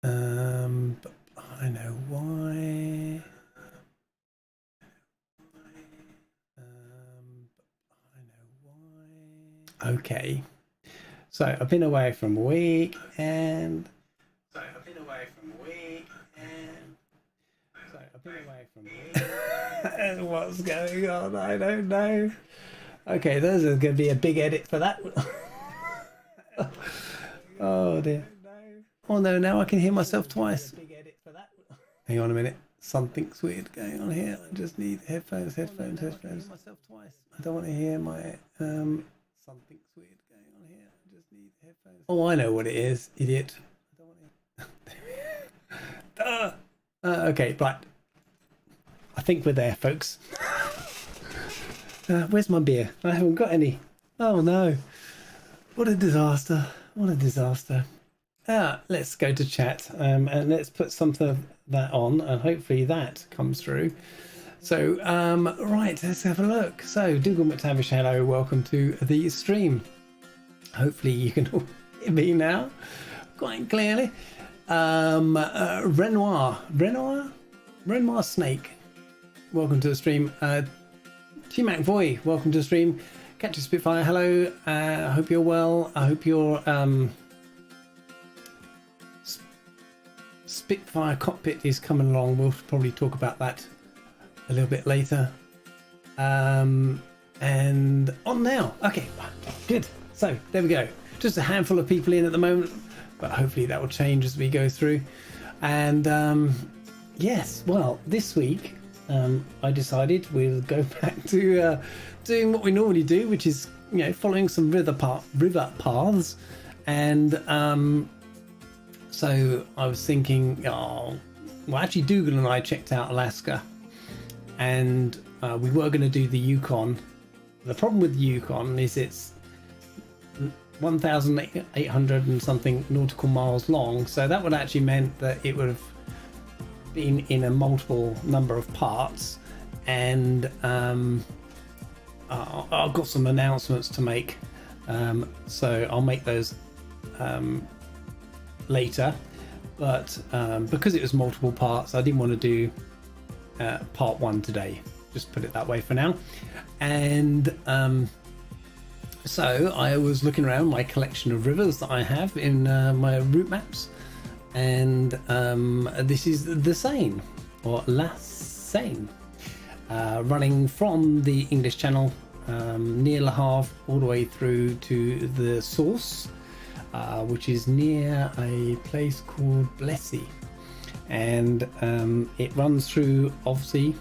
But I know why. Okay, so I've been away from a week and what's going on? I don't know. Okay, there's going to be a big edit for that. Oh dear. Oh no, now I can hear myself twice. Hang on a minute. Something's weird going on here. I just need headphones. I don't want to hear my something's weird going on here. I just need headphones. Oh, I know what it is, idiot. Okay, right. I think we're there, folks. Where's my beer? I haven't got any. Oh no. What a disaster. What a disaster. Let's go to chat and let's put something of that on and hopefully that comes through. So, right, let's have a look. So, Dougal McTavish, hello, welcome to the stream. Hopefully you can all hear me now quite clearly. Renoir Snake, welcome to the stream. T Mac Voy, welcome to the stream. Catch Spitfire, hello. I hope you're well. I hope your Spitfire cockpit is coming along. We'll probably talk about that a little bit later. And on now. Okay, good. So there we go. Just a handful of people in at the moment, but hopefully that will change as we go through. And yes, well, this week I decided we'll go back to doing what we normally do, which is, you know, following some river paths. And so I was thinking, well, actually Dougal and I checked out Alaska, and we were going to do the Yukon. The problem with the Yukon is it's 1,800 and something nautical miles long, so that would actually meant that it would have been in a multiple number of parts. And I've got some announcements to make, so I'll make those later, but because it was multiple parts, I didn't want to do part one today, just put it that way for now. And so I was looking around my collection of rivers that I have in my route maps, and this is the Seine, or La Seine, running from the English Channel near Le Havre all the way through to the source, which is near a place called Blessey. And it runs through, obviously,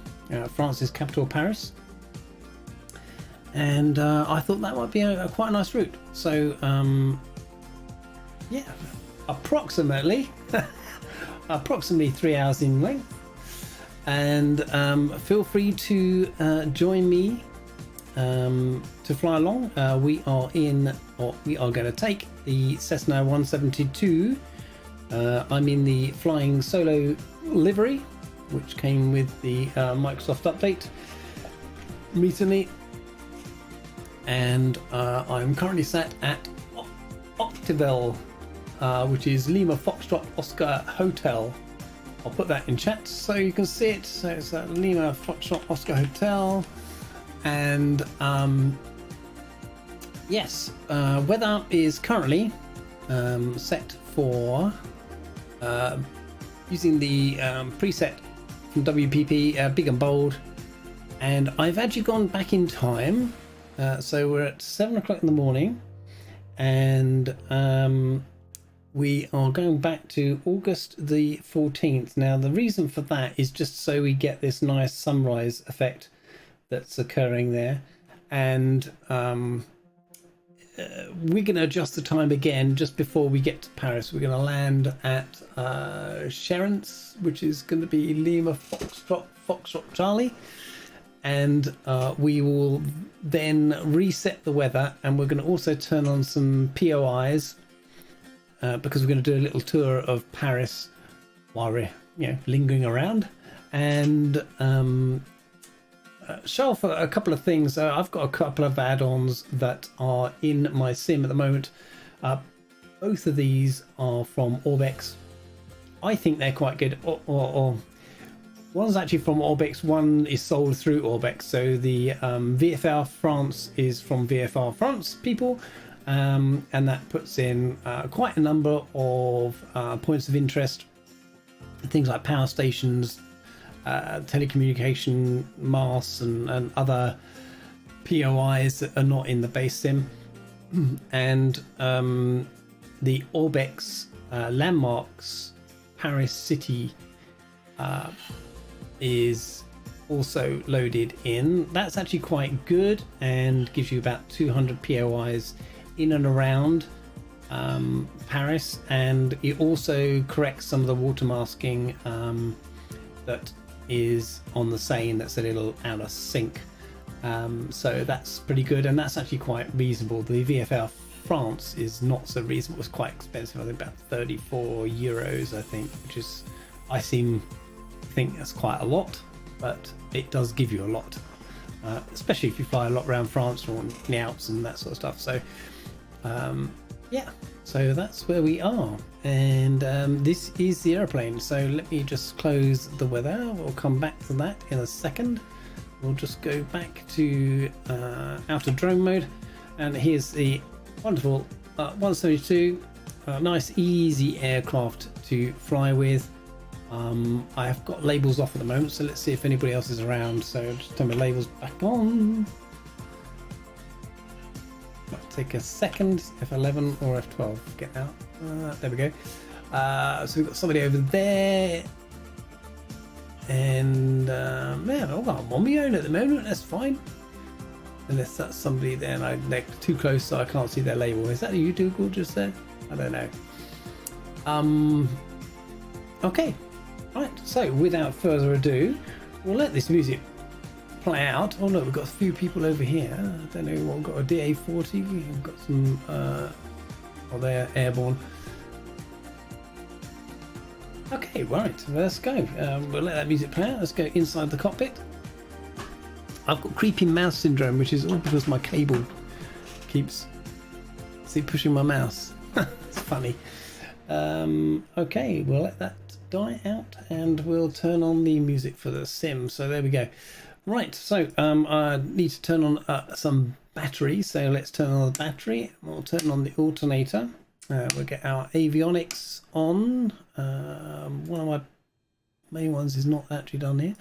France's capital, Paris. And I thought that might be a quite a nice route. So, yeah, approximately 3 hours in length. And feel free to join me to fly along. We are going to take the Cessna 172. I'm in the flying solo livery, which came with the Microsoft update recently, and I'm currently sat at Octeville, which is Lima Foxtrot Oscar Hotel. I'll put that in chat so you can see it. So it's Lima Foxtrot Oscar Hotel, and yes, weather is currently set for using the preset from WPP, big and bold, and I've actually gone back in time, so we're at 7 o'clock in the morning, and we are going back to August the 14th. Now the reason for that is just so we get this nice sunrise effect that's occurring there, and we're going to adjust the time again just before we get to Paris. We're going to land at Cherence, which is going to be Lima Foxtrot Charlie, and we will then reset the weather, and we're going to also turn on some POIs because we're going to do a little tour of Paris while we're, you know, lingering around, and show off a couple of things. I've got a couple of add-ons that are in my sim at the moment. Both of these are from Orbx, I think they're quite good. Or one's actually from Orbx, one is sold through Orbx. So the VFR France is from VFR France people, and that puts in quite a number of points of interest, things like power stations, telecommunication masts, and other POIs that are not in the base sim. And the Orbx landmarks Paris city is also loaded in. That's actually quite good and gives you about 200 POIs in and around Paris, and it also corrects some of the water masking that is on the Seine that's a little out of sync. So that's pretty good, and that's actually quite reasonable. The VFL France is not so reasonable. It's quite expensive. I think about 34 euros, I think, which is, I think that's quite a lot, but it does give you a lot, especially if you fly a lot around France or in the Alps and that sort of stuff. So yeah, so that's where we are, and this is the airplane. So let me just close the weather. We'll come back to that in a second. We'll just go back to out of drone mode, and here's the wonderful 172, nice easy aircraft to fly with. I have got labels off at the moment, so let's see if anybody else is around. So just turn my labels back on. Might take a second. F11 or F12, get out. There we go. So we've got somebody over there, and yeah, I'm on my own at the moment. That's fine, unless that's somebody there and they're too close so I can't see their label. Is that you, Dougal, just there? I don't know. Okay. Right, so without further ado, we'll let this music play out. Oh look, we've got a few people over here. I don't know what we've got, a DA40, we've got some, oh, they're airborne. Okay, right, let's go. We'll let that music play out. Let's go inside the cockpit. I've got creepy mouse syndrome, which is all because my cable keeps pushing my mouse. It's funny. Okay, we'll let that die out and we'll turn on the music for the sim. So there we go. Right, so I need to turn on some battery, so let's turn on the battery. We'll turn on the alternator. We'll get our avionics on. One of my main ones is not actually done here.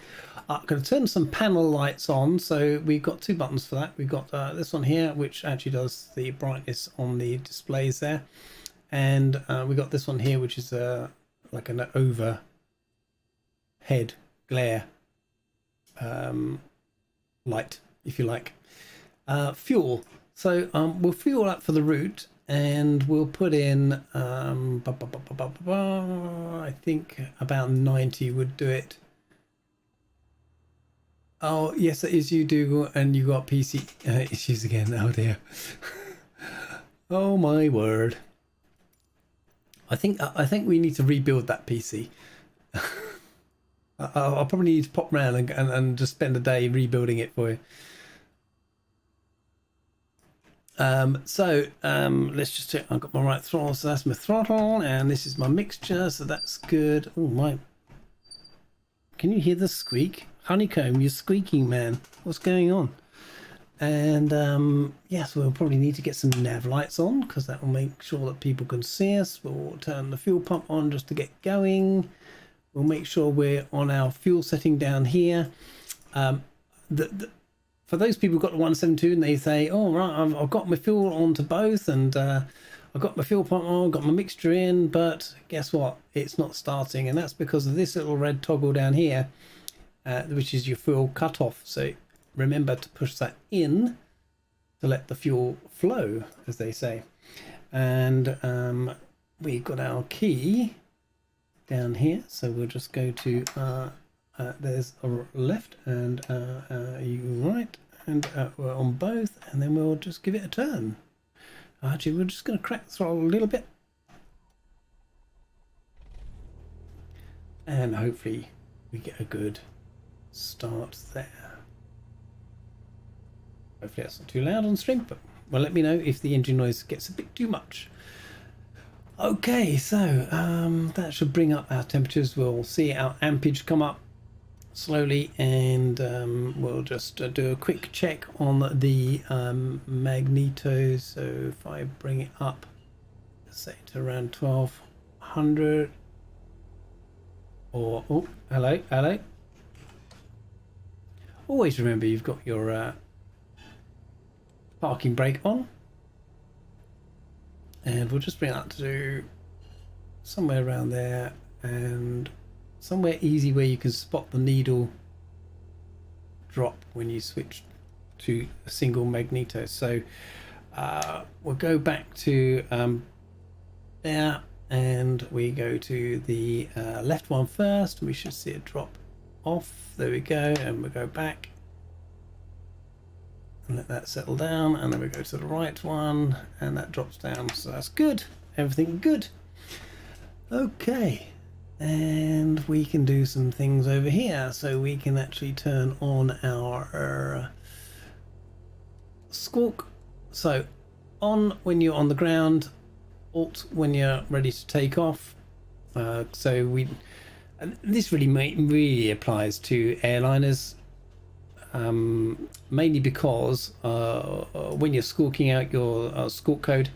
I'm going to turn some panel lights on. So we've got two buttons for that. We've got this one here, which actually does the brightness on the displays there, and we got this one here, which is like an overhead glare light, if you like. Fuel. So we'll fuel up for the route, and we'll put in I think about 90 would do it. Oh yes, it is you, Dougal, and you got PC issues again. Oh dear. Oh my word. I think we need to rebuild that PC. I'll probably need to pop around and just spend a day rebuilding it for you. Let's just check. I've got my right throttle, so that's my throttle, and this is my mixture, so that's good. Oh my! Can you hear the squeak? Honeycomb, you're squeaking, man. What's going on? And yes, we'll probably need to get some nav lights on, because that will make sure that people can see us. We'll turn the fuel pump on just to get going. We'll make sure we're on our fuel setting down here. For those people who've got the 172 and they say, oh right, I've got my fuel onto both, and I've got my fuel pump on, I've got my mixture in, but guess what? It's not starting, and that's because of this little red toggle down here, which is your fuel cutoff. So remember to push that in to let the fuel flow, as they say. And we've got our key down here, so we'll just go to there's a left and you right, and we're on both, and then we'll just give it a turn. Actually, we're just going to crack the throttle a little bit, and hopefully we get a good start there. Hopefully that's not too loud on stream, but well, let me know if the engine noise gets a bit too much. Okay, so that should bring up our temperatures. We'll see our ampage come up slowly, and we'll just do a quick check on the magnetos. So if I bring it up, let's say to around 1200, or oh, hello. Always remember you've got your parking brake on, and we'll just bring that to somewhere around there, and somewhere easy where you can spot the needle drop when you switch to a single magneto. So we'll go back to there, and we go to the left one first. We should see it drop off. There we go, and we'll go back and let that settle down, and then we go to the right one, and that drops down. So that's good, everything good. Okay, and we can do some things over here. So we can actually turn on our squawk. So on when you're on the ground, alt when you're ready to take off. And this really applies to airliners, mainly because when you're squawking out your squawk code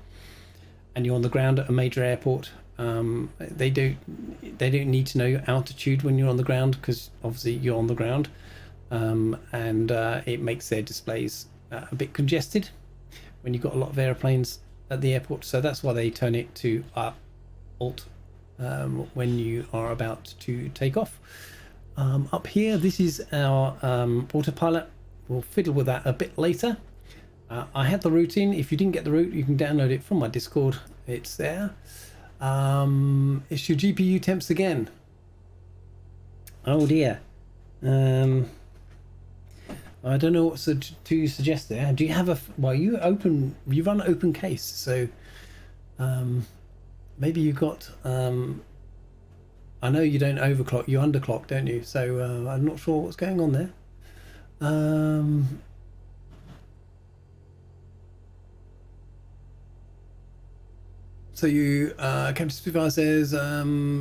and you're on the ground at a major airport, they don't need to know your altitude when you're on the ground, because obviously you're on the ground, and it makes their displays a bit congested when you've got a lot of airplanes at the airport. So that's why they turn it to alt when you are about to take off. Up here, this is our autopilot. We'll fiddle with that a bit later. I had the route in. If you didn't get the route, you can download it from my Discord. It's there. It's your GPU temps again. Oh dear. I don't know what to suggest there. Do you have a... Well, you run an open case, so maybe you got... I know you don't overclock, you underclock, don't you? So I'm not sure what's going on there. So you, Captain Spitfire says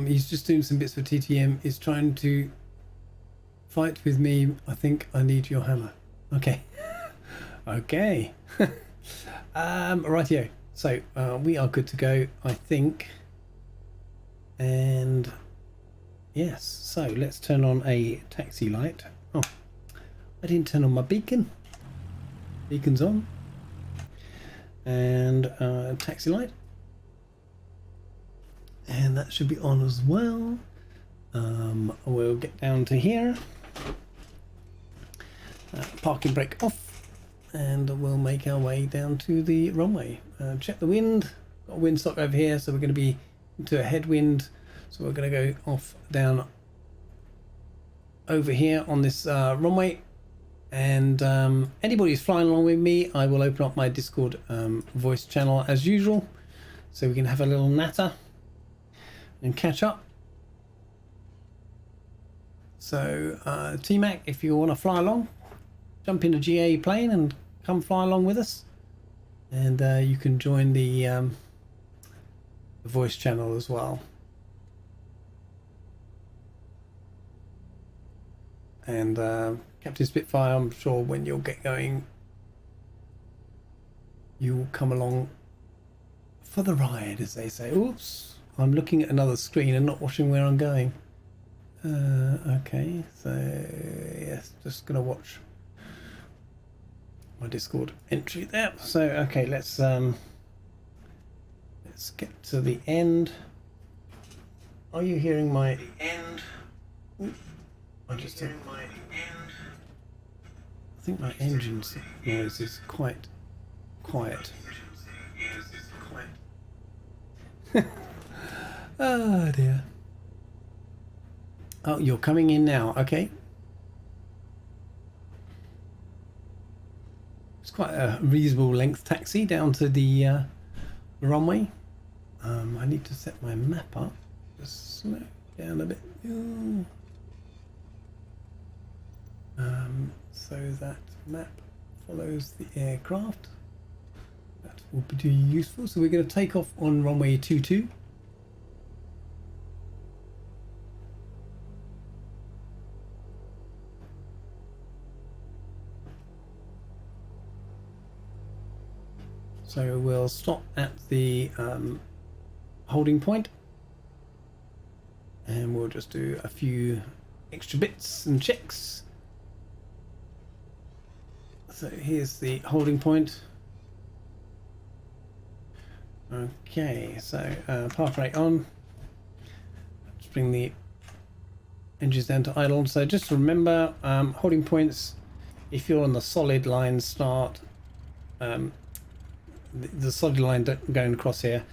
he's just doing some bits for TTM. He's trying to fight with me. I think I need your hammer. Okay. Okay. Rightio. So we are good to go, I think. And yes, so let's turn on a taxi light. Oh, I didn't turn on my beacon. Beacon's on. And taxi light. And that should be on as well. We'll get down to here. Parking brake off. And we'll make our way down to the runway. Check the wind. Got a windsock over here, so we're going to be into a headwind. So we're going to go off down over here on this runway. And anybody who's flying along with me, I will open up my Discord voice channel as usual, so we can have a little natter and catch up. So T-Mac, if you want to fly along, jump in a GA plane and come fly along with us, and you can join the voice channel as well. And Captain Spitfire, I'm sure when you'll get going, you'll come along for the ride, as they say. Oops, I'm looking at another screen and not watching where I'm going. Okay, so yes, just gonna watch my Discord entry there. So okay, let's get to the end. Are you hearing my end? Ooh, I just hearing my end. I think my engine's noise is quite quiet. Oh dear. Oh, you're coming in now. Okay. It's quite a reasonable length taxi down to the runway. I need to set my map up. Just slow down a bit. So that map follows the aircraft. That will be useful. So we're going to take off on runway 22. So we'll stop at the holding point, and we'll just do a few extra bits and checks. So here's the holding point. Okay, so park rate on. Let's bring the engines down to idle. So just remember, holding points, if you're on the solid line start, the solid line going across here,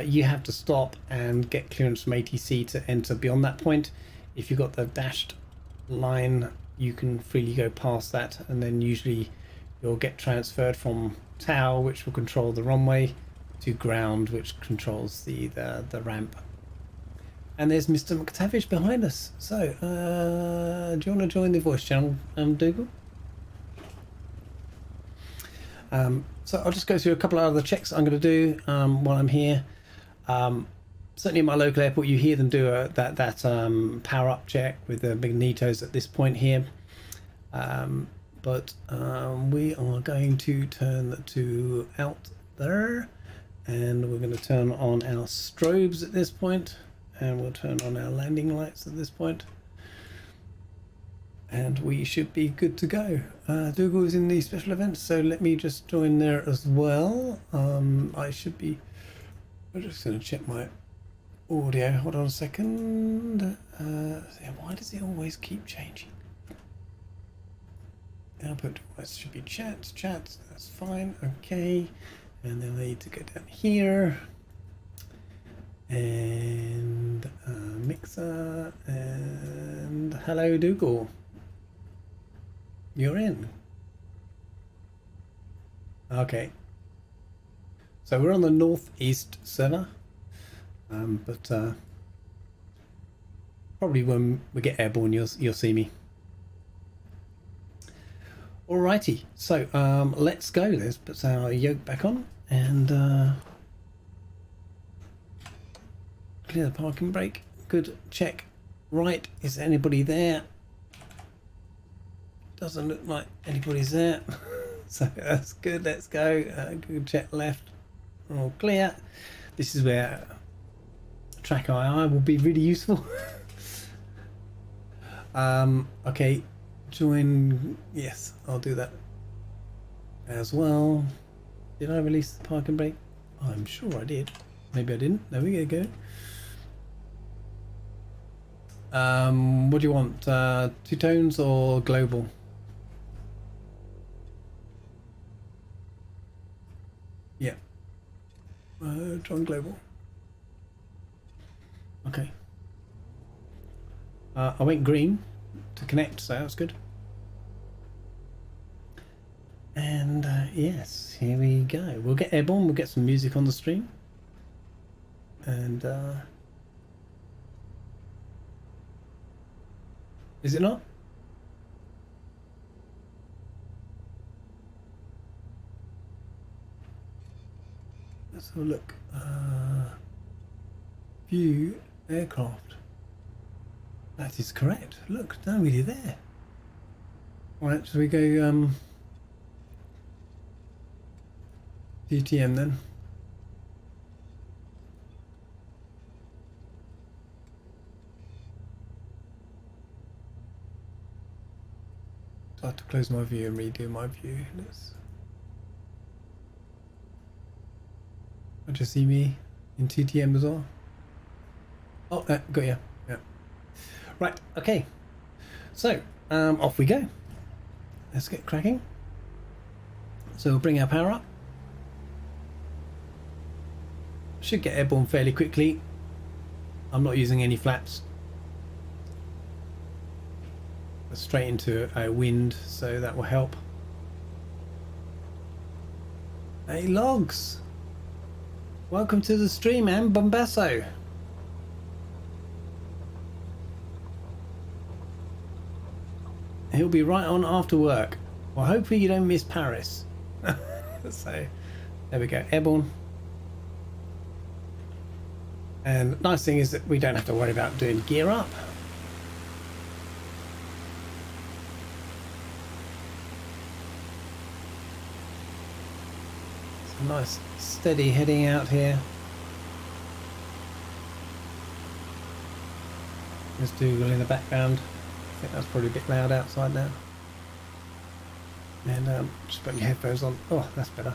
you have to stop and get clearance from ATC to enter beyond that point. If you've got the dashed line, you can freely go past that, and then usually you'll get transferred from tower, which will control the runway, to ground, which controls the ramp. And there's Mr. McTavish behind us. So do you want to join the voice channel, Dougal? So I'll just go through a couple of other checks I'm going to do while I'm here. Certainly in my local airport, you hear them do that power up check with the magnetos at this point here. But we are going to turn to out there, and we're going to turn on our strobes at this point, and we'll turn on our landing lights at this point. And we should be good to go. Dougal is in the special events, so let me just join there as well. I should be... I'm just going to check my audio. Hold on a second. Why does it always keep changing? Output device should be chat. That's fine. Okay. And then I need to go down here. And mixer. And hello, Dougal. You're in. Okay. So we're on the northeast server, but probably when we get airborne, you'll see me. Alrighty. So let's go. Let's put our yoke back on and clear the parking brake. Good. Check. Right. Is anybody there? Doesn't look like anybody's there. So that's good. Let's go. Good. Check left. All clear. This is where track II will be really useful. Okay, join. Yes, I'll do that as well. Did I release the parking brake? I'm sure I did. Maybe I didn't. There we go. What do you want? Two tones or global? Yeah. John Global. Okay. I went green to connect, so that's good. And yes, here we go. We'll get airborne. We'll get some music on the stream. And is it not? Let's have a look. View aircraft. That is correct. Look, now we're there. Alright, so we go DTM then. I have to close my view and redo my view. Did you see me in TTM as well? Oh, got you. Yeah. Right. Okay. So off we go. Let's get cracking. So we'll bring our power up. Should get airborne fairly quickly. I'm not using any flaps. Straight into a wind, so that will help. Hey, Logs. Welcome to the stream, and Bombasso. He'll be right on after work. Well, hopefully you don't miss Paris. So, there we go, airborne. And nice thing is that we don't have to worry about doing gear up. Nice steady heading out here. There's Dougal in the background. I think that's probably a bit loud outside now. And just put your headphones on. Oh, that's better.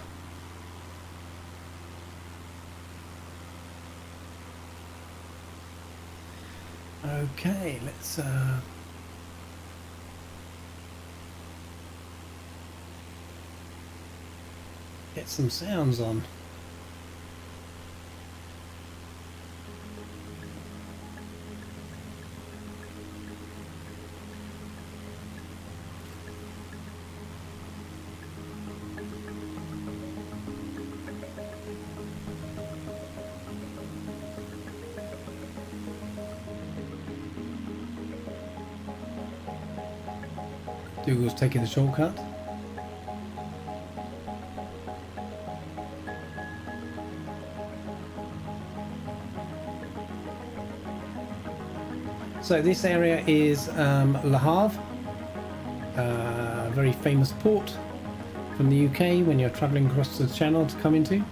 Okay, let's get some sounds on. Dougal's taking the shortcut. So this area is Le Havre, a very famous port from the UK when you're travelling across the channel to come into.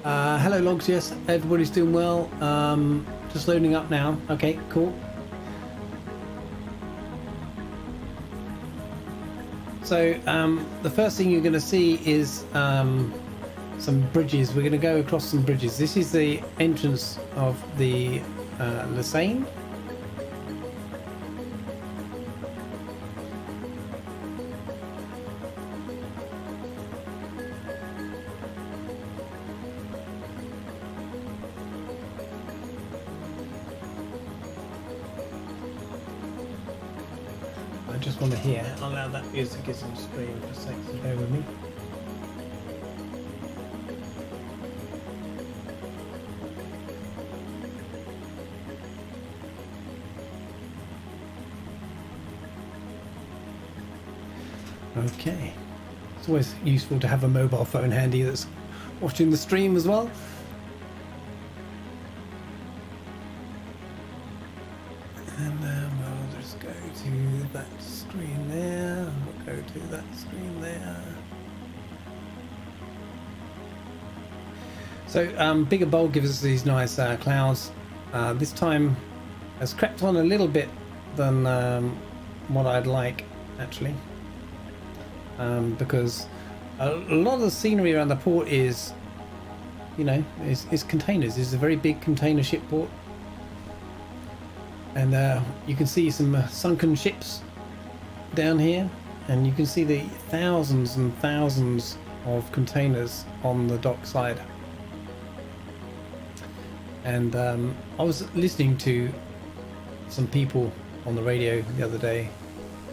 Hello logs, yes, everybody's doing well. Just loading up now. Okay, cool. So the first thing you're going to see is some bridges. We're going to go across some bridges. This is the entrance of the Seine. I just want to hear. I'll allow that music is on screen for a sec, so bear with me. Okay, it's always useful to have a mobile phone handy that's watching the stream as well. And we'll just go to that screen there, we'll go to that screen there. So bigger bowl gives us these nice clouds. This time has crept on a little bit than what I'd like actually. Because a lot of the scenery around the port is, you know, is containers. It's a very big container ship port, and you can see some sunken ships down here, and you can see the thousands and thousands of containers on the dock side. And I was listening to some people on the radio the other day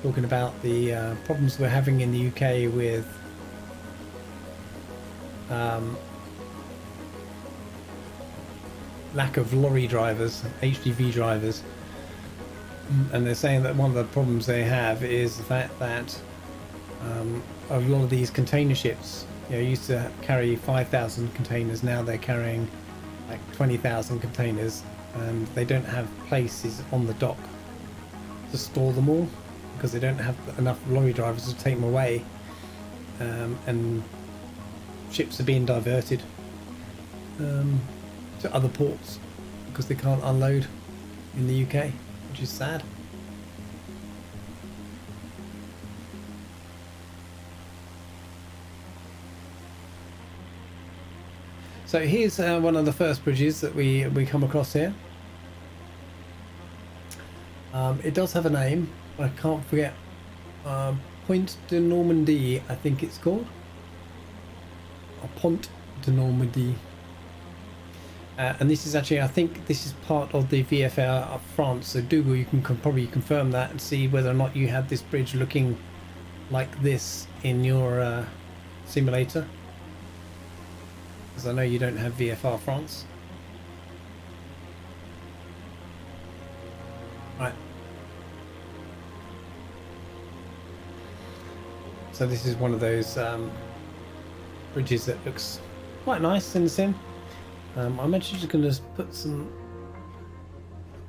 talking about the problems we're having in the UK with lack of lorry drivers, HGV drivers, and they're saying that one of the problems they have is the fact that a lot of these container ships, you know, used to carry 5,000 containers, now they're carrying like 20,000 containers, and they don't have places on the dock to store them all, because they don't have enough lorry drivers to take them away, and ships are being diverted to other ports because they can't unload in the UK, which is sad. So here's one of the first bridges that we come across here. It does have a name. I can't forget. Point de Normandie, I think it's called. Or Pont de Normandie. And this is actually, I think this is part of the VFR of France. So Dougal, you can probably confirm that and see whether or not you have this bridge looking like this in your simulator. Because I know you don't have VFR France. Right. So this is one of those bridges that looks quite nice in the sim. I'm actually just going to put some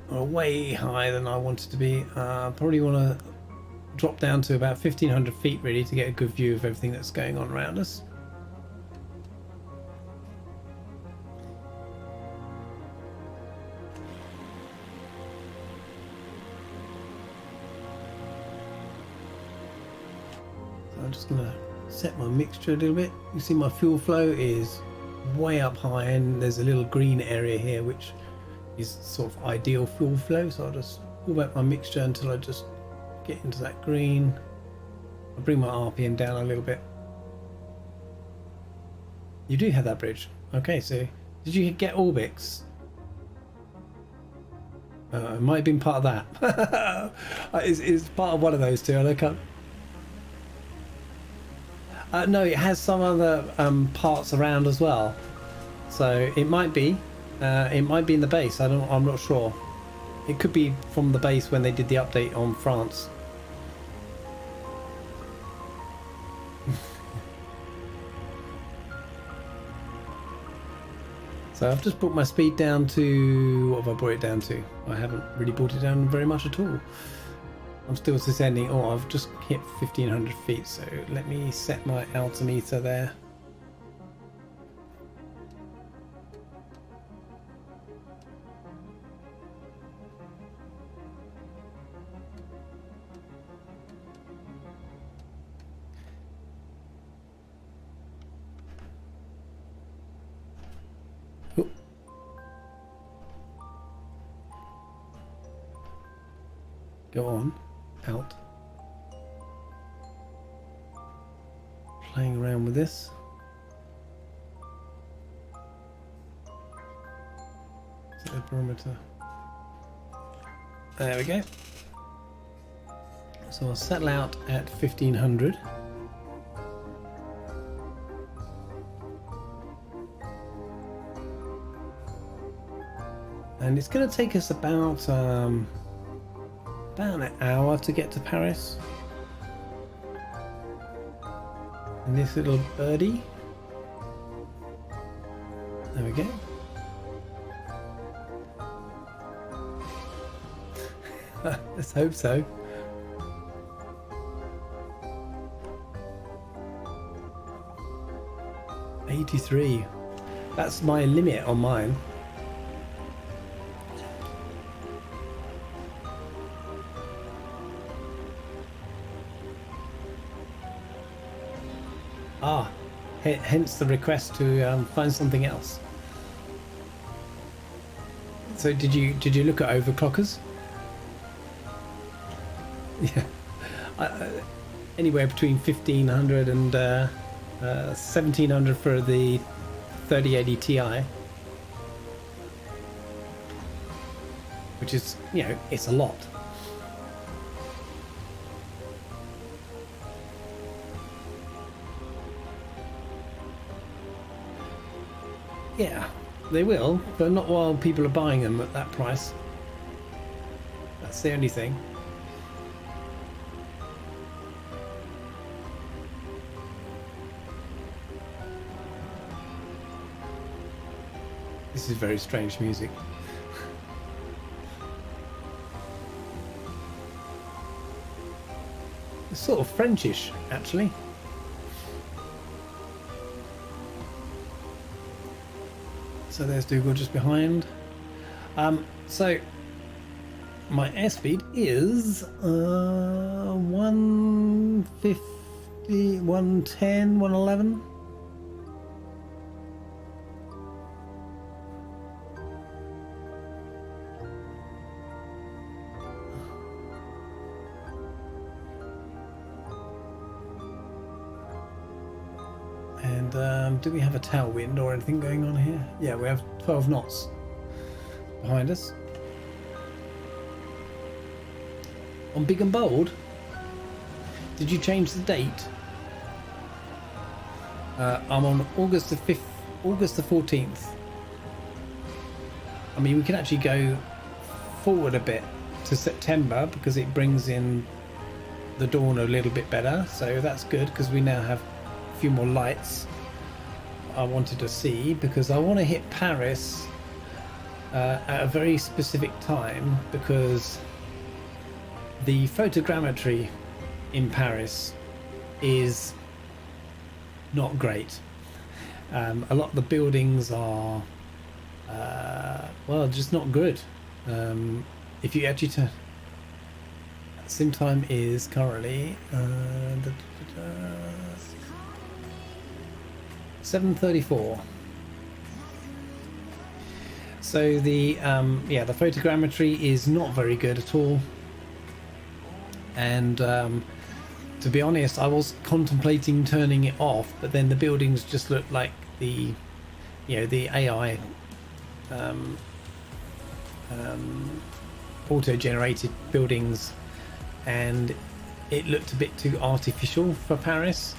way higher than I want it to be. Probably want to drop down to about 1500 feet really to get a good view of everything that's going on around us. So I'm just going to set my mixture a little bit. You see my fuel flow is way up high, and there's a little green area here which is sort of ideal fuel flow, so I'll just pull back my mixture until I just get into that green. I'll bring my RPM down a little bit. You do have that bridge. Okay, so did you get Orbx? It might have been part of that. It's part of one of those two. I can't. No, it has some other parts around as well. So it might be. It might be in the base. I'm not sure. It could be from the base when they did the update on France. So I've just brought my speed down to, what have I brought it down to? I haven't really brought it down very much at all. I'm still descending. Oh, I've just hit 1500 feet, so let me set my altimeter there. Go on, out. Playing around with this. Set the barometer. There we go. So I'll settle out at 1500. And it's going to take us about an hour to get to Paris. And this little birdie. There we go. Let's hope so. $83. That's my limit on mine. Hence the request to find something else. So did you look at overclockers? Yeah, anywhere between 1500 and 1700 for the 3080 Ti, which is, you know, it's a lot. Yeah, they will, but not while people are buying them at that price. That's the only thing. This is very strange music. It's sort of Frenchish, actually. So there's Dougal just behind. So my airspeed is 150, 110, 111. Do we have a tailwind or anything going on here? Yeah, we have 12 knots behind us. On Big and Bold, did you change the date? I'm on August the 5th, August the 14th. I mean, we can actually go forward a bit to September because it brings in the dawn a little bit better. So that's good because we now have a few more lights. I wanted to see because I want to hit Paris at a very specific time because the photogrammetry in Paris is not great. A lot of the buildings are well, just not good. If you actually turn, sim time is currently 7:34. So the yeah, the photogrammetry is not very good at all, and to be honest, I was contemplating turning it off, but then the buildings just look like the, you know, the AI auto-generated buildings, and it looked a bit too artificial for Paris.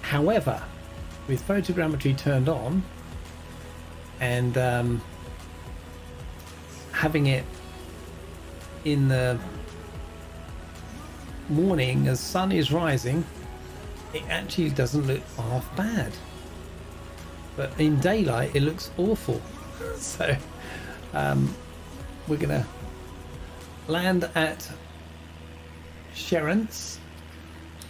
However, with photogrammetry turned on and having it in the morning as sun is rising, it actually doesn't look half bad, but in daylight it looks awful. So we're gonna land at Cherence,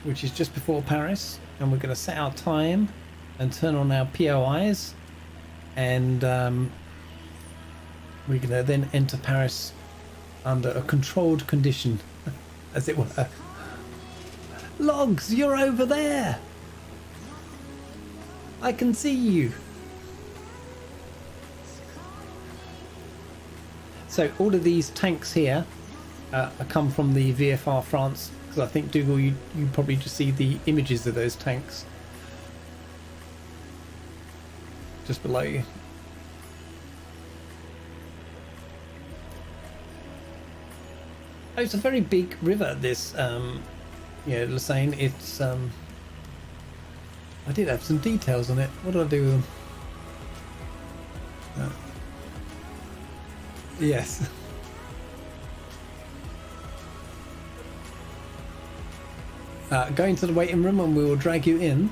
which is just before Paris, and we're going to set our time and turn on our POIs, and we're going to then enter Paris under a controlled condition, as it were. Logs, you're over there! I can see you! So all of these tanks here come from the VFR France, because I think, Dougal, you probably just see the images of those tanks just below you. Oh, it's a very big river, this yeah, the Seine. It's I did have some details on it. What did I do with them? Yes. Go into the waiting room and we will drag you in.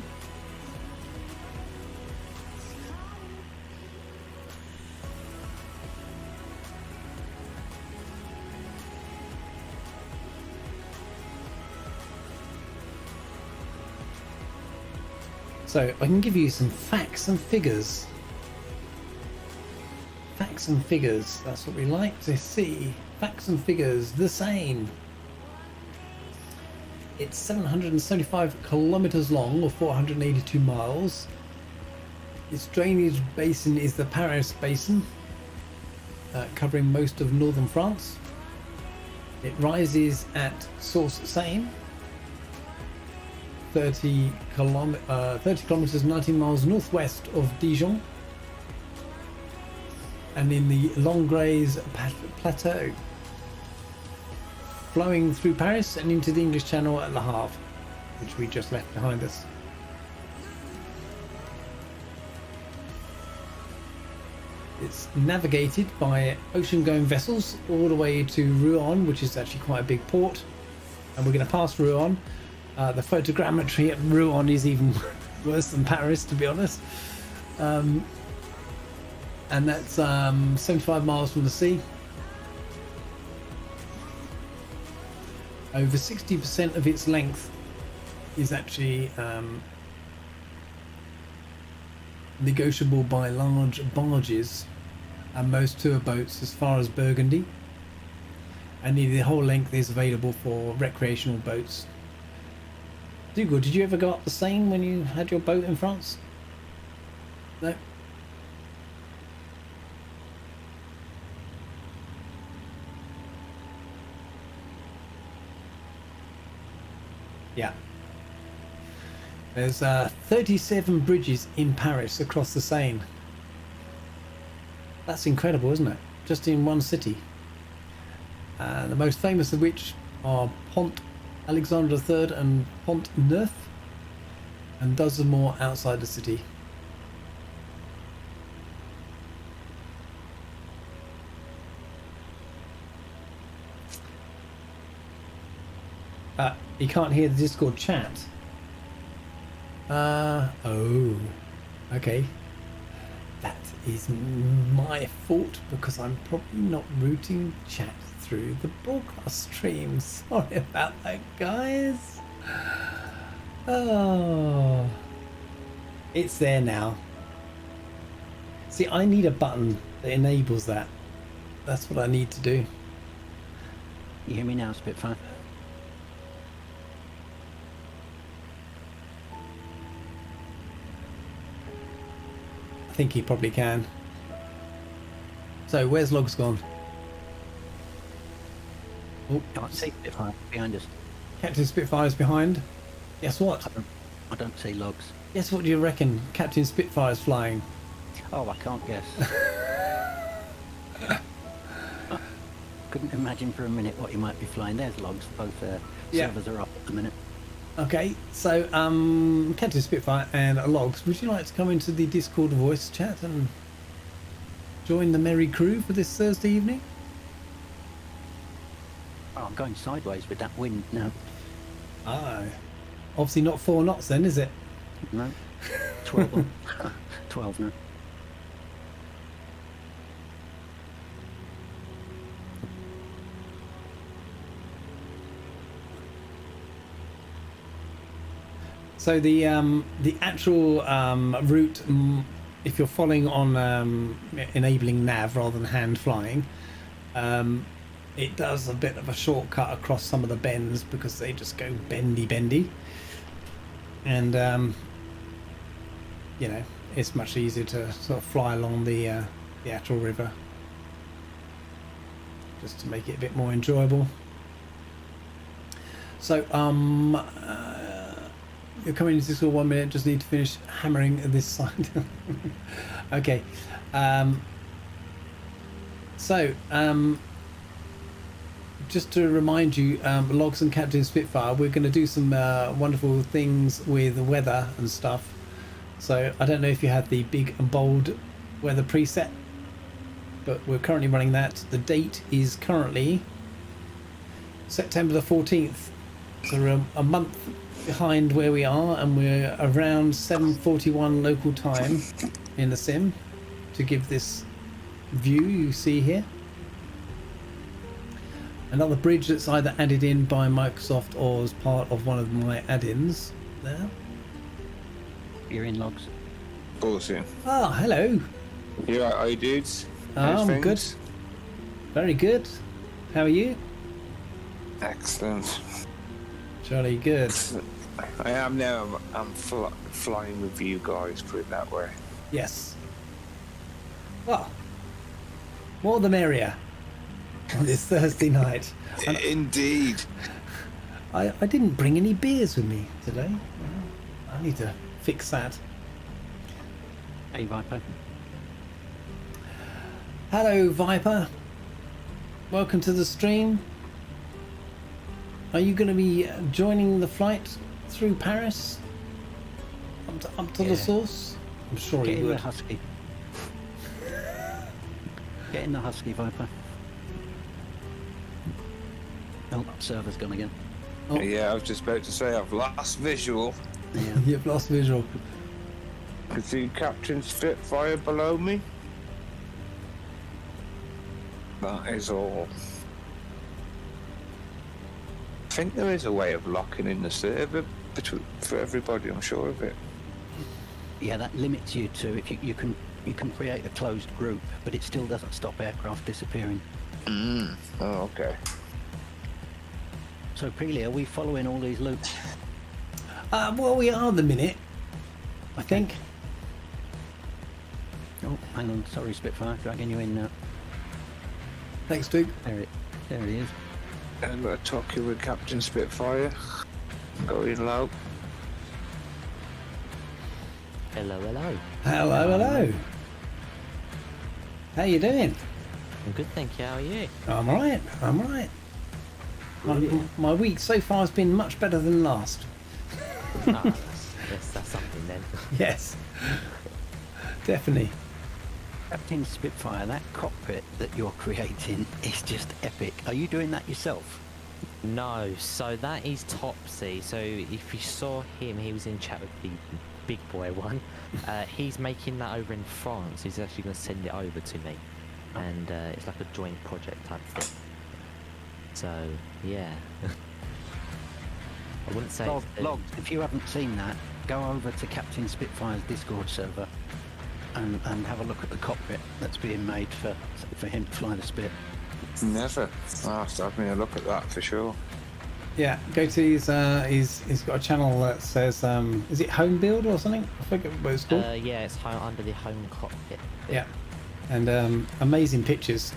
So I can give you some facts and figures. Facts and figures, that's what we like to see. Facts and figures, the Seine. It's 775 kilometers long, or 482 miles. Its drainage basin is the Paris Basin, covering most of northern France. It rises at Source Seine, 30 kilometers, 19 miles northwest of Dijon, and in the Langres Plateau, flowing through Paris and into the English Channel at Le Havre, which we just left behind us. It's navigated by ocean-going vessels all the way to Rouen, which is actually quite a big port, and we're going to pass Rouen. The photogrammetry at Rouen is even worse than Paris, to be honest. And that's 75 miles from the sea. Over 60% of its length is actually negotiable by large barges and most tour boats as far as Burgundy, and nearly the whole length is available for recreational boats. Dougal, did you ever go up the Seine when you had your boat in France? No? Yeah. There's 37 bridges in Paris across the Seine. That's incredible, isn't it? Just in one city. The most famous of which are Pont Alexandre III and Pont Neuf, and dozens more outside the city. You can't hear the Discord chat. Oh, okay. That is my fault, because I'm probably not routing chat through the broadcast stream. Sorry about that, guys. Oh, it's there now. See, I need a button that enables that. That's what I need to do. You hear me now, Spitfire? I think he probably can. So, where's Logs gone? Oh, Can't see Spitfire behind us. Captain Spitfire's behind. Guess what? I don't see logs. Guess what do you reckon Captain Spitfire's flying? Oh, I can't guess. Couldn't imagine for a minute what you might be flying. There's logs. Both Yeah. servers are up at the minute. Okay, so Captain Spitfire and Logs, would you like to come into the Discord voice chat and join the merry crew for this Thursday evening? Oh, I'm going sideways with that wind now. Ah, obviously not 4 knots then, is it? No. 12. 12 now. So the actual route, if you're following on enabling nav rather than hand flying, it does a bit of a shortcut across some of the bends because they just go bendy, and you know, it's much easier to sort of fly along the actual river, just to make it a bit more enjoyable. So you're coming into Discord 1 minute, just need to finish hammering this side. Okay. Just to remind you, Logs and Captain Spitfire, we're going to do some wonderful things with the weather and stuff. So I don't know if you have the big and bold weather preset, but we're currently running that. The date is currently September the 14th. So we're a month behind where we are, and we're around 7:41 local time in the sim to give this view you see here. Another bridge that's either added in by Microsoft or as part of one of my add-ins there. You're in logs. Awesome. Ah, hello. You alright, dudes? I'm good. Very good. How are you? Excellent. Jolly good. I am now. I'm flying with you guys, put it that way. Yes. Well, more the merrier on this Thursday night. And Indeed. I didn't bring any beers with me today. Well, I need to fix that. Hey, Viper. Hello, Viper. Welcome to the stream. Are you going to be joining the flight through Paris up to the source? I'm sure Get you in would. the Husky. Get in the Husky, Viper. Oh, server's gone again. Oh. Yeah, I was just about to say I've lost visual. Yeah. You've lost visual. Can see Captain Spitfire below me. That is all. I think there is a way of locking in the server for everybody. I'm sure of it. Yeah, that limits you to if you can create a closed group, but it still doesn't stop aircraft disappearing. Oh, okay. So, Peely, are we following all these loops? Well, we are at the minute, I think. Oh, hang on. Sorry, Spitfire. Dragging you in now. Thanks, Duke. There he is. I'm going to talk you with Captain Spitfire. Going low. Hello, hello. Hello. How you doing? I'm good, thank you. How are you? I'm alright. My week so far has been much better than last. That's something then. Yes, definitely. Captain Spitfire, that cockpit that you're creating is just epic. Are you doing that yourself? No, so that is Topsy. So if you saw him, he was in chat with the big boy one. He's making that over in France. He's actually going to send it over to me. And it's like a joint project type thing. So yeah, I wouldn't say. Logs, if you haven't seen that, go over to Captain Spitfire's Discord server and have a look at the cockpit that's being made for him to fly the Spit. Never. I'll have to have me a look at that for sure. Yeah, go to he's got a channel that says is it Home Build or something? I forget what it's called. Yeah, it's under the home cockpit. Yeah, and amazing pictures.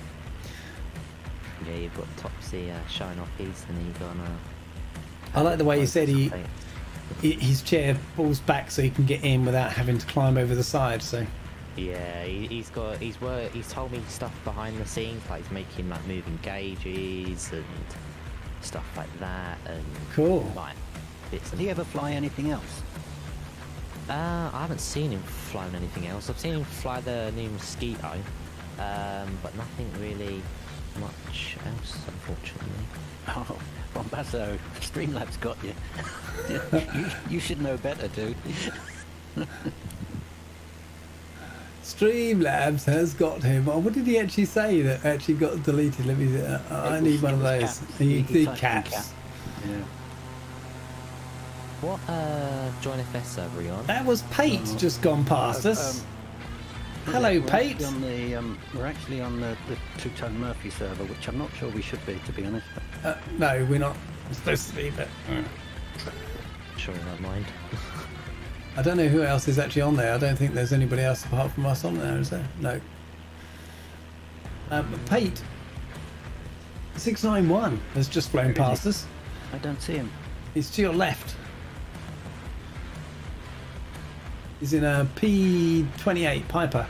Yeah, you've got Topsy showing off his, and he's gonna. I like the way he said his chair pulls back so he can get in without having to climb over the side. So Yeah, he's told me stuff behind the scenes, like he's making like moving gauges and stuff like that, and cool. like bits. Does he ever fly anything else? I haven't seen him flying anything else. I've seen him fly the new Mosquito, but nothing really much else, unfortunately. Oh, Bombasso, Streamlabs got you. you should know better, dude. Streamlabs has got him. Oh, what did he actually say that actually got deleted? Let me. I need one of those. He did caps. Cap. Yeah. What join FS server are you on? That was Pate just gone past us. Hello, Pate. We're actually on the Two-Tone Murphy server, which I'm not sure we should be, to be honest. No, we're not supposed to be, but Sure, I don't mind. I don't know who else is actually on there. I don't think there's anybody else apart from us on there, is there? No. Pate 691 has just flown past us. I don't see him. He's to your left. He's in a P28 Piper.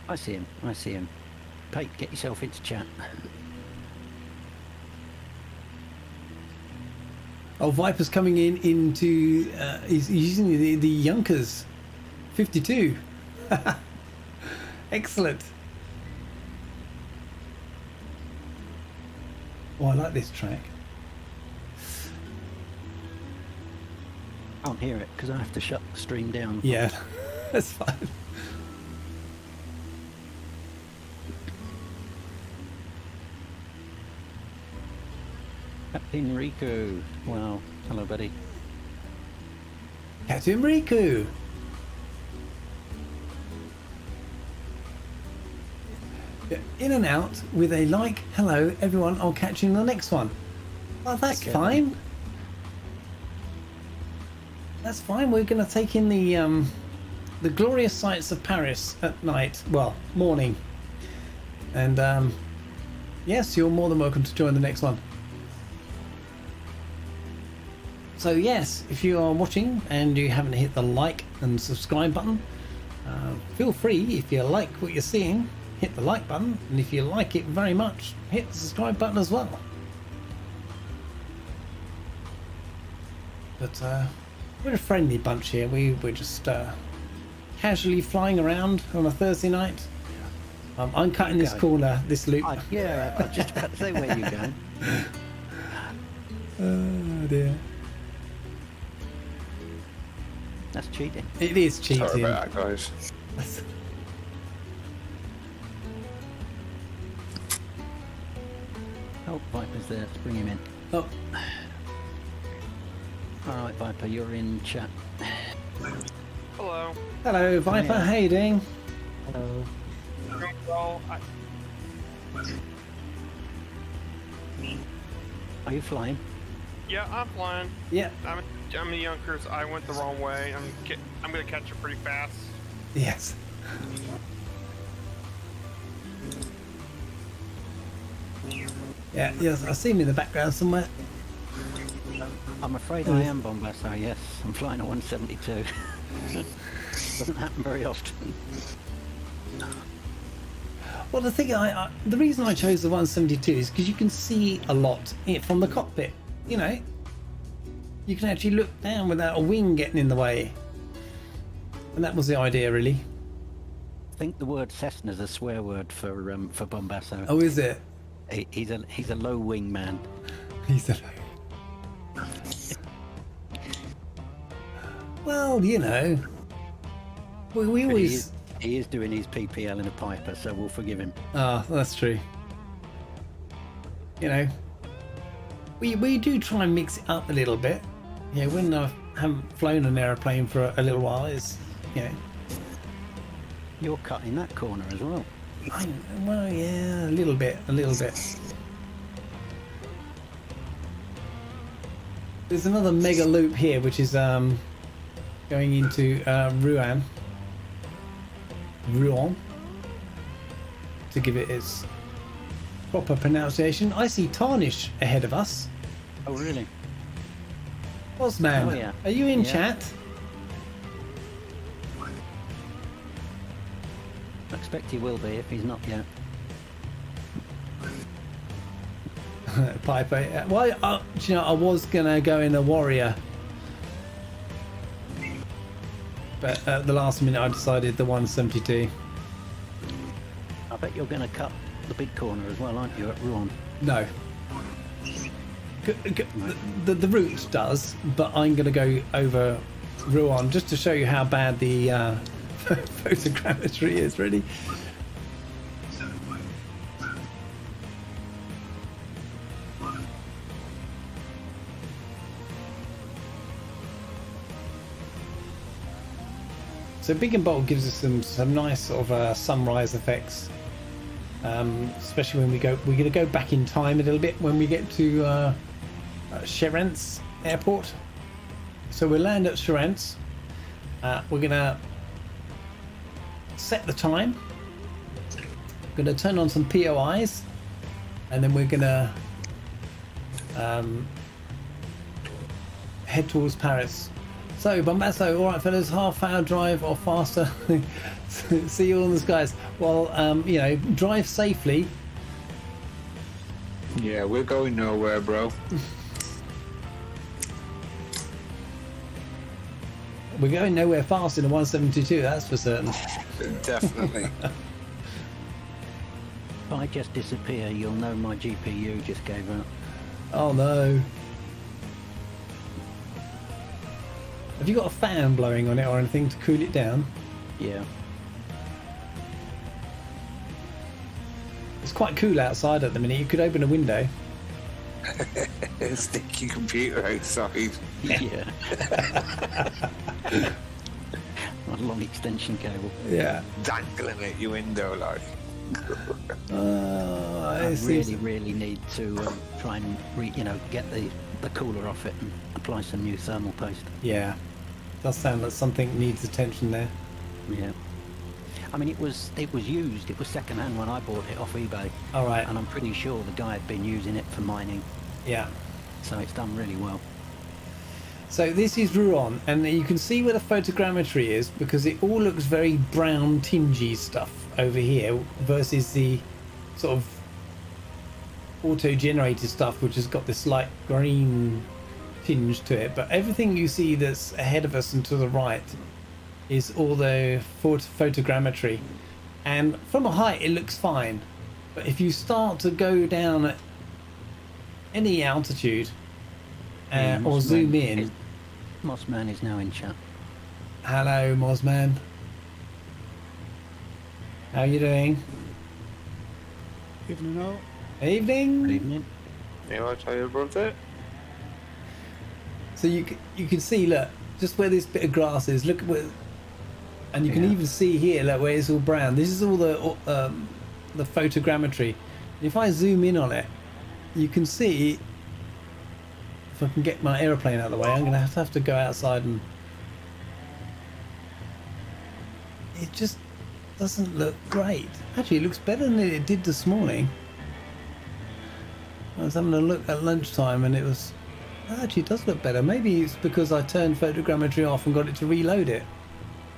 I see him. Pate, get yourself into chat. Oh, Viper's coming into. He's using the Junkers 52. Excellent. Oh, I like this track. I can't hear it because I have to shut the stream down. Yeah, that's fine. Captain Riku. Wow. Hello, buddy. Captain Riku. Yeah, in and out with a like. Hello, everyone. I'll catch you in the next one. Well, that's Okay. fine. That's fine. We're going to take in the glorious sights of Paris at night. Well, morning. And yes, you're more than welcome to join the next one. So yes, if you are watching and you haven't hit the like and subscribe button, feel free, if you like what you're seeing, hit the like button, and if you like it very much, hit the subscribe button as well. But we're a friendly bunch here. We're just casually flying around on a Thursday night. I'm cutting this corner, this loop. Yeah, I was just about to say where you going. Oh dear. That's cheating. It is cheating. Sorry about that, guys. Oh, Viper's there. Let's bring him in. Oh, All right, Viper, you're in chat. Hello. hello, Viper. Yeah. How you doing? Hello. Well, Are you flying? yeah, I'm flying. Yeah. I'm in Yonkers. I went the wrong way. I'm gonna catch it pretty fast. Yes. Yeah. Yes. I see him in the background somewhere. I'm afraid I am Bombasso, yes. I'm flying a 172. Doesn't happen very often. Well, the thing, the reason I chose the 172 is because you can see a lot from the cockpit. You know, you can actually look down without a wing getting in the way, and that was the idea, really. I think the word Cessna is a swear word for Bombasso. Oh, is it? He's a low wing man. He's a. Well, you know, we always He is doing his PPL in a Piper, so we'll forgive him. Ah, that's true. You know, we do try and mix it up a little bit. Yeah, when I haven't flown an aeroplane for a little while, it's, you know. You're cutting that corner as well. Well, yeah, a little bit. There's another mega loop here, which is going into Rouen, to give it its proper pronunciation. I see Tarnish ahead of us. Oh, really? Osman, Oh, yeah. are you in Yeah. chat? I expect he will be if he's not yet. Piper. Well, do you know, I was gonna go in a warrior, but at the last minute I decided the 172. I bet you're going to cut the big corner as well, aren't you, at Rouen? No. The route does, but I'm gonna go over Rouen just to show you how bad the photogrammetry is. Ready? So big and bold gives us some nice sort of sunrise effects, especially when we're going to go back in time a little bit when we get to Charentes Airport. So we'll land at Charentes. We're going to set the time. We're going to turn on some POIs, and then we're going to head towards Paris. So, Bombasso, alright fellas, half-hour drive or faster. See you all in the skies. Well, you know, drive safely. Yeah, we're going nowhere, bro. We're going nowhere fast in a 172, that's for certain. Definitely. If I just disappear, you'll know my GPU just gave up. Oh no. Have you got a fan blowing on it or anything to cool it down? Yeah. It's quite cool outside at the minute. You could open a window. Stick your computer outside. Yeah. A long extension cable. Yeah. Dangling at your window like. I really need to try and get the cooler off it and apply some new thermal paste. Yeah. Does sound like something needs attention there. Yeah. I mean, it was used. It was second hand when I bought it off eBay. All right. And I'm pretty sure the guy had been using it for mining. Yeah. So it's done really well. So this is Rouen, and you can see where the photogrammetry is because it all looks very brown, tingy stuff over here versus the sort of auto-generated stuff, which has got this light green tinge to it. But everything you see that's ahead of us and to the right is all the photogrammetry, and from a height it looks fine, but if you start to go down at any altitude or zoom in. Mossman is now in chat. Hello, Mossman. How you doing? Evening all. Evening. Good evening. You want to tell your brother? So you can see, look, just where this bit of grass is. Look at where, and you can even see here, like where it's all brown. This is all the photogrammetry. If I zoom in on it, you can see. If I can get my aeroplane out of the way, I'm going to have to go outside, and it just doesn't look great. Actually, it looks better than it did this morning. I was having a look at lunchtime, and it was actually it does look better. Maybe it's because I turned photogrammetry off and got it to reload it.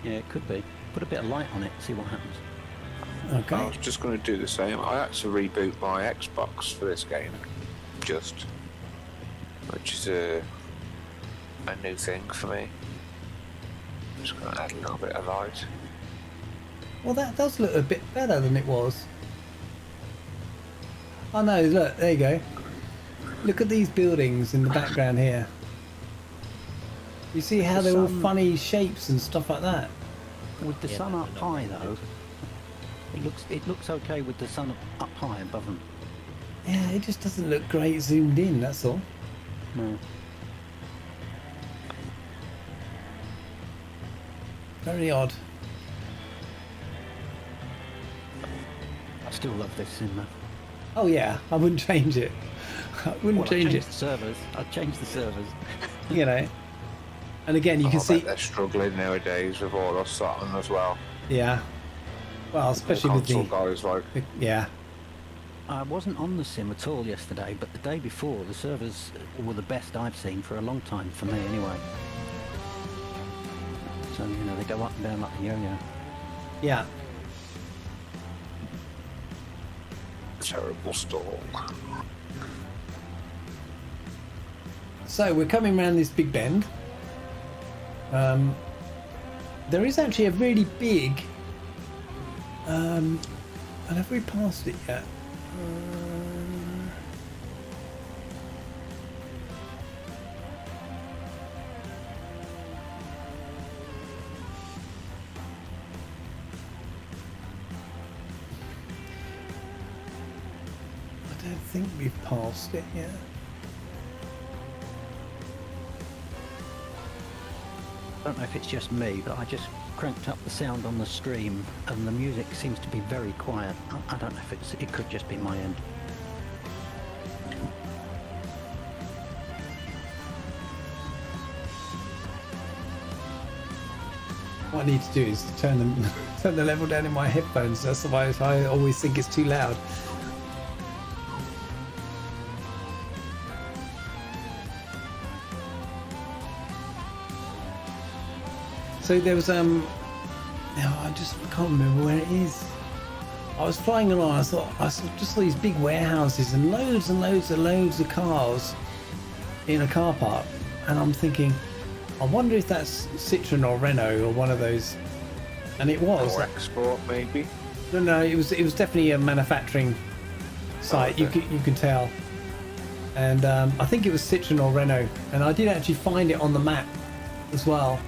Yeah, it could be. Put a bit of light on it, see what happens. Okay. I was just going to do the same. I had to reboot my Xbox for this game, which is a new thing for me. I'm just going to add a little bit of light. Well, that does look a bit better than it was. Oh no, look, there you go. Look at these buildings in the background here. You see how they're all funny shapes and stuff like that? With the Yeah, sun no, up not high very though, it looks okay with the sun up high above them. Yeah, it just doesn't look great zoomed in, that's all. No. Very odd. I still love this sim though. Oh yeah, I wouldn't change it. I wouldn't Well, change I'd it, the servers. I'd change the servers. you know. And again, you I can bet see, they're struggling nowadays with all us on as well. yeah. Well, especially with console the, guys like yeah. I wasn't on the sim at all yesterday, but the day before, the servers were the best I've seen for a long time, for me anyway. So, you know, they go up and down like a yo-yo. Yeah. terrible storm. So we're coming around this big bend. There is actually a really big. And have we passed it yet? I don't think we've passed it yet. I don't know if it's just me, but I just cranked up the sound on the stream and the music seems to be very quiet. I don't know if it could just be my end. What I need to do is turn the level down in my headphones. That's why I always think it's too loud. So there was no, I can't remember where it is. I was flying along. I just saw these big warehouses and loads of cars in a car park, and I'm thinking, I wonder if that's Citroen or Renault or one of those. And it was. Or export, maybe. No, it was definitely a manufacturing site. Okay. You can tell. And I think it was Citroen or Renault, and I did actually find it on the map as well.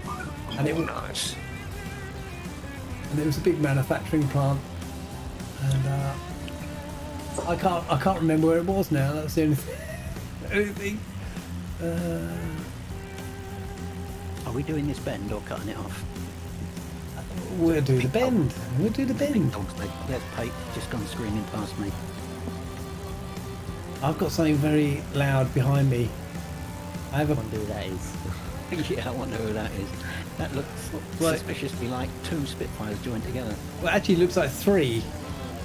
And it was Nice. and it was a big manufacturing plant, and I can't remember where it was now. That's the only thing. Are we doing this bend or cutting it off? We'll do the bend. We'll do the bend. There's Pate just gone screaming past me. I've got something very loud behind me. I have I a wonder who that is. Yeah, I wonder who that is. That looks Well, suspiciously like two Spitfires joined together. well, actually, it looks like three.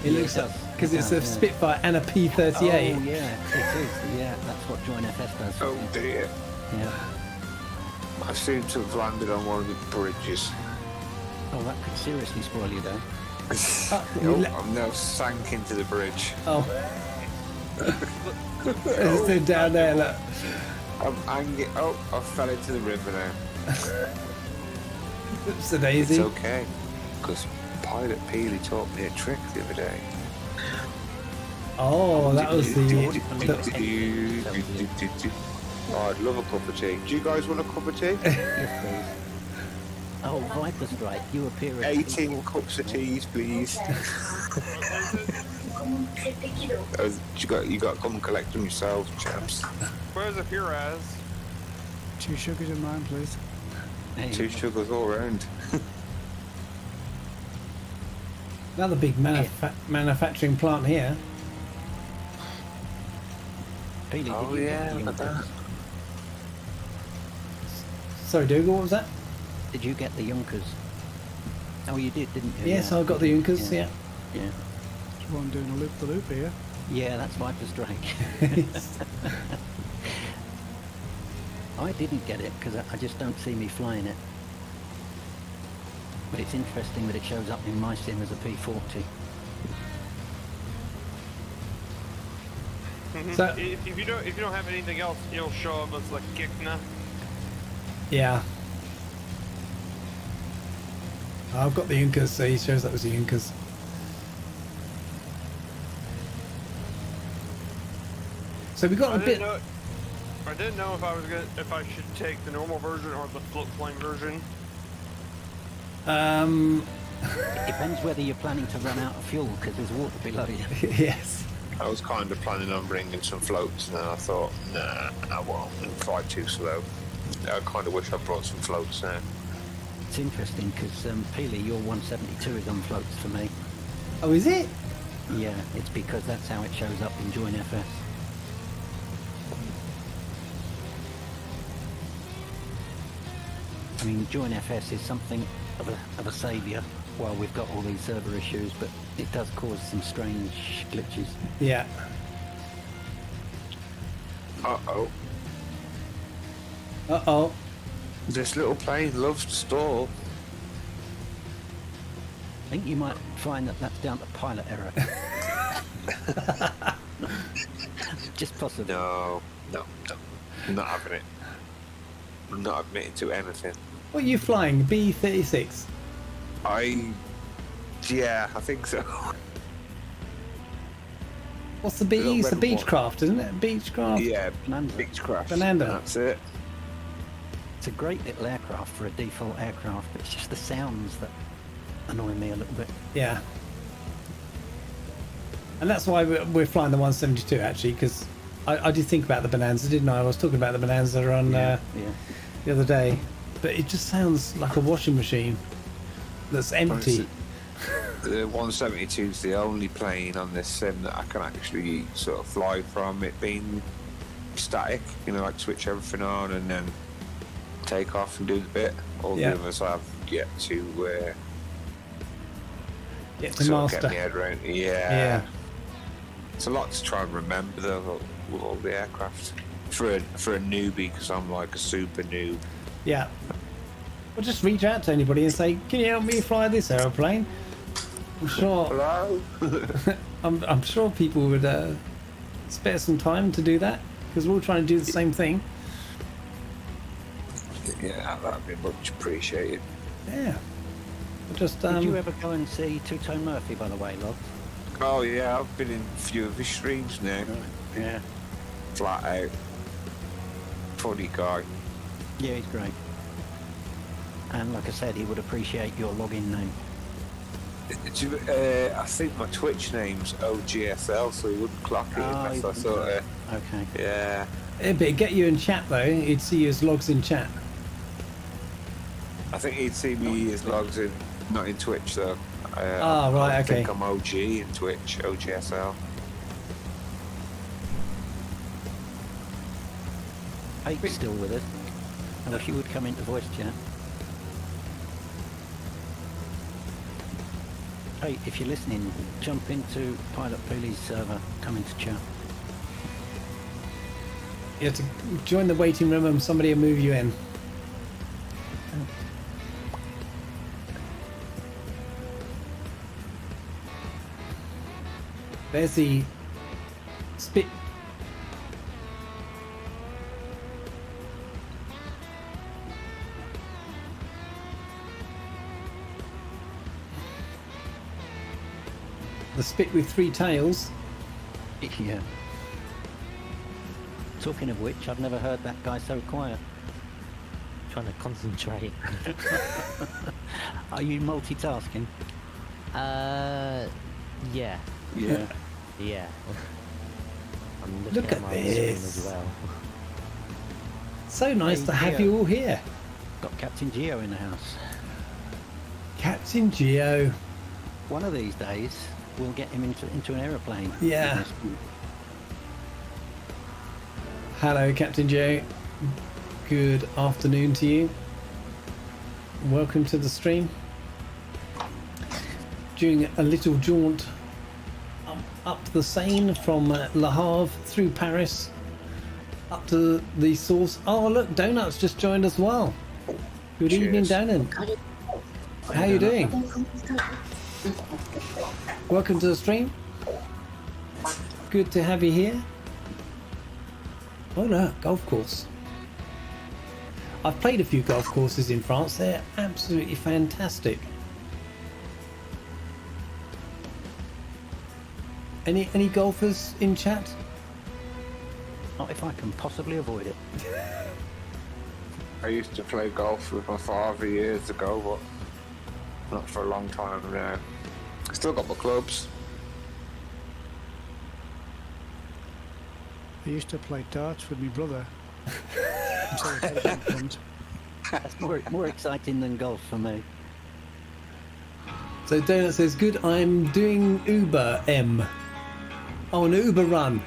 It Yeah, looks it like does. because It it's does, a yeah. Spitfire and a P-38. Oh, yeah, it is. Yeah, that's what Join FS does. Oh dear. Yeah. I seem to have landed on one of the bridges. Oh, that could seriously spoil you though. I'm now sank into the bridge. Oh. It's down there, look. I'm angry. Oh, I fell into the river now. Oops, a daisy. It's okay, because Pilot Peely taught me a trick the other day. Oh, that was the Oh, I'd love a cup of tea. Do you guys want a cup of tea? Yes, please. Oh, Viper Strike, you appear at 18 cups of teas, please. You got to come and collect them yourselves, chaps. Where's it here as? 2 sugars in mine, please. Hey, 2 sugars all round. another big manufacturing plant here. Peely, Oh, did you yeah, get the look at Junkers? that. Sorry, Dougal, what was that? Did you get the Junkers? Oh, you did, didn't you? Yes, Yeah. I got the Junkers. Yeah. Yeah. Just one doing a loop-the-loop here. Yeah, that's Viper Strike. I didn't get it because I just don't see me flying it. But it's interesting that it shows up in my sim as a P40. So- if you don't have anything else, it'll show up as like Kikna. Yeah. I've got the Junkers, so he shows up as the Junkers. So we got a bit. I didn't know if I should take the normal version or the float plane version. It depends whether you're planning to run out of fuel because there's water below you. Yes. I was kind of planning on bringing some floats, and then I thought, nah, I won't. And fly too slow. I kind of wish I brought some floats now. It's interesting because Peely, your 172 is on floats for me. Oh, is it? Yeah, it's because that's how it shows up in Join FS. I mean, Join FS is something of a saviour while we've got all these server issues, but it does cause some strange glitches. Yeah. Uh-oh. Uh-oh. This little plane loves to stall. I think you might find that that's down to pilot error. Just possibly. No. I'm not having it. I'm not admitting to anything. What are you flying? B-36? Yeah, I think so. What's the B? Little It's the red one. Beechcraft, isn't it? Beechcraft? Yeah, Bonanza. Beechcraft. Bonanza. That's it. It's a great little aircraft for a default aircraft, but it's just the sounds that annoy me a little bit. Yeah. And that's why we're flying the 172, actually, because I did think about the Bonanza, didn't I? I was talking about the Bonanza on Yeah. the other day. But it just sounds like a washing machine that's empty. The 172 is the only plane on this sim that I can actually sort of fly from it being static, you know, like switch everything on and then take off and do the bit. All Yeah. the others I've yet to Get to sort of get master. my head around. Yeah. It's a lot to try and remember though with all the aircraft. For a newbie, because I'm like a super noob. Yeah. Well, just reach out to anybody and say, can you help me fly this aeroplane? I'm sure. Hello? I'm sure people would spare some time to do that because we're all trying to do the same thing. Yeah, that'd be much appreciated. Yeah. Just Did you ever go and see Two Tone Murphy, by the way, Log? Oh yeah, I've been in a few of his streams now. Yeah. Flat out. Funny guy. Yeah, he's great. And like I said, he would appreciate your login name. I think my Twitch name's OGSL, so he wouldn't clock it Ah, unless he I sort of... Okay. Yeah. It'd get you in chat though. He'd see you as logs in chat. I think he'd see me as logs in, not in Twitch though. Right, I okay. think I'm OG in Twitch, OGSL. Hate's still with us. I wish you would come into voice chat. Hey, if you're listening, jump into Pilot Peely's server, come into chat. You have to join the waiting room and somebody will move you in. There's the spit. The spit with three tails. Yeah. Talking of which, I've never heard that guy so quiet. Trying to concentrate. Are you multitasking? Yeah. Yeah. Yeah. I'm looking Look at my screen this. as well. So nice Hey, to have Geo. you all here. Got Captain Geo in the house. Captain Geo. One of these days, we'll get him into an aeroplane. Yeah. Hello, Captain Geo. Good afternoon to you. Welcome to the stream. Doing a little jaunt up the Seine from Le Havre through Paris up to the source. Oh, look, Donut's just joined as well. Good evening, Cheers. Donut. How you doing? Welcome to the stream. Good to have you here. Oh no, golf course. I've played a few golf courses in France. They're absolutely fantastic. Any golfers in chat? Not if I can possibly avoid it. I used to play golf with my father years ago, Not for a long time now. Still got my clubs. I used to play darts with my brother. Until I played that once. That's more exciting than golf for me. So Donut says, good, I'm doing Uber M. Oh, an Uber run.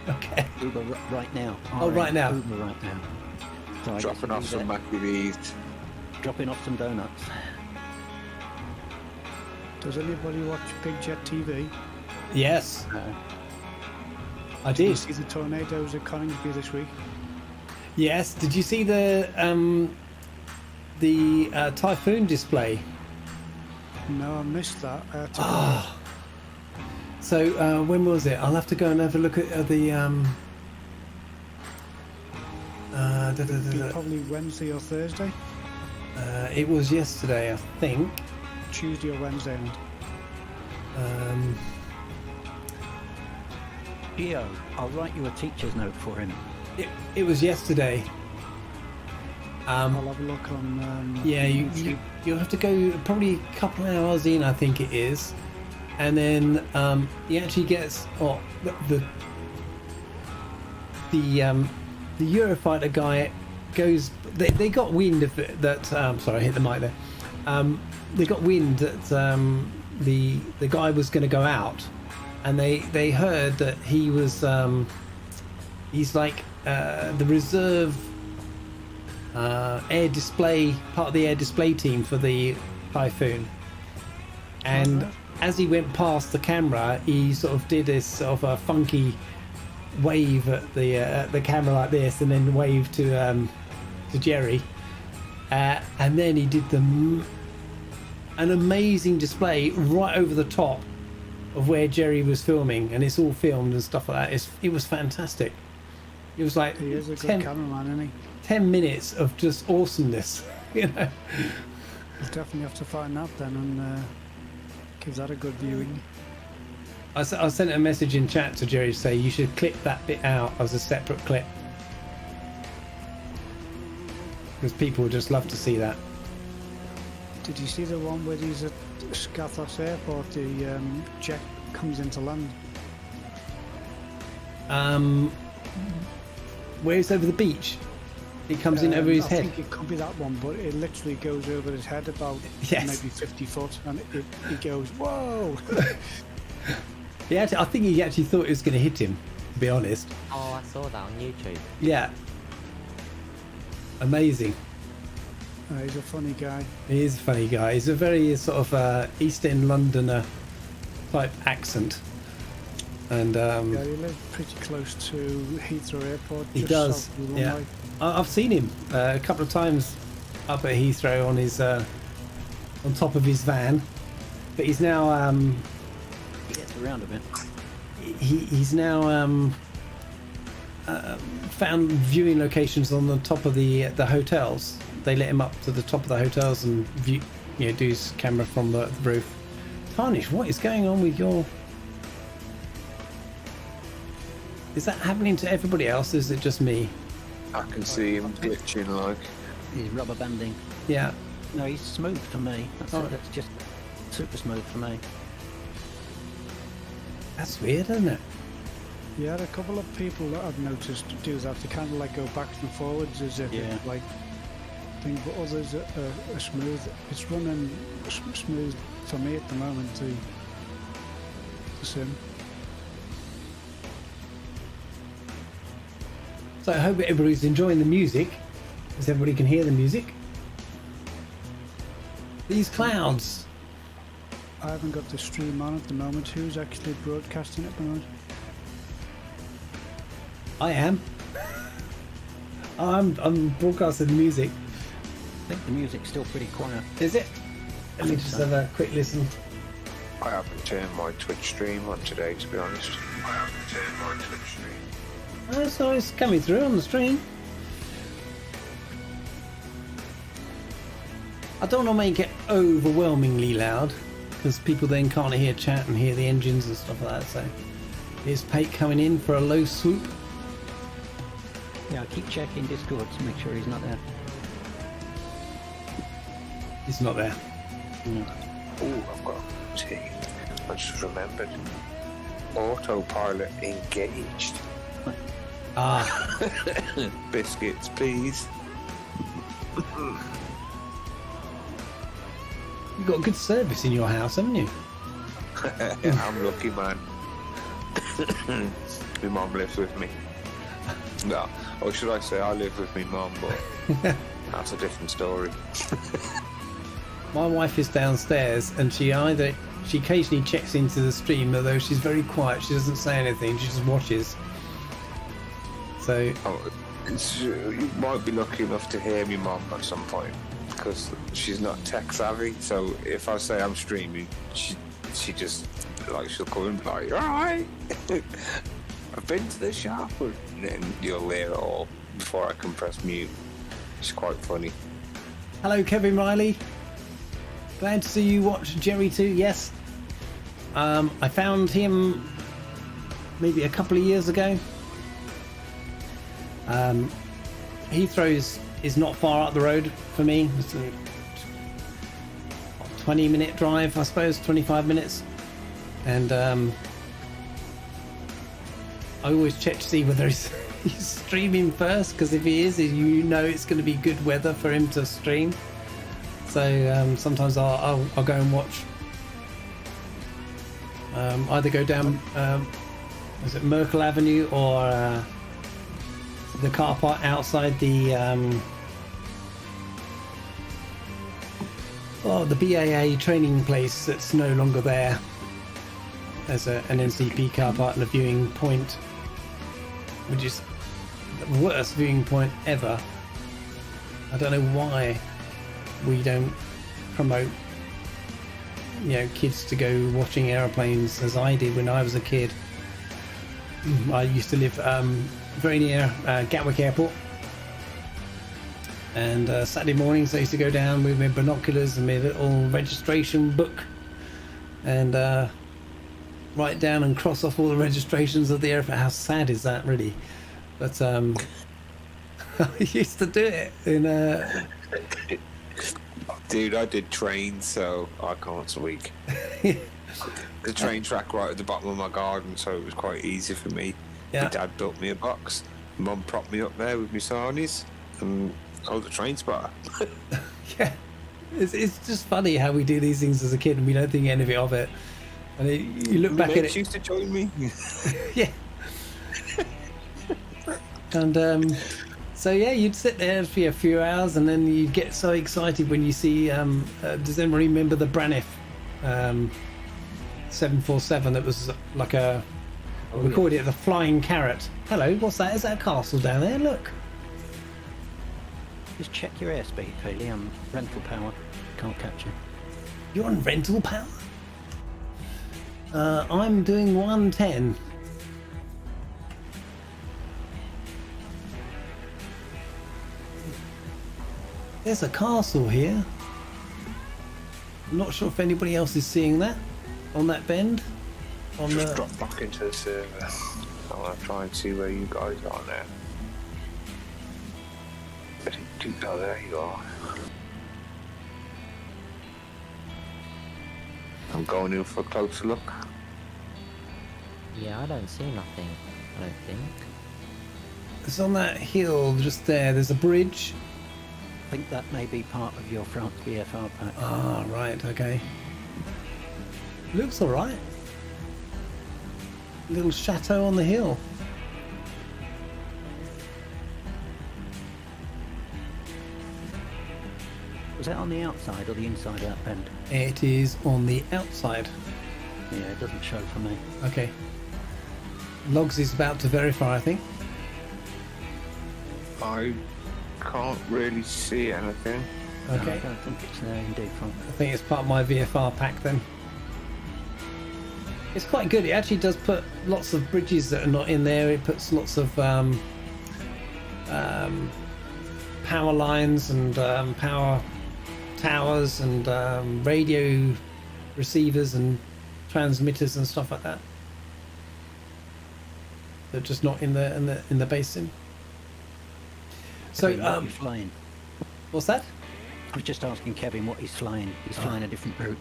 Okay. Uber right now. Oh, right now. Uber right now. So I guess Dropping you off do some that. McVitie's. Dropping off some donuts. Does anybody watch Big Jet TV? Yes, I Did you did. see the tornadoes at Coningsby this week? Yes. Did you see the typhoon display? No, I missed that. I had to go. So when was it? I'll have to go and have a look at the Probably Wednesday or Thursday. it was yesterday, I think. Tuesday or Wednesday. Gio, I'll write you a teacher's note for him. It was yesterday. I'll have a look on. Yeah, you'll have to go probably a couple of hours in, I think it is, and then he actually gets the Eurofighter guy goes. They got wind of it that. Sorry, I hit the mic there. They got wind that the guy was going to go out, and they heard that he was he's like the reserve air display, part of the air display team for the Typhoon. And as he went past the camera, he sort of did this sort of a funky wave at the camera like this, and then waved to Jerry, and then he did an amazing display right over the top of where Jerry was filming, and it's all filmed and stuff like that. It was fantastic. It was like He is a good cameraman, isn't he? 10 minutes of just awesomeness, you know. We'll definitely have to find that then and give that a good viewing. I sent a message in chat to Jerry to say you should clip that bit out as a separate clip, because people would just love to see that. Did you see the one where he's at Scathos Airport? The jet comes into land. Where it's over the beach, it comes in over his I head. think it could be that one, but it literally goes over his head about Yes. maybe 50 foot, and he goes, whoa! I think he actually thought it was going to hit him, to be honest. Oh, I saw that on YouTube. Yeah. Amazing. He's a funny guy. He is a funny guy. He's a very sort of East End Londoner type accent. And Yeah, he lives pretty close to Heathrow Airport. he just does. south of the Yeah. runway. I've seen him a couple of times up at Heathrow on his on top of his van. But he's now He gets around a bit. he's now found viewing locations on the top of the hotels. They let him up to the top of the hotels and view, do his camera from the roof. Tarnish, what is going on with your? Is that happening to everybody else? Or is it just me? I can see him glitching like. He's rubber banding. Yeah. No, he's smooth for me. That's just super smooth for me. That's weird, isn't it? Yeah, a couple of people that I've noticed do that. They kind of like go backwards and forwards as if Yeah. it's like thing, but others are smooth. It's running smooth for me at the moment. The sim. So I hope everybody's enjoying the music, because everybody can hear the music. These clouds. I haven't got the stream on at the moment. Who's actually broadcasting at the moment? I am. I'm broadcasting the music. I think the music's still pretty quiet. Is it? Let me just have a quick listen. I haven't turned my Twitch stream on today, to be honest. I haven't turned my Twitch stream. Oh, so it's coming through on the stream. I don't want to make it overwhelmingly loud, because people then can't hear chat and hear the engines and stuff like that. So here's Pate coming in for a low swoop. Yeah, I keep checking Discord to make sure he's not there. He's not there. Oh, I've got tea. I just remembered. Autopilot engaged. Ah, Biscuits, please. you've got good service in your house, haven't you? I'm lucky, man. My mum lives with me. No, or should I say I live with my mum, but that's a different story. My wife is downstairs, and she occasionally checks into the stream, although she's very quiet. She doesn't say anything. She just watches. So You might be lucky enough to hear me mum at some point, because she's not tech savvy. So if I say I'm streaming, she just she'll come and be like, all right, I've been to the shop, and then you'll hear it all before I can press mute. It's quite funny. hello, Kevin Riley. Glad to see you watch Jerry too. Yes, I found him maybe a couple of years ago. Heathrow is not far up the road for me. It's a 20-minute drive, I suppose, 25 minutes. And I always check to see whether he's streaming first, because if he is, you know it's going to be good weather for him to stream. So sometimes I'll go and watch. Either go down, is it Merkel Avenue, or the car park outside the the BAA training place that's no longer there. There's an NCP car park and a viewing point, which is the worst viewing point ever. I don't know why we don't promote, kids to go watching aeroplanes as I did when I was a kid. I used to live very near Gatwick Airport, and Saturday mornings I used to go down with my binoculars and my little registration book and write down and cross off all the registrations of the airport. How sad is that, really? But I used to do it in Dude, I did trains, so I can't speak. The train track right at the bottom of my garden, so it was quite easy for me. Yeah. My dad built me a box. Mum propped me up there with my sarnies, and I was a train spotter. Yeah, it's just funny how we do these things as a kid and we don't think anything of it. And you look back at it. Used to join me. Yeah. And so yeah, you'd sit there for a few hours, and then you'd get so excited when you see. Does anyone remember the Braniff 747? That was like a. We called it the Flying Carrot. Hello, what's that? Is that a castle down there? Look. Just check your airspeed, Haley. I'm rental power. Can't catch you. You're on rental power? I'm doing 110. There's a castle here. I'm not sure if anybody else is seeing that on that bend. Just drop back into the server. I want to try and see where you guys are now. Oh, there you are. I'm going in for a closer look. Yeah, I don't see nothing, I don't think. It's on that hill just there. There's a bridge. I think that may be part of your France VFR pack. Ah, right, okay. Looks alright. Little chateau on the hill. Was that on the outside or the inside of that bend? It is on the outside. Yeah, it doesn't show for me. Okay. Logs is about to verify, I think. I can't really see anything. Okay. No, I don't think it's there indeed, Frank. I think it's part of my VFR pack then. It's quite good. It actually does put lots of bridges that are not in there. It puts lots of power lines and power towers and radio receivers and transmitters and stuff like that. They're just not in the basin. So What are you flying? what's that? I was just asking Kevin what he's flying. He's flying a different route.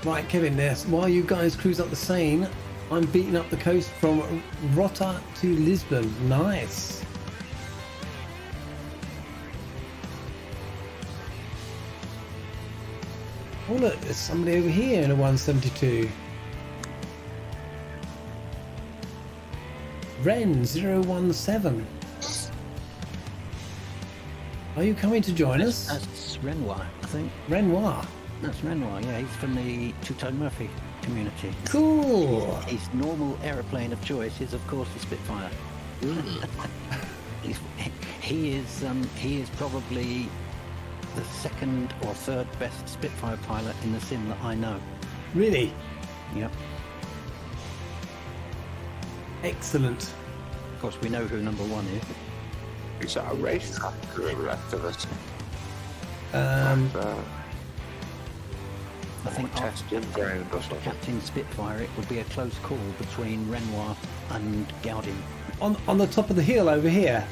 Right, Kevin, while you guys cruise up the Seine, I'm beating up the coast from Rota to Lisbon. Nice. Oh look, there's somebody over here in a 172. Ren 017. Are you coming to join us? That's Renoir, I think. Renoir. That's Renoir, yeah. He's from the Two-Tone Murphy community. Cool. His normal aeroplane of choice is, of course, the Spitfire. He is probably the second or third best Spitfire pilot in the sim that I know. Really? Yep. Excellent. Of course, we know who number one is. Is that a race track to the left of us? I think testing ground or something. Captain Spitfire, it would be a close call between Renoir and Gaudin. On the top of the hill over here.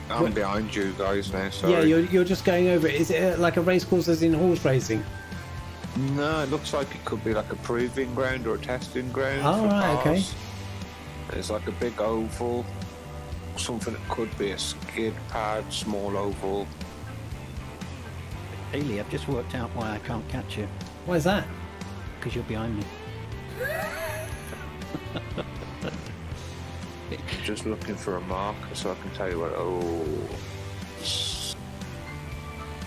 I'm behind you guys now, sorry. Yeah, you're just going over it. Is it like a race course as in horse racing? No, it looks like it could be like a proving ground or a testing ground. Oh, for right, okay. cars. There's like a big oval, something that could be a skid pad, small oval. Haley, I've just worked out why I can't catch you. Why is that? Because you're behind me. Just looking for a marker so I can tell you what. Oh, it's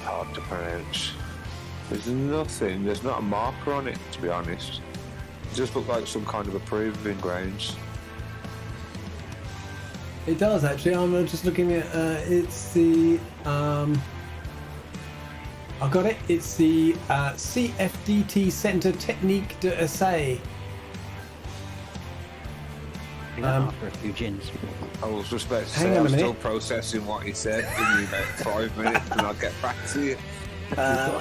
hard to pronounce. There's nothing. There's not a marker on it, to be honest. It just looked like some kind of a proving grounds. It does actually. I'm just looking at. It's the. I got it. It's the CFDT Centre Technique d'Essai. After a few gins. I was just about to Hang say on a I'm still minute. processing what he said. Give me about 5 minutes and I'll get back to you. I'll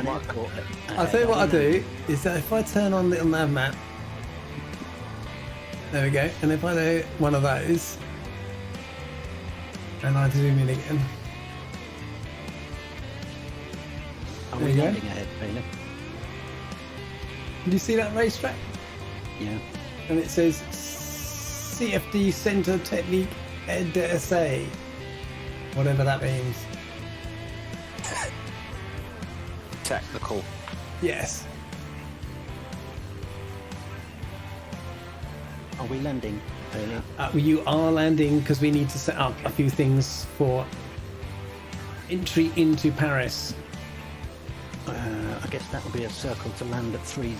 tell you what I'll do is that if I turn on little nav map, there we go, and if I do one of those, and I zoom in again, Are There we you go. landing ahead, Haley? did you see that racetrack? Yeah. And it says CFD Centre Technique d'Essai, whatever that means. Technical. Yes. Are we landing, Haley? You are landing because we need to set up a few things for entry into Paris. I guess that will be a circle to land at 30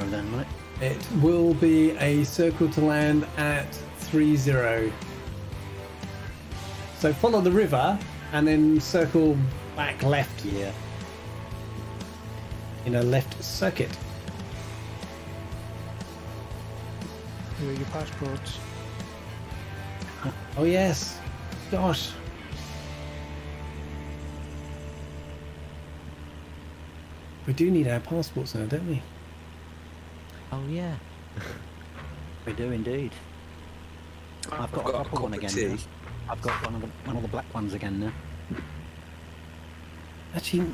then, right? It will be a circle to land at 30. So follow the river and then circle back left Yeah. in a left circuit. Here are your passports. Oh yes, gosh. We do need our passports now, don't we? Oh yeah. We do indeed. I've got a got a proper one cup of again now. tea. I've got one of the black ones again now. Actually,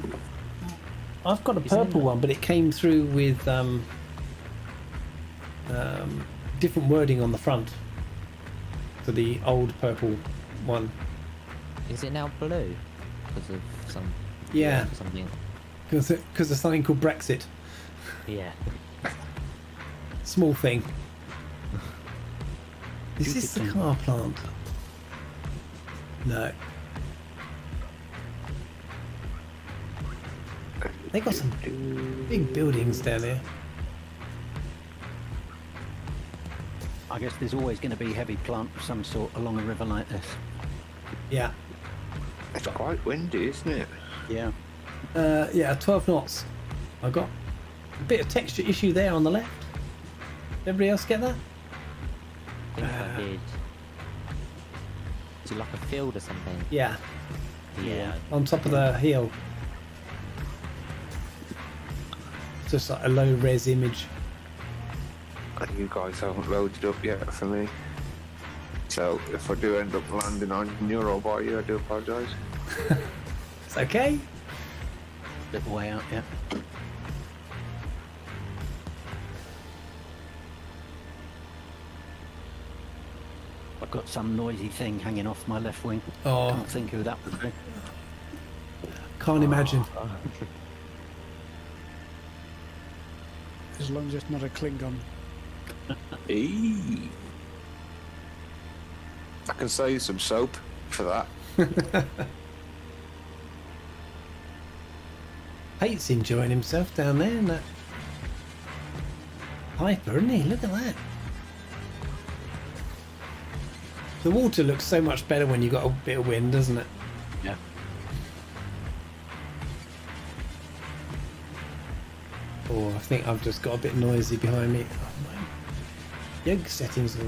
I've got a purple one, but it came through with different wording on the front to the old purple one. Is it now blue? Because of some. Yeah. Something. Because there's something called Brexit. Yeah. Small thing. Is this the car plant? No. They got some big buildings down there. I guess there's always going to be heavy plant of some sort along a river like this. Yeah. It's quite windy, isn't it? Yeah. Yeah, 12 knots. I got a bit of texture issue there on the left. Everybody else get that? I think I did. Is it like a field or something? Yeah, Yeah. on top of the hill. Just like a low res image. And you guys haven't loaded up yet for me. So if I do end up landing on your or by you, I do apologise. It's okay. Little way out, yeah. I've got some noisy thing hanging off my left wing. Oh. Can't think who that would be. Can't imagine. As long as it's not a Klingon. Eee. I can sell you some soap for that. Pate's enjoying himself down there in that Piper, isn't he? Look at that. The water looks so much better when you've got a bit of wind, doesn't it? Yeah. Oh, I think I've just got a bit noisy behind me. Oh, my yoke settings are...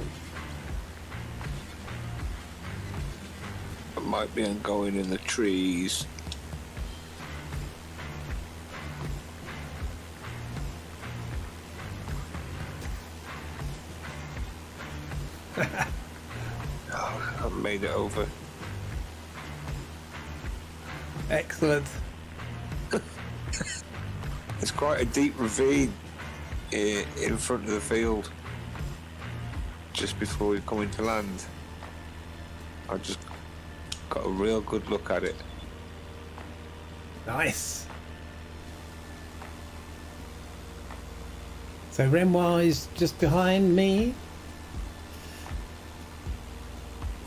I might be going in the trees. Oh, I've made it over. Excellent. It's quite a deep ravine in front of the field. Just before we come into land, I just got a real good look at it. Nice. So Renoir is just behind me.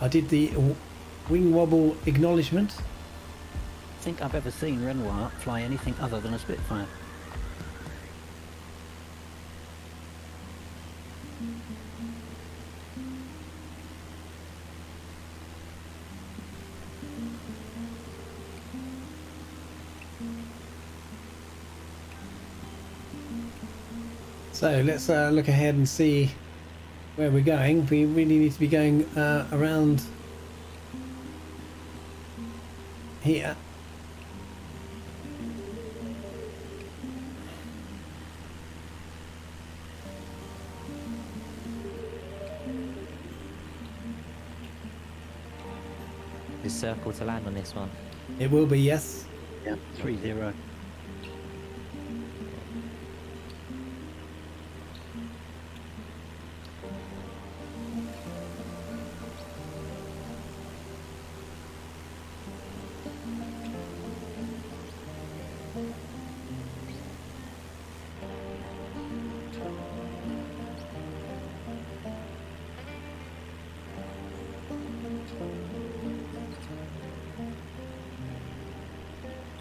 I did the wing wobble acknowledgement. Think I've ever seen Renoir fly anything other than a Spitfire. So let's look ahead and see where we're going. We really need to be going around here. Is circle to land on this one? It will be, yes. Yeah, 3-0.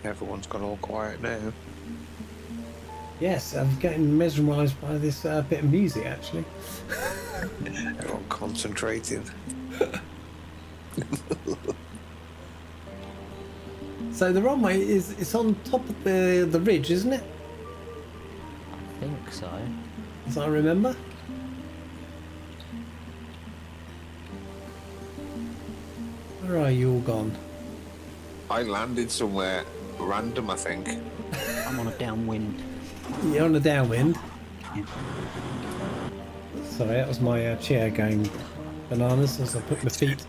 Everyone's gone all quiet now. Yes, I'm getting mesmerised by this bit of music, actually. Everyone concentrating. So the runway it's on top of the ridge, isn't it? I think so. As I remember. Where are you all gone? I landed somewhere random, I think. I'm on a downwind. You're on a downwind. Sorry, that was my chair going bananas as I put my feet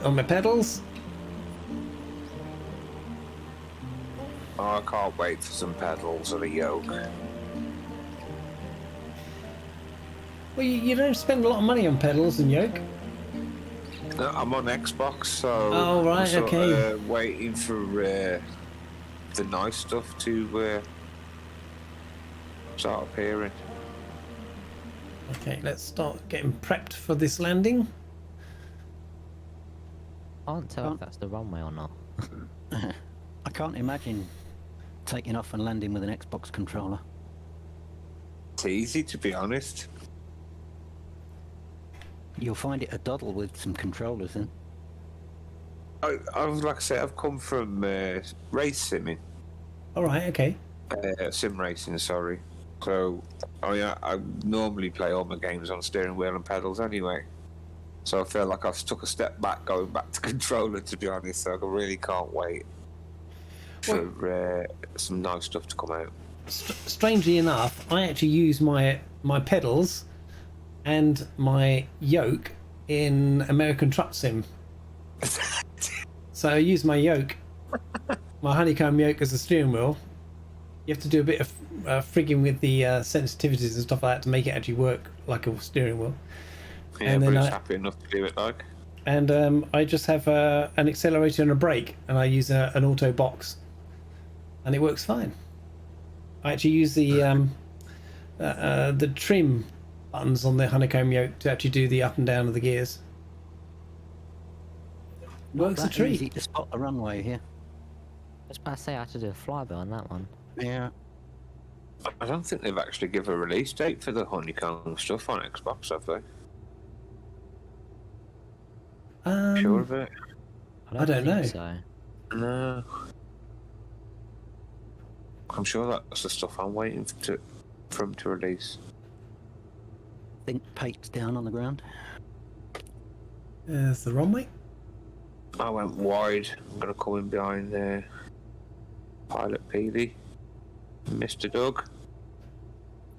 on my pedals. Oh, I can't wait for some pedals and a yoke. Well, you don't spend a lot of money on pedals and yoke. No, I'm on Xbox, so Oh, right, I'm sort okay. of, waiting for the nice stuff to start appearing. Okay, let's start getting prepped for this landing. I can't tell if that's the runway or not. I can't imagine taking off and landing with an Xbox controller. It's easy, to be honest. You'll find it a doddle with some controllers in. Like I say, I've come from race simming, All right, okay. sim racing, sorry. So I normally play all my games on steering wheel and pedals anyway. So I feel like I've took a step back going back to controller, to be honest. So I really can't wait for some nice stuff to come out. Strangely enough, I actually use my pedals and my yoke in American Truck Sim. So I use my yoke, my honeycomb yoke as a steering wheel. You have to do a bit of frigging with the sensitivities and stuff like that to make it actually work like a steering wheel. Yeah, And but then it's happy enough to do it like. And I just have an accelerator and a brake, and I use an auto box, and it works fine. I actually use the trim buttons on the honeycomb yoke to actually do the up and down of the gears. Works a That treat. easy to spot the runway here. I was about to say I had to do a flyby on that one. Yeah. I don't think they've actually given a release date for the honeycomb stuff on Xbox, have they? Sure of it? I don't know. think so. No. I'm sure that's the stuff I'm waiting for them to release. Think Pate's down on the ground. There's the runway. I went wide. I'm going to come in behind there. Pilot Peely. Mr. Doug.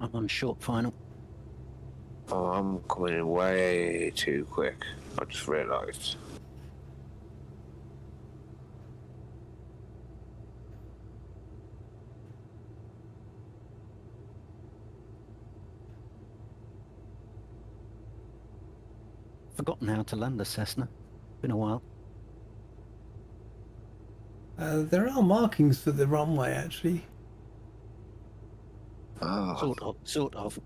I'm on short final. Oh, I'm coming in way too quick. I just realised. Forgotten how to land a Cessna. Been a while. There are markings for the runway actually. Oh, Sort of.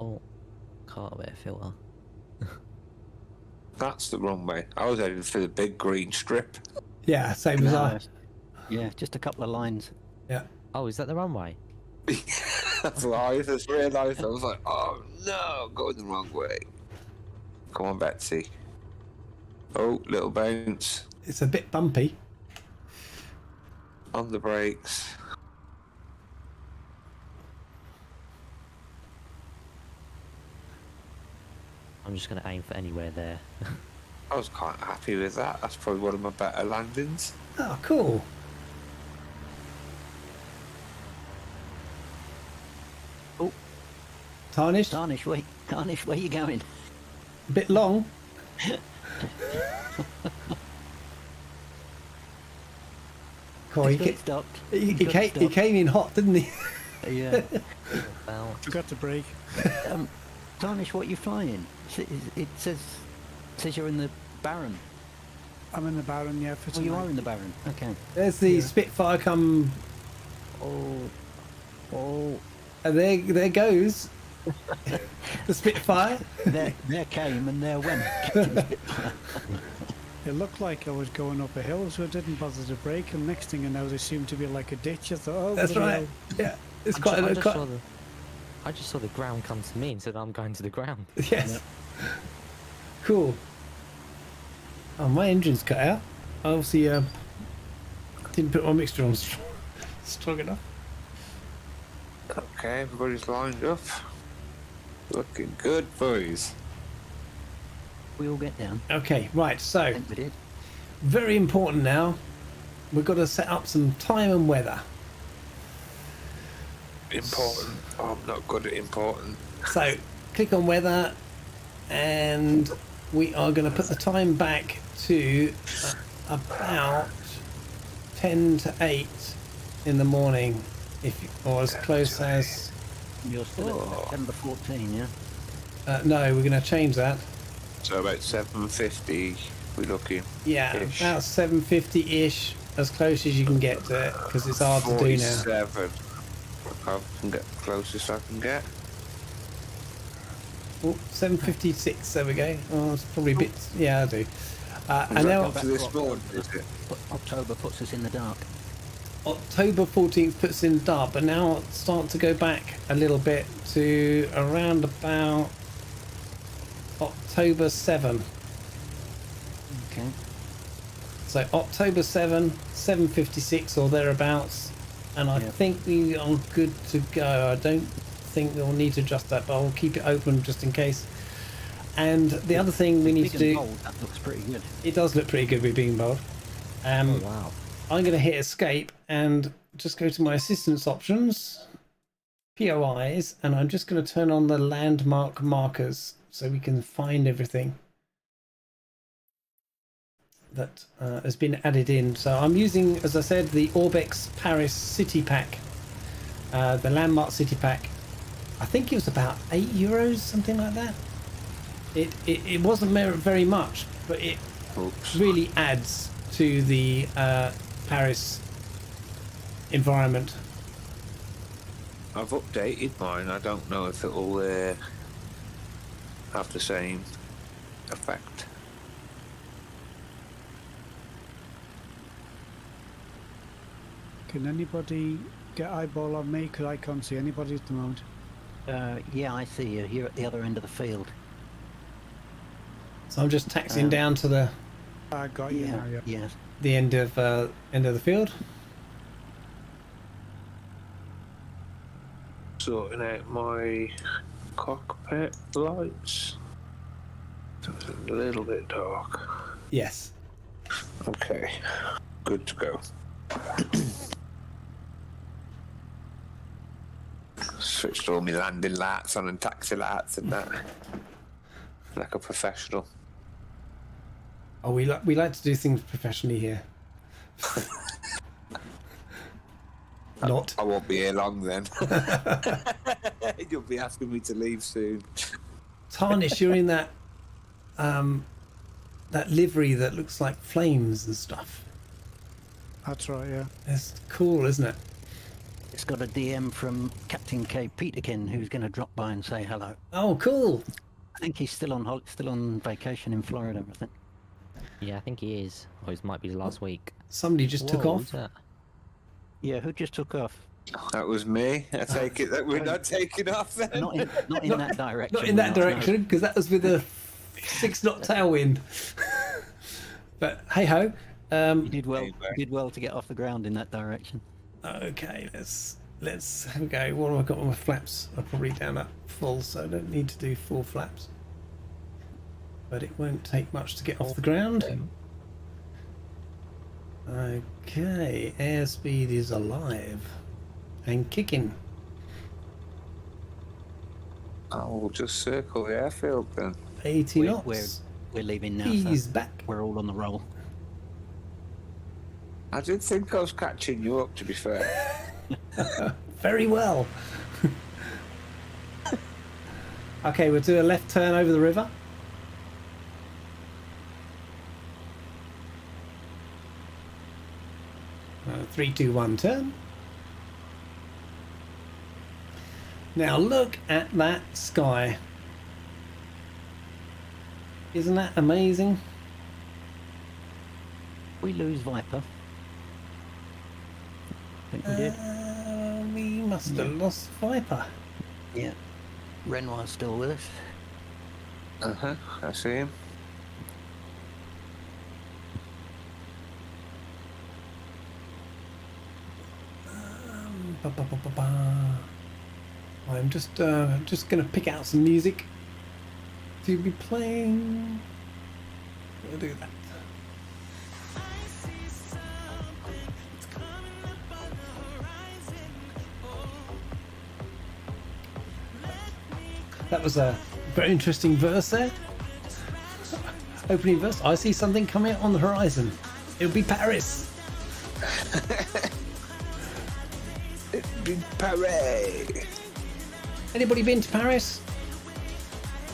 Oh, can't bit of filter. that's the runway. I was heading for the big green strip. Yeah, same as I. Yeah, just a couple of lines. Yeah. Oh, is that the runway? That's what I just realised. I was like, oh no, I'm going the wrong way. Come on, Betsy. Oh, little bounce. It's a bit bumpy. On the brakes. I'm just going to aim for anywhere there. I was quite happy with that. That's probably one of my better landings. Oh, cool. Oh. Tarnished. Tarnish, where you going? A bit long. Cool, He stopped. he came in hot, didn't he? Yeah. Well, Forgot to brake. Tarnish, what you flying? It says you're in the Baron. I'm in the Baron, yeah. For Oh, you tonight. are in the Baron. Okay. There's the Spitfire come. Oh. And there goes the Spitfire. There came and there went. It looked like I was going up a hill, so I didn't bother to brake. And next thing I know, there seemed to be like a ditch. I thought, oh, That's bloody right. hell. Yeah, it's I quite. just saw the ground come to me and said I'm going to the ground. Yes. Cool. Oh, my engine's cut out. I obviously didn't put my mixture on strong enough. Okay, everybody's lined up. Looking good, boys. We all get down. Okay, right. I So think we did. very important now. We've got to set up some time and weather. Important. Oh, I'm not good at important. So click on weather, and we are going to put the time back to about 10 to 8 in the morning, or as close as. You're still at September 14, yeah? No, we're going to change that. So about 7:50, we're looking. Yeah, Ish. about 7:50-ish, as close as you can get to it, because it's hard to do now. 47. I can get the closest I can get. Oh, 7:56. There we go. Oh, it's probably a bit. Yeah, I do. And now To this morning, is it? But October puts us in the dark. October 14th puts in dark, but now it's starting to go back a little bit to around about October 7. Okay. So October 7, 7:56 or thereabouts, and I Yep. think we are good to go. I don't think we'll need to adjust that, but I'll keep it open just in case. And the other thing we need Big to and do, bold, that looks pretty good. it does look pretty good with being bold. Oh wow. I'm going to hit escape and just go to my assistance options, POIs, and I'm just going to turn on the landmark markers so we can find everything. that has been added in. So I'm using, as I said, the Orbx Paris City Pack, the Landmark City Pack. I think it was about €8, something like that. It wasn't very much, but it really adds to the Paris environment. I've updated mine. I don't know if it'll have the same effect. Can anybody get eyeball on me? Because I can't see anybody at the moment. Yeah, I see you. You're at the other end of the field. So I'm just taxiing down to the I got you now, yeah. Yes. the end of the field. Sorting out my cockpit lights. So it's a little bit dark. Yes. Okay, good to go. Switched all my landing lights on and taxi lights and that, like a professional. Oh, we like to do things professionally here. Not. I won't be here long then. You'll be asking me to leave soon. Tarnish, you're in that that livery that looks like flames and stuff. That's right, yeah. It's cool, isn't it? It's got a DM from Captain K. Peterkin, who's going to drop by and say hello. Oh, cool. I think he's still on vacation in Florida, I think. Yeah, I think he is. Or it might be last week. Somebody just took Whoa, off. who's that? Yeah, who just took off? That was me. I take it that we're not taking off then. Not in that direction. Not in that no. direction, because that was with a 6-knot tailwind. But hey ho. You did well. Anyway. You did well to get off the ground in that direction. Okay, let's have a go. What have I got on my flaps? I'm probably down at full, so I don't need to do full flaps. But it won't take much to get off the ground. Okay, airspeed is alive and kicking. I'll just circle the airfield then. 80 We're, knots. we're leaving now. He's So back. we're all on the roll. I did think I was catching you up, to be fair. Very well. Okay, we'll do a left turn over the river. Three, two, one, turn. Now look at that sky. Isn't that amazing? We lose Viper. I think we did. We must have lost Viper. Yeah. Renoir's still with us. Uh-huh, I see him. I'm just gonna pick out some music to be playing. We'll do that. That was a very interesting verse there. Opening verse. I see something coming on the horizon. It'll be Paris. Big Paris. Anybody been to Paris?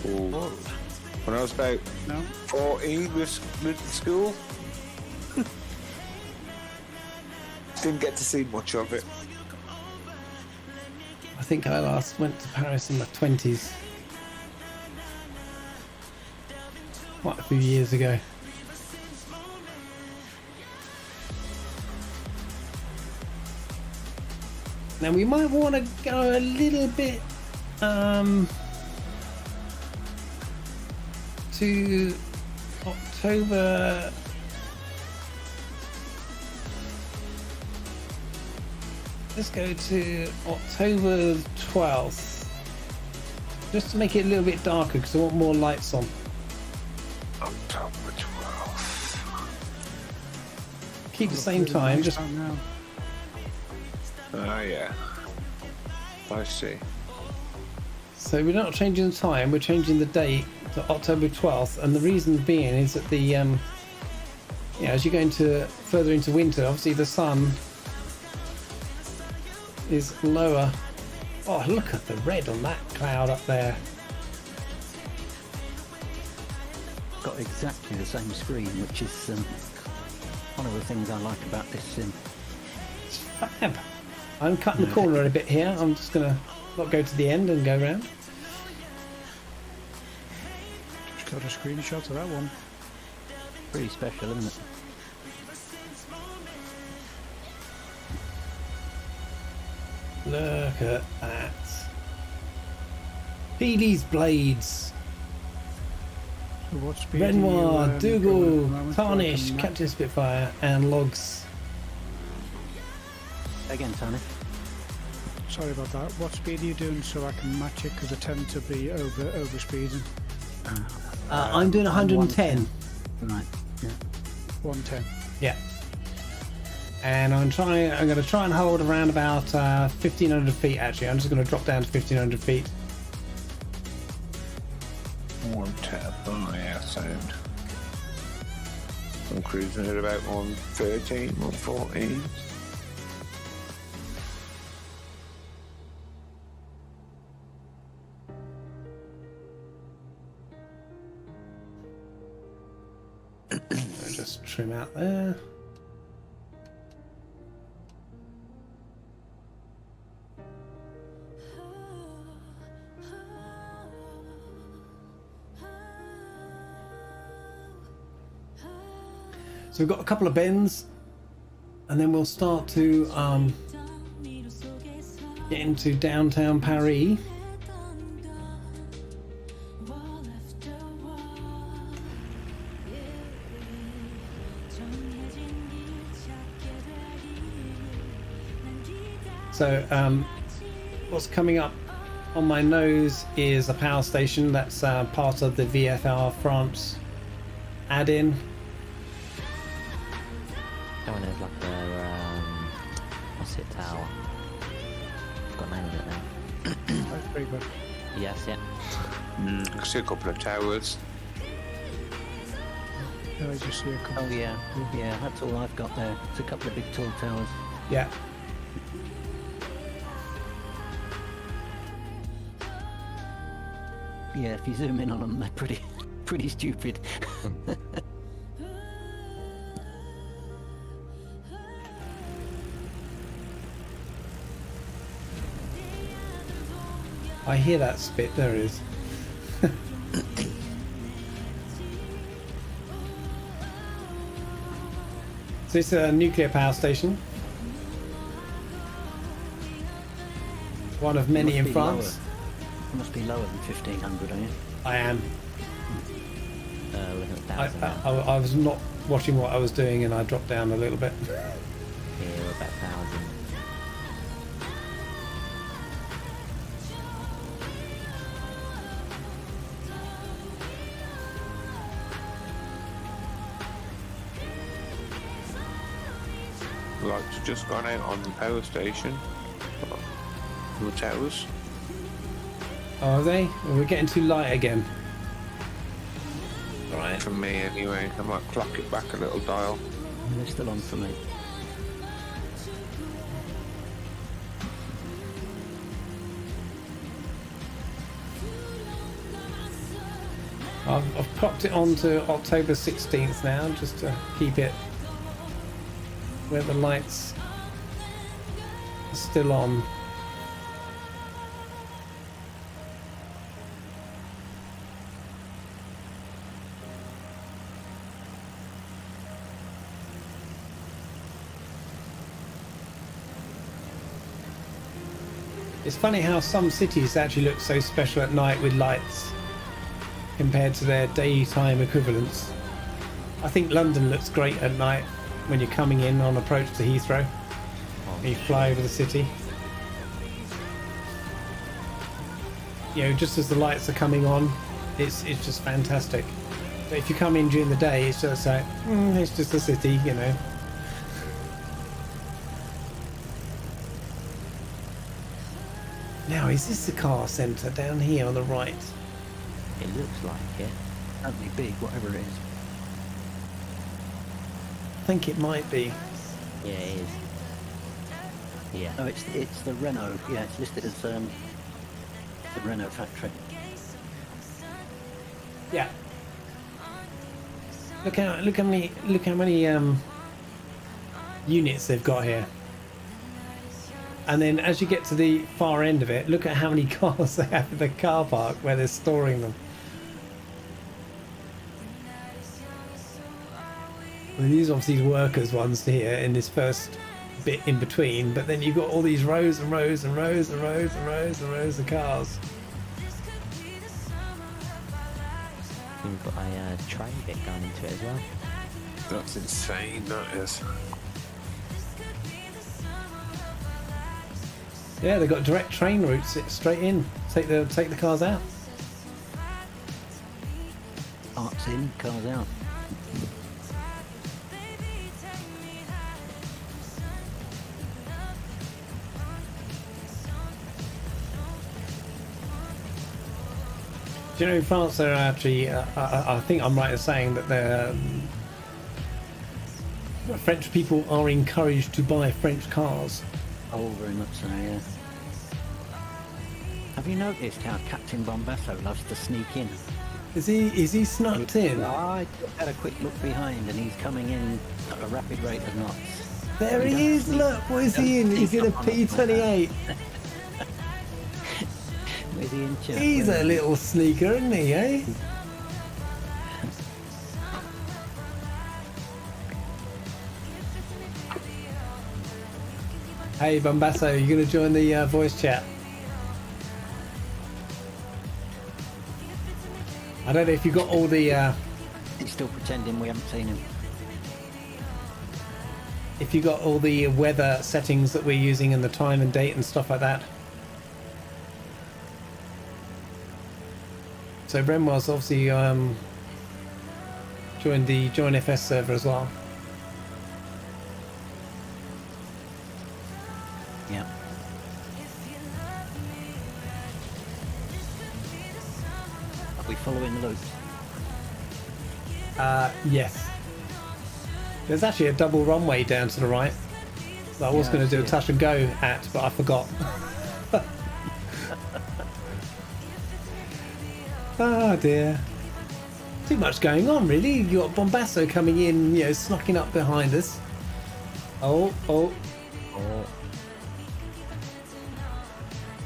Ooh. When I was about 14 with school, didn't get to see much of it. I think I last went to Paris in my 20s. Quite a few years ago. Now we might want to go a little bit to October. Let's go to October 12th, just to make it a little bit darker because I want more lights on. October 12th. Keep the same time, just now. Oh yeah, I see. so we're not changing the time, we're changing the date to October 12th, and the reason being is that the yeah, as you go into further into winter, obviously the sun is lower. Oh, look at the red on that cloud up there. Got exactly the same screen, which is one of the things I like about this sim. It's fab. I'm cutting the corner a bit here. I'm just gonna not go to the end and go round. Just got a screenshot of that one. Pretty special, isn't it? Look at that. Peely's blades. So what speed are you, Renoir, going at the Dougal, moment so I Tarnish, can Captain Spitfire, and Logs. Again, Tony. Sorry about that. What speed are you doing so I can match it? Because I tend to be over speeding. I'm doing 110. Right. Yeah. 110. Yeah. And I'm going to try and hold around about 1,500 feet. Actually, I'm just going to drop down to 1,500 feet. 110. Oh yeah, sound. I'm cruising at about 113, 114. I'll just trim out there. So we've got a couple of bends, and then we'll start to get into downtown Paris. So what's coming up on my nose is a power station that's part of the VFR France add-in. That one is like a what's it, tower? I've got a name of it now. That's pretty good. Yes, yeah. I can see a couple of towers. Yeah, I just see a couple. Oh yeah, yeah. That's all I've got there. It's a couple of big tall towers. Yeah. Yeah, if you zoom in on them, they're pretty stupid. I hear that spit, there it is. So it's a nuclear power station. One of many in France. You must be lower than 1,500, are you? I am. We're looking at 1,000 now. I was not watching what I was doing and I dropped down a little bit. Yeah, we're about 1,000. Lights have just gone out on the power station. The towers. Oh, are they? Well, we're getting too light again. Right. For me anyway. I might clock it back a little dial. They're still on for me. I've popped it on to October 16th now, just to keep it where the lights are still on. It's funny how some cities actually look so special at night with lights compared to their daytime equivalents. I think London looks great at night when you're coming in on approach to Heathrow. You fly over the city. You know, just as the lights are coming on, it's just fantastic. But if you come in during the day, it's just like, it's just a city, you know. Now, is this the car centre down here on the right? It looks like it. That'd be big, whatever it is. think it might be. Yeah, it is. Yeah. No, it's the Renault. Yeah, it's listed as the Renault factory. Yeah. Look how many units they've got here. And then as you get to the far end of it, look at how many cars they have in the car park where they're storing them. I mean, these are obviously workers' ones here in this first bit in between, but then you've got all these rows and rows and rows and rows and rows and rows of cars. We've got a train bit going into it as well. That's insane, that is. Yeah, they've got direct train routes straight in. Take the cars out. Parts in, cars out. Do you know in France they're actually, I think I'm right in saying that they're, French people are encouraged to buy French cars. Oh, very much so, yeah. Have you noticed how Captain Bombasso loves to sneak in? Is he snuck in? I had a quick look behind and he's coming in at a rapid rate of knots. There he is, look, what is he in? He's in a P28. Where's he in, Chuck? He's a little sneaker, isn't he, eh? Hey Bombasso, you gonna join the voice chat? I don't know if you got all the He's still pretending we haven't seen him. if you got all the weather settings that we're using and the time and date and stuff like that. So Renoir's obviously joined the Join FS server as well. Yeah. Are we following the loops? Yes. There's actually a double runway down to the right that I was Yeah, going I to do a see it. touch and go at, but I forgot. Oh dear. Too much going on, really. You got Bombasso coming in, you know, snucking up behind us. Oh.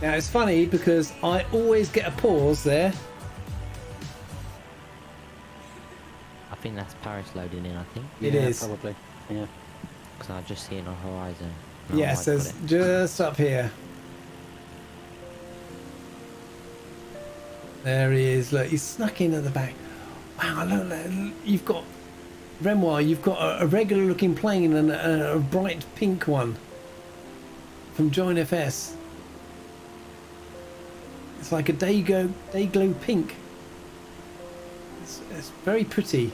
Now it's funny because I always get a pause there. I think that's Paris loading in, I think. It Yeah, is. probably. Yeah. Because I just see it on horizon. Oh, Yes, I've got there's it. just up here. There he is. Look, he's snuck in at the back. Wow, look, you've got Renoir. You've got a regular looking plane and a bright pink one from Join FS. It's like a day glow pink. It's very pretty.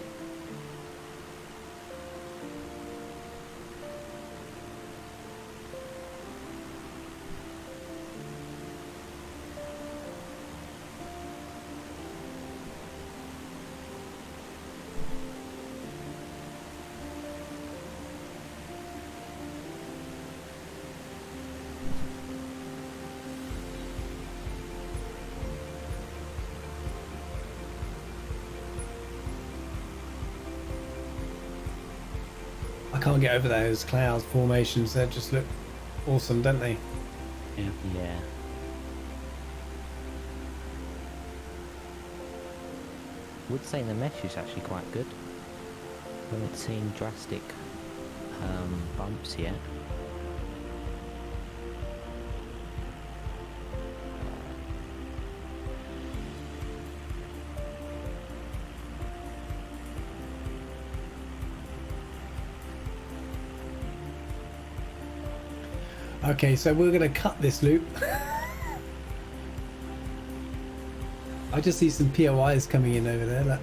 I can't get over those cloud formations. They just look awesome, don't they? Yeah. Yeah. Would say the mesh is actually quite good. Haven't seen drastic bumps yet. Okay, so we're going to cut this loop. I just see some POIs coming in over there. Look.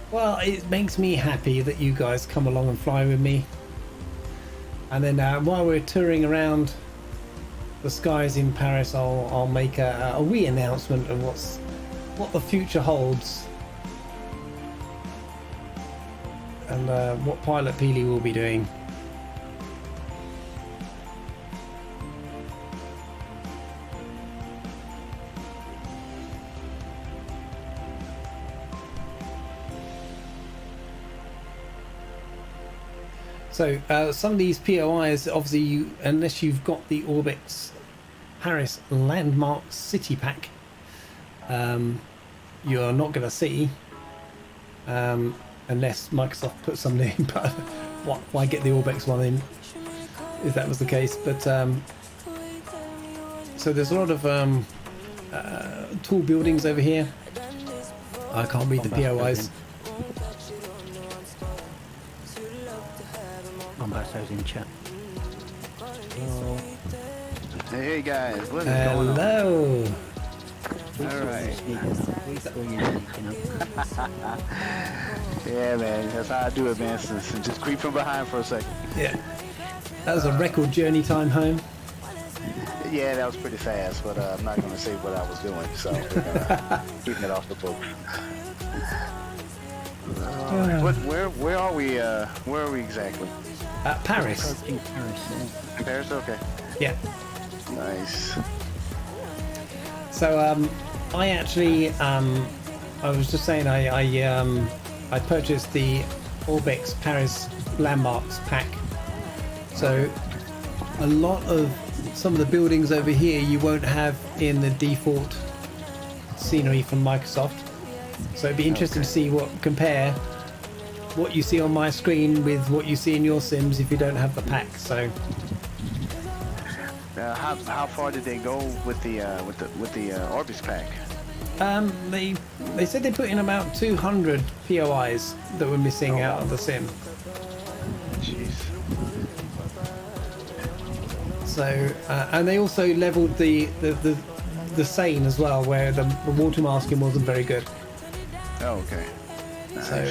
Well, it makes me happy that you guys come along and fly with me. And then while we're touring around the skies in Paris, I'll make a wee announcement of what the future holds, and what Pilot Peely will be doing. So some of these POIs, obviously, unless you've got the Orbx Paris Landmark City Pack, you're not going to see, unless Microsoft puts something in. But why get the Orbx one in if that was the case? But so there's a lot of tall buildings over here. I can't read the POIs. Bombasso's in chat. Hey guys, what is going on? Hello. Alright. Yeah, man, that's how I do it, man. So just creep from behind for a second. Yeah. That was a record journey time home. Yeah, that was pretty fast, but I'm not going to say what I was doing, so keeping it off the book. Where are we? Where are we exactly? Paris. In Paris, yeah. In Paris? Okay. Yeah. Nice. So I actually I was just saying I purchased the Orbx Paris Landmarks pack. So a lot of some of the buildings over here you won't have in the default scenery from Microsoft. So it'd be interesting to see compare what you see on my screen with what you see in your Sims if you don't have the pack. So how far did they go with the Orbx pack? they said they put in about 200 POIs that were missing out of the sim. Jeez. So and they also leveled the Seine as well, where the water masking wasn't very good. Oh, okay. Nice. So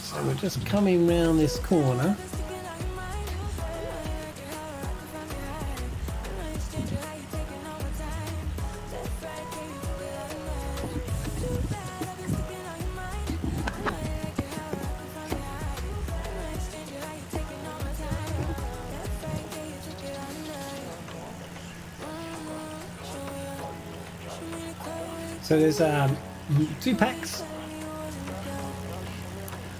so we're just coming round this corner. So there's 2 packs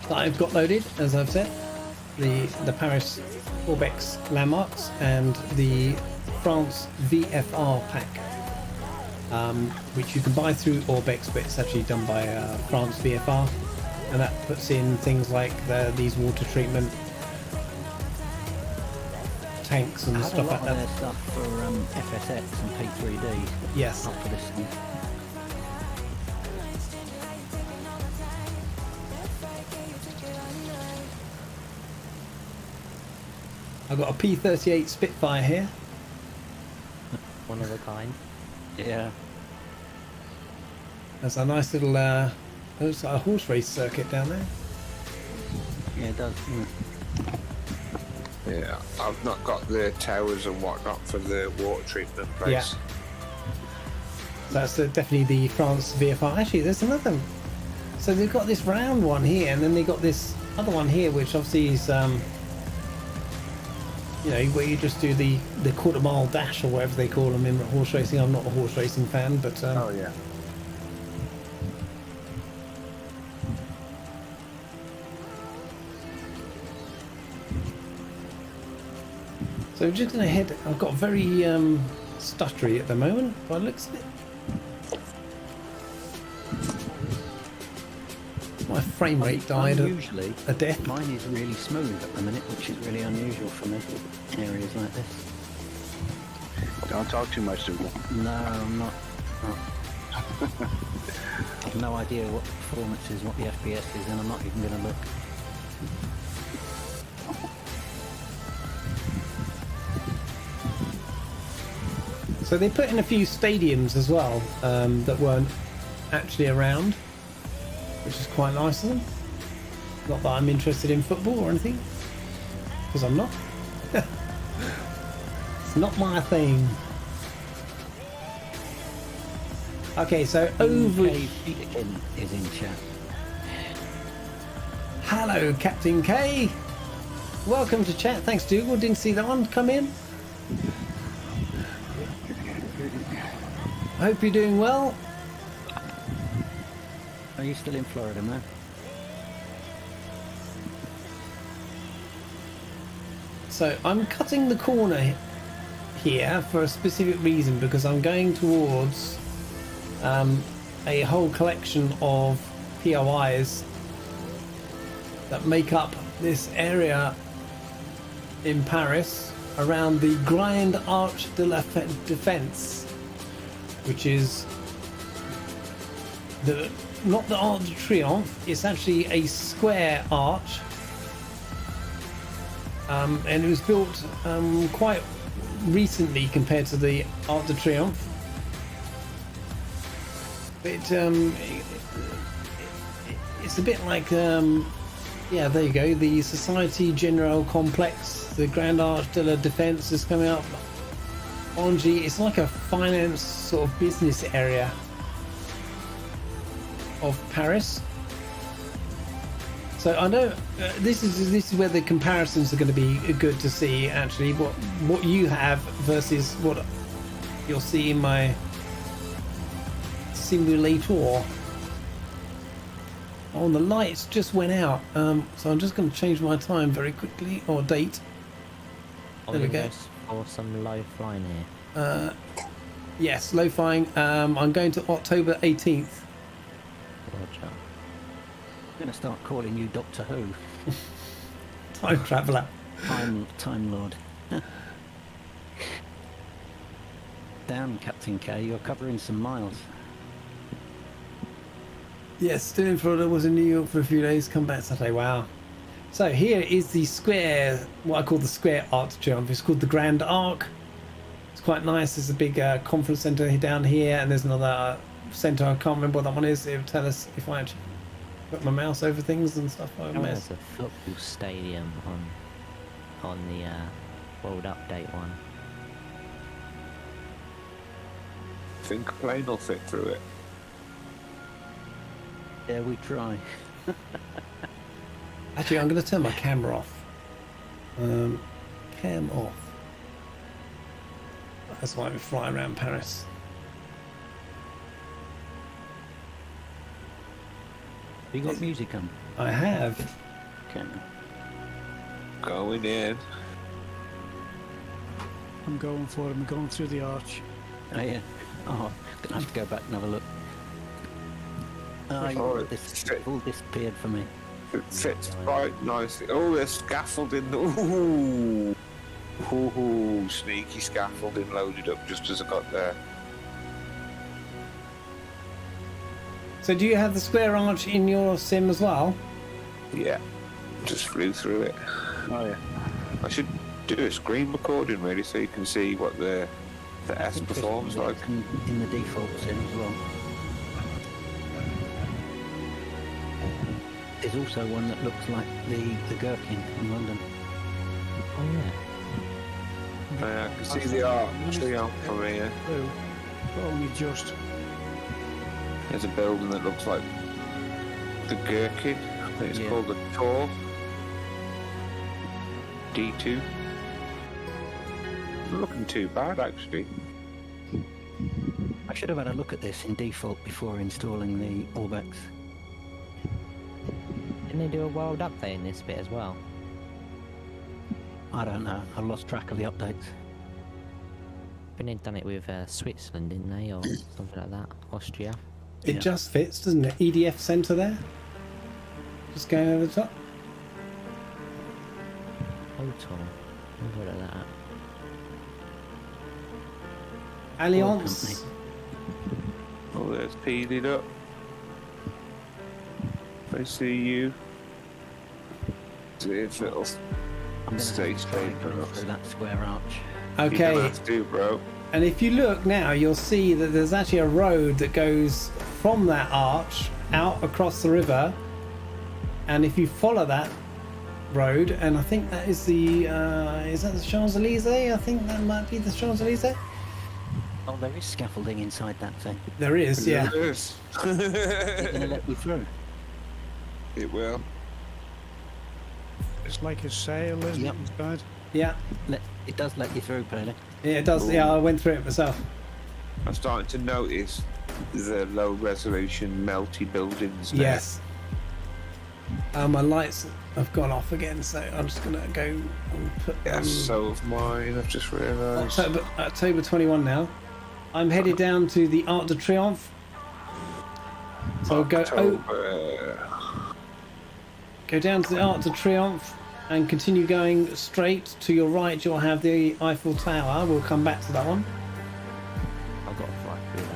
that I've got loaded, as I've said. The Paris Orbx Landmarks and the France VFR pack, which you can buy through Orbx, but it's actually done by France VFR, and that puts in things like these water treatment tanks and stuff like I that. had a lot of their stuff for FSX and P3D. Yes. Up for this thing. I've got a P38 Spitfire here. One of a kind. Yeah. There's a nice little looks like a horse race circuit down there. Yeah, it does. Yeah, I've not got the towers and whatnot for the water treatment place. Yeah. So that's definitely the France VFR. Actually, there's another. So they've got this round one here, and then they got this other one here, which obviously is, you know, where you just do the quarter mile dash or whatever they call them in horse racing. I'm not a horse racing fan, but Oh yeah. so we're just gonna head. I've got very stuttery at the moment by the looks of it. My frame rate died Usually, a death. mine is really smooth at the minute, which is really unusual for me in areas like this. Don't talk too much, Dougal. No, I'm not. I've no idea what the performance is, what the FPS is, and I'm not even going to look. So they put in a few stadiums as well that weren't actually around, which is quite nice of them. Not that I'm interested in football or anything, because I'm not. It's not my thing. Okay, so over. Peterkin is in chat. Hello, Captain K. Welcome to chat. Thanks, Dougal. Didn't see that one come in. I hope you're doing well. Are you still in Florida, man? So I'm cutting the corner here for a specific reason, because I'm going towards a whole collection of POIs that make up this area in Paris around the Grand Arch de la Défense, which is not the Arc de Triomphe, it's actually a square arch, and it was built quite recently compared to the Arc de Triomphe. It's a bit like yeah, there you go, the Society Generale Complex, the Grand Arch de la Défense is coming up. Angie, it's like a finance sort of business area of Paris. So I know this is where the comparisons are going to be good to see, actually, what you have versus what you'll see in my simulator. Oh, the lights just went out, so I'm just going to change my time very quickly, or date. There we go. For some low flying here. Yes, low flying. I'm going to October 18th. Roger. I'm going to start calling you Doctor Who. Time traveller. Time Lord. Damn, Captain K, you're covering some miles. Yes, still in Florida, was in New York for a few days, come back Saturday. Wow. So here is the square, what I call the square Arc de Triomphe. It's called the Grand Arc. It's quite nice. There's a big conference centre down here, and there's another centre. I can't remember what that one is. It will tell us if I actually put my mouse over things and stuff. I There's a football stadium on the World Update one. I think a plane will fit through it. Yeah, we try. Actually, I'm going to turn my camera off. Cam off. That's why we fly around Paris. You got music on? I have. Okay. Going in. I'm going for him. I'm going through the arch. Oh, yeah. Oh, gonna have to go back and have a look. Oh, This all disappeared for me. It fits quite nicely. Oh, there's scaffolding. Ooh. Ooh, sneaky scaffolding loaded up just as I got there. So do you have the square arch in your sim as well? Yeah, just flew through it. Oh yeah. I should do a screen recording really, so you can see what the S performs like. In the default sim as well. There's also one that looks like the Gherkin in London. Oh yeah. I can see the arc from here. Blue, but only just. There's a building that looks like the Gherkin. I think it's called the Tor. D2. Not looking too bad actually. I should have had a look at this in default before installing the Orbx. Didn't they do a world update in this bit as well? I don't know. I lost track of the updates. I think they'd done it with Switzerland, didn't they, or something like that? Austria. It just fits, doesn't it? EDF centre there. Just going over the top. Hotel. Look at that. Alliance. Oh, there's peeled up. I see you. It's little I'm going to stay have to straight try and go through that square arch. You're Okay. gonna have to, bro. And if you look now, you'll see that there's actually a road that goes from that arch out across the river. And if you follow that road, and I think that is the Champs-Élysées? I think that might be the Champs-Élysées. Oh, there is scaffolding inside that thing. There is, yeah. It is. You're going to let me through? It will. It's like a sail, isn't Yep. it? Inside. Yeah, It does let you through, Pearly. yeah, it does. Yeah, I went through it myself. I'm starting to notice the low resolution melty buildings now. Yes. My lights have gone off again, so I'm just gonna go and put Yes, so have mine. I've just realised. October 21 now. I'm headed down to the Arc de Triomphe. So I'll go down to the Arc de Triomphe and continue going straight. To your right, you'll have the Eiffel Tower. We'll come back to that one. I've got to fly through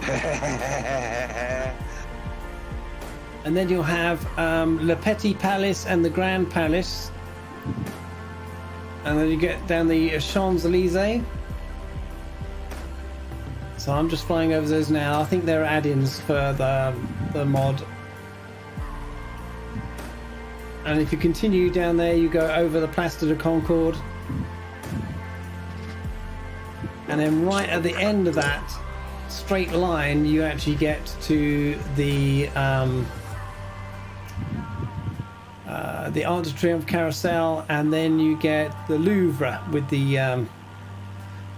that. And then you'll have Le Petit Palace and the Grand Palace. And then you get down the Champs-Élysées. So I'm just flying over those now. I think they're add-ins for the mod. And if you continue down there, you go over the Place de Concorde. And then right at the end of that straight line, you actually get to the Arc de Triomphe Carousel, and then you get the Louvre with the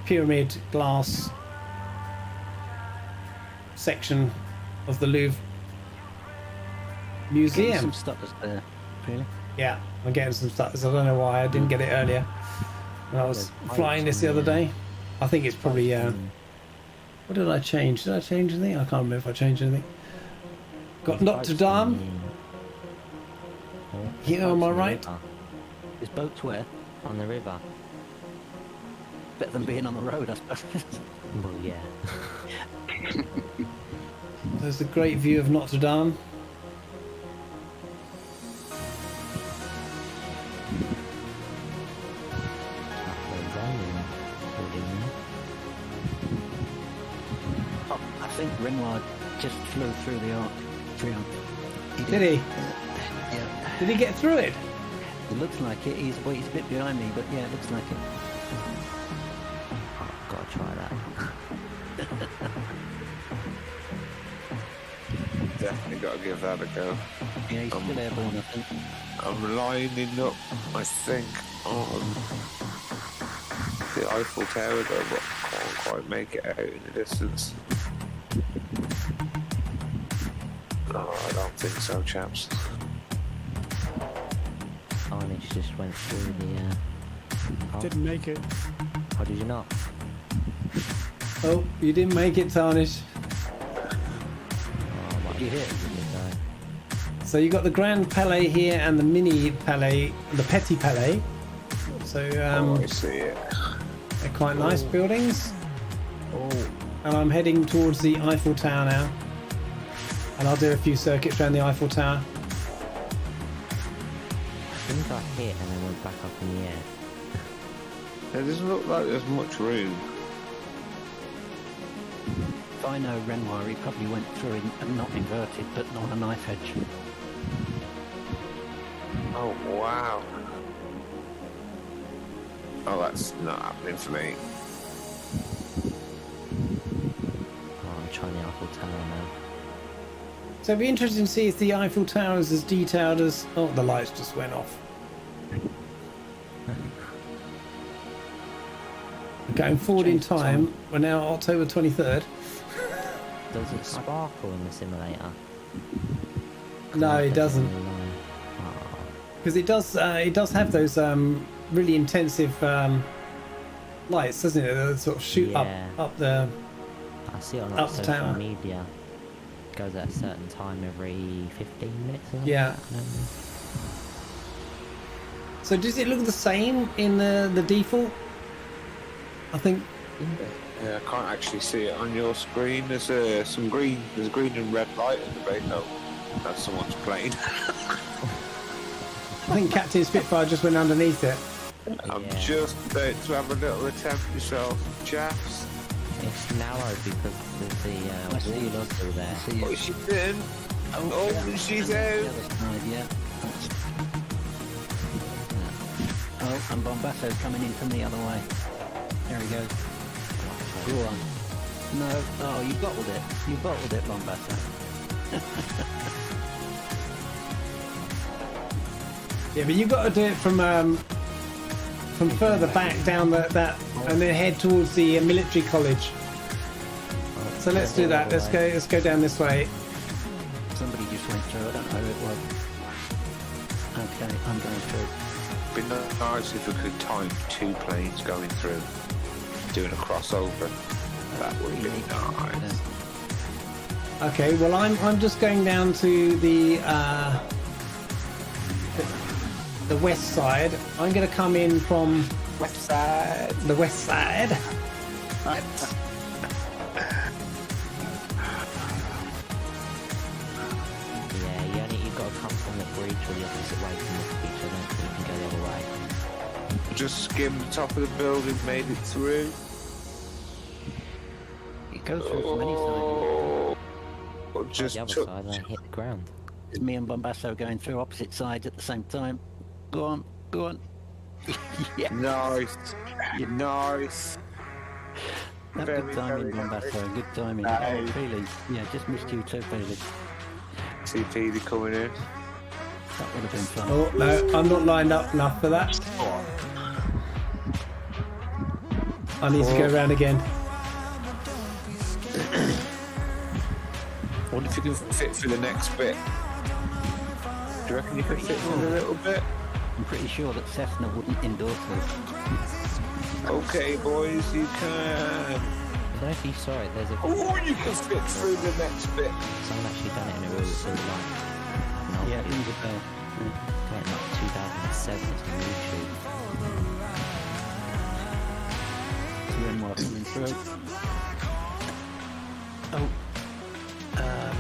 pyramid glass section of the Louvre Museum. Some stutters there, Pearly. Yeah, I'm getting some stutters. I don't know why I didn't get it earlier when I was flying this the other day. I think it's probably what did I change? Did I change anything? I can't remember if I changed anything. Got Notre Dame here on my right. Is boats where? On the river. Better than being on the road, I suppose. Well, yeah. There's a great view of Notre Dame. Oh, I think Renoir just flew through the Arc Triumph. Did he? Yeah. Did he get through it? It looks like it. He's a bit behind me, but yeah, it looks like it. I've got to try that. Definitely got to give that a go. Yeah, he's still airborne, I think. I'm lining up, I think, on the Eiffel Tower though, but I can't quite make it out in the distance. No, I don't think so, chaps. Carnage just went through the. Didn't make it. Oh, did you not? Oh, you didn't make it, Tarnish. Oh, what You hit. did you go? So you got the Grand Palais here and the Mini Palais, the Petit Palais. So I see it. they're quite nice buildings. Oh, And I'm heading towards the Eiffel Tower now. And I'll do a few circuits around the Eiffel Tower. I think I hit and then went back up in the air. It doesn't look like there's much room. if I know Renoir, he probably went through and not inverted, but not a knife edge. Oh, wow. Oh, that's not happening for me. Oh, I'm trying the Eiffel Tower now. So it'd be interesting to see if the Eiffel Tower is as detailed as... Oh, the lights just went off. Going forward in time, we're now October 23rd. Does it sparkle in the simulator? No, it doesn't. Oh, Because it does have those really intensive lights, doesn't it? That sort of shoot Yeah. up the... I see it on Up like the social tower. media. It goes at a certain time every 15 minutes or something. Yeah. So does it look the same in the default? I think... Yeah, I can't actually see it on your screen. There's some green. There's a green and red light in the bay. Oh, that's someone's plane. I think Captain Spitfire just went underneath it. I'm Yeah. just about to have a little attempt myself. Chaps, It's narrow because there's the wall through there. See what you. is she doing? Oh, she's The out. other side, yeah. Oh, and Bombasso's coming in from the other way. There he goes. Go on. No, oh, you bottled it. You bottled it, Bombasso. Yeah, but you've got to do it from further back down that and then head towards the military college. So let's do that. Let's go down this way. Somebody just went through. I don't know who it was. Okay, I'm going through. It'd be nice if we could time 2 planes going through, doing a crossover. That would be nice. Okay, well I'm just going down to the west side. I'm going to come in from West side. the west side. Yeah, you've got to come from the bridge or the opposite way from the beach. I don't think you can go the other way. Just skimmed the top of the building, made it through. It goes through from any side. Or Just just the other took. side, they hit the ground. It's me and Bombasso going through opposite sides at the same time. Go on, go on. Yeah, Nice. Nice. that's Very, good timing, very Bombasso. Good timing. Nice. Oh, Feely. Yeah, just missed you too, Feely. See Petey coming in. That would have been fun. Oh no, I'm not lined up enough for that. I need to go around again. Wonder if you can fit for the next bit. Do you reckon you could fit in a little bit? I'm pretty sure that Cessna wouldn't endorse this. Okay, boys, you can. I don't know if you saw it, there's a... Oh, you can fit through the next bit. Someone actually done it in a real life. Yeah, rings a bell. Got it in like 2007, it's on YouTube. Renoir coming through. Oh,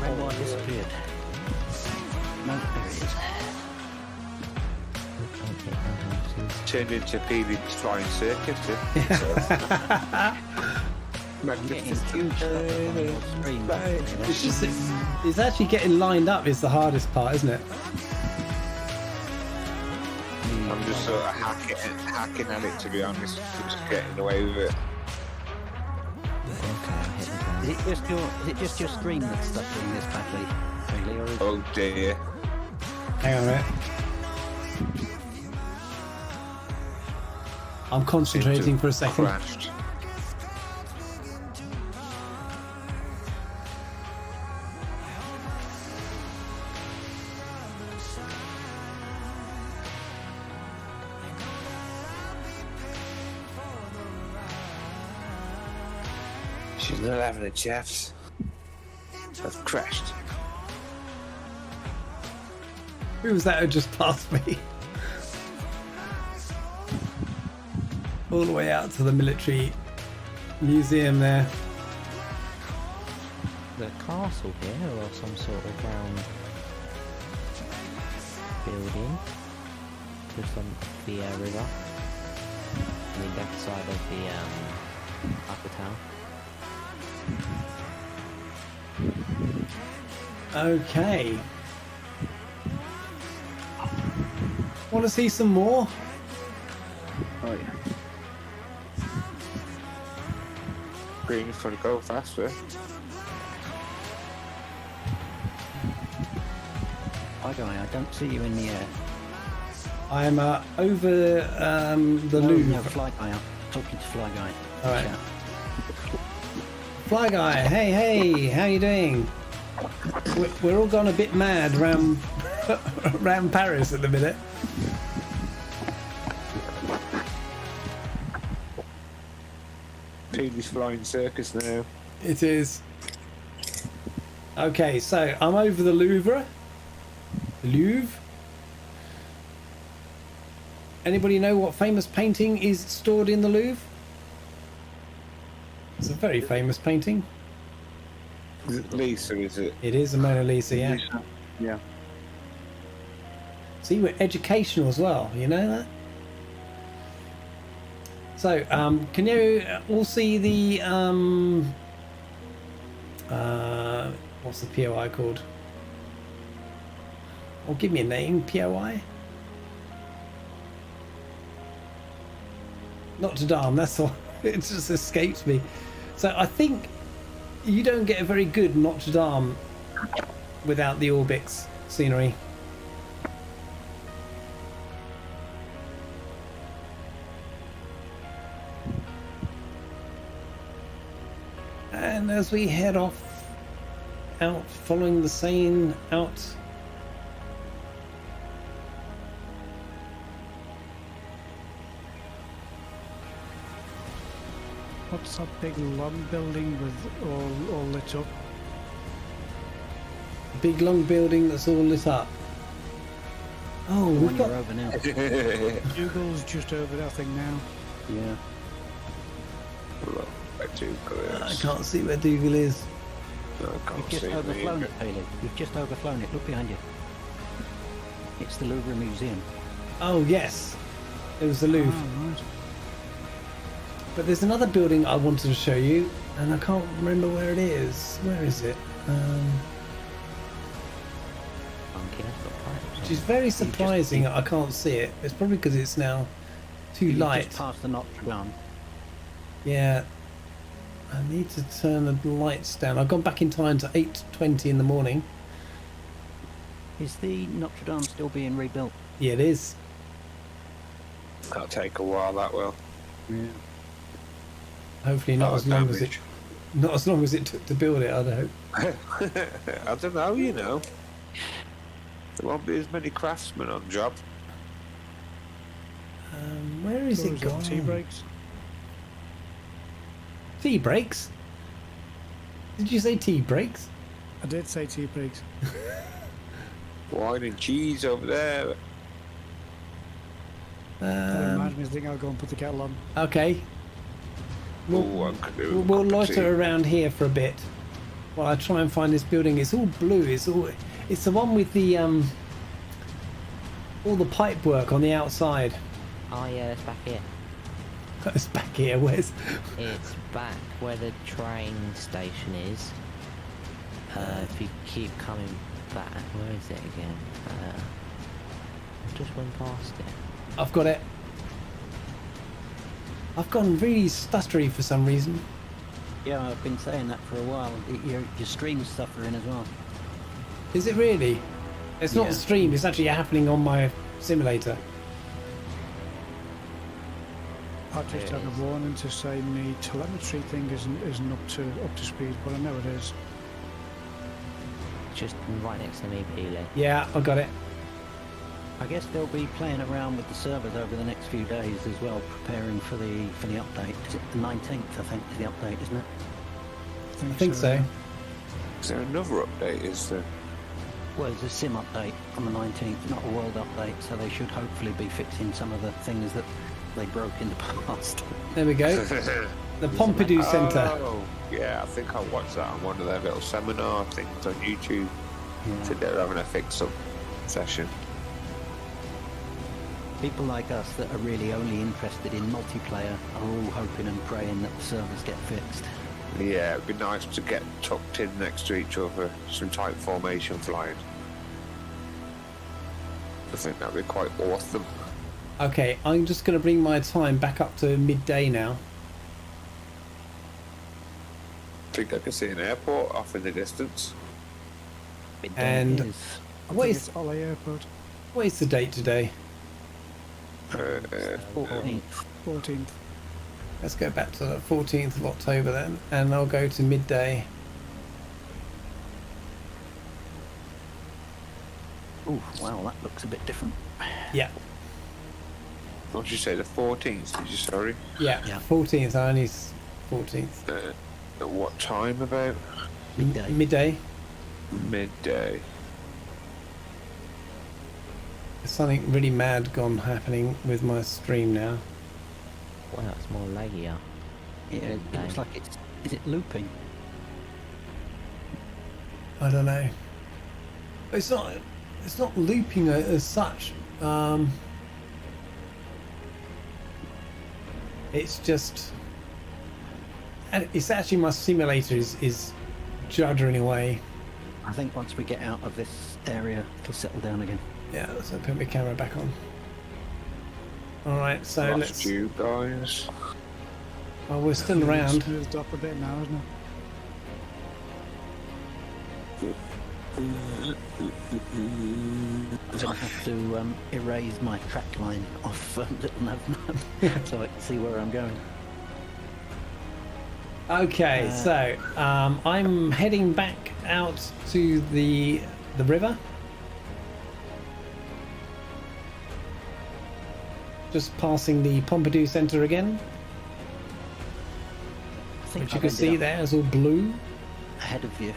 Renoir disappeared. No, there he is. Turned into Petey's flying circus. Getting huge stuff up on your screen. It's just it's actually getting lined up is the hardest part, isn't it? I'm just sort of hacking at it, to be honest. Just getting away with it. Is it just your screen that's suffering this badly, really, or is Oh dear. Hang on a minute. I'm concentrating for a second. Crashed. She's not having a Jeffs. I've crashed. Who was that who just passed me? All the way out to the military museum there. The castle here, or some sort of round building just on the river, on the left side of the upper town. Okay. Want to see some more? Oh yeah. Green's trying to go faster. Hi guy, I don't see you in the air. I'm over the No, Louvre. Fly Guy, I'm talking to Fly Guy. All right. Yeah. Fly guy, hey, how you doing? We're all gone a bit mad around around Paris at the minute. Petey's flying circus now. It is. Okay, so I'm over the Louvre. Louvre. Anybody know what famous painting is stored in the Louvre? It's a very famous painting. Is it Lisa, is it? It is a Mona Lisa, yeah. Yeah. See, we're educational as well, you know that? So, can you all see the what's the POI called? Oh, give me a name. POI. Notre Dame. That's all. It just escapes me. So I think you don't get a very good Notre Dame without the Orbx scenery. And as we head off out, following the Seine out, What's that big long building with all lit up? a big long building that's all lit up. Oh, The we've one got. you're over now. Google's just over that thing now. Yeah. Look, I do I can't see where Dougal is. I You've can't just see overflown me. it, Paley. You've just overflown it. Look behind you. It's the Louvre Museum. Oh yes, it was the Louvre. Ah, right. But there's another building I wanted to show you, and I can't remember where it is. Where is it? Funky, that's got pipes Which on is it. very surprising. I can't see it. It's probably because it's now too You've light. just passed the Notre Dame. Yeah. I need to turn the lights down. I've gone back in time to 8:20 in the morning. Is the Notre Dame still being rebuilt? Yeah, it is. That'll take a while, that will. Yeah. Hopefully not Oh, as long as it damage. not as long as it took to build it. I'd hope. I don't know, you know. There won't be as many craftsmen on job. Where is So it is that gone? tea breaks? Tea breaks? Did you say tea breaks? I did say tea breaks. Wine and cheese over there. Don't remind me of the thing. I'll go and put the kettle on. Okay. Oh, I could do We'll a cup of tea. loiter around here for a bit while I try and find this building. It's all blue. It's the one with the all the pipe work on the outside. Oh yeah, it's back here. It's back here. Where's? It's back where the train station is. If you keep coming back, where is it again? I just went past it. I've got it. I've gone really stuttery for some reason. Yeah, I've been saying that for a while. Your stream's suffering as well. Is it really? It's not Yeah. streamed. It's actually happening on my simulator. I just had a warning to say my telemetry thing isn't up to speed, but I know it is. Just right next to me, Peely. Yeah, I got it. I guess they'll be playing around with the servers over the next few days as well, preparing for the update. Is it the 19th? I think is the update, isn't it? I think so. Is there another update? Is there? Well, there's a sim update on the 19th, not a world update, so they should hopefully be fixing some of the things that they broke in the past. There we go. The Pompidou Centre. Oh, yeah, I think I watched that on one of their little seminar things on YouTube. Yeah. So they're having a fix-up session. People like us that are really only interested in multiplayer are all hoping and praying that the servers get fixed. Yeah, it'd be nice to get tucked in next to each other, some tight formation flying. I think that'd be quite awesome. Okay, I'm just going to bring my time back up to midday now. I think I can see an airport off in the distance. And It is. I What think is- it's Ollie Airport, what is the date today? 14th. 14th. Let's go back to the 14th of October then, and I'll go to midday. Ooh, wow, that looks a bit different. Yeah, What did you say, the 14th, did you, sorry? yeah, Yeah. 14th, only 14th. At what time about? Midday. Midday. Midday. There's something really mad gone happening with my stream now. Wow, it's more laggier. Yeah, it looks like it's... Is it looping? I don't know. It's not looping as such. it's just, and it's actually my simulator is juddering away. I think once we get out of this area, it'll settle down again. Yeah, so put my camera back on. All right, so Lost let's. you guys. Oh, we're still around. Smoothed up a bit now, isn't it? I'm gonna have to erase my track line off Little Nav Map so I can see where I'm going. Okay, so I'm heading back out to the river. Just passing the Pompidou Centre again, I think which you I've can see ended there is all blue. up ahead of you.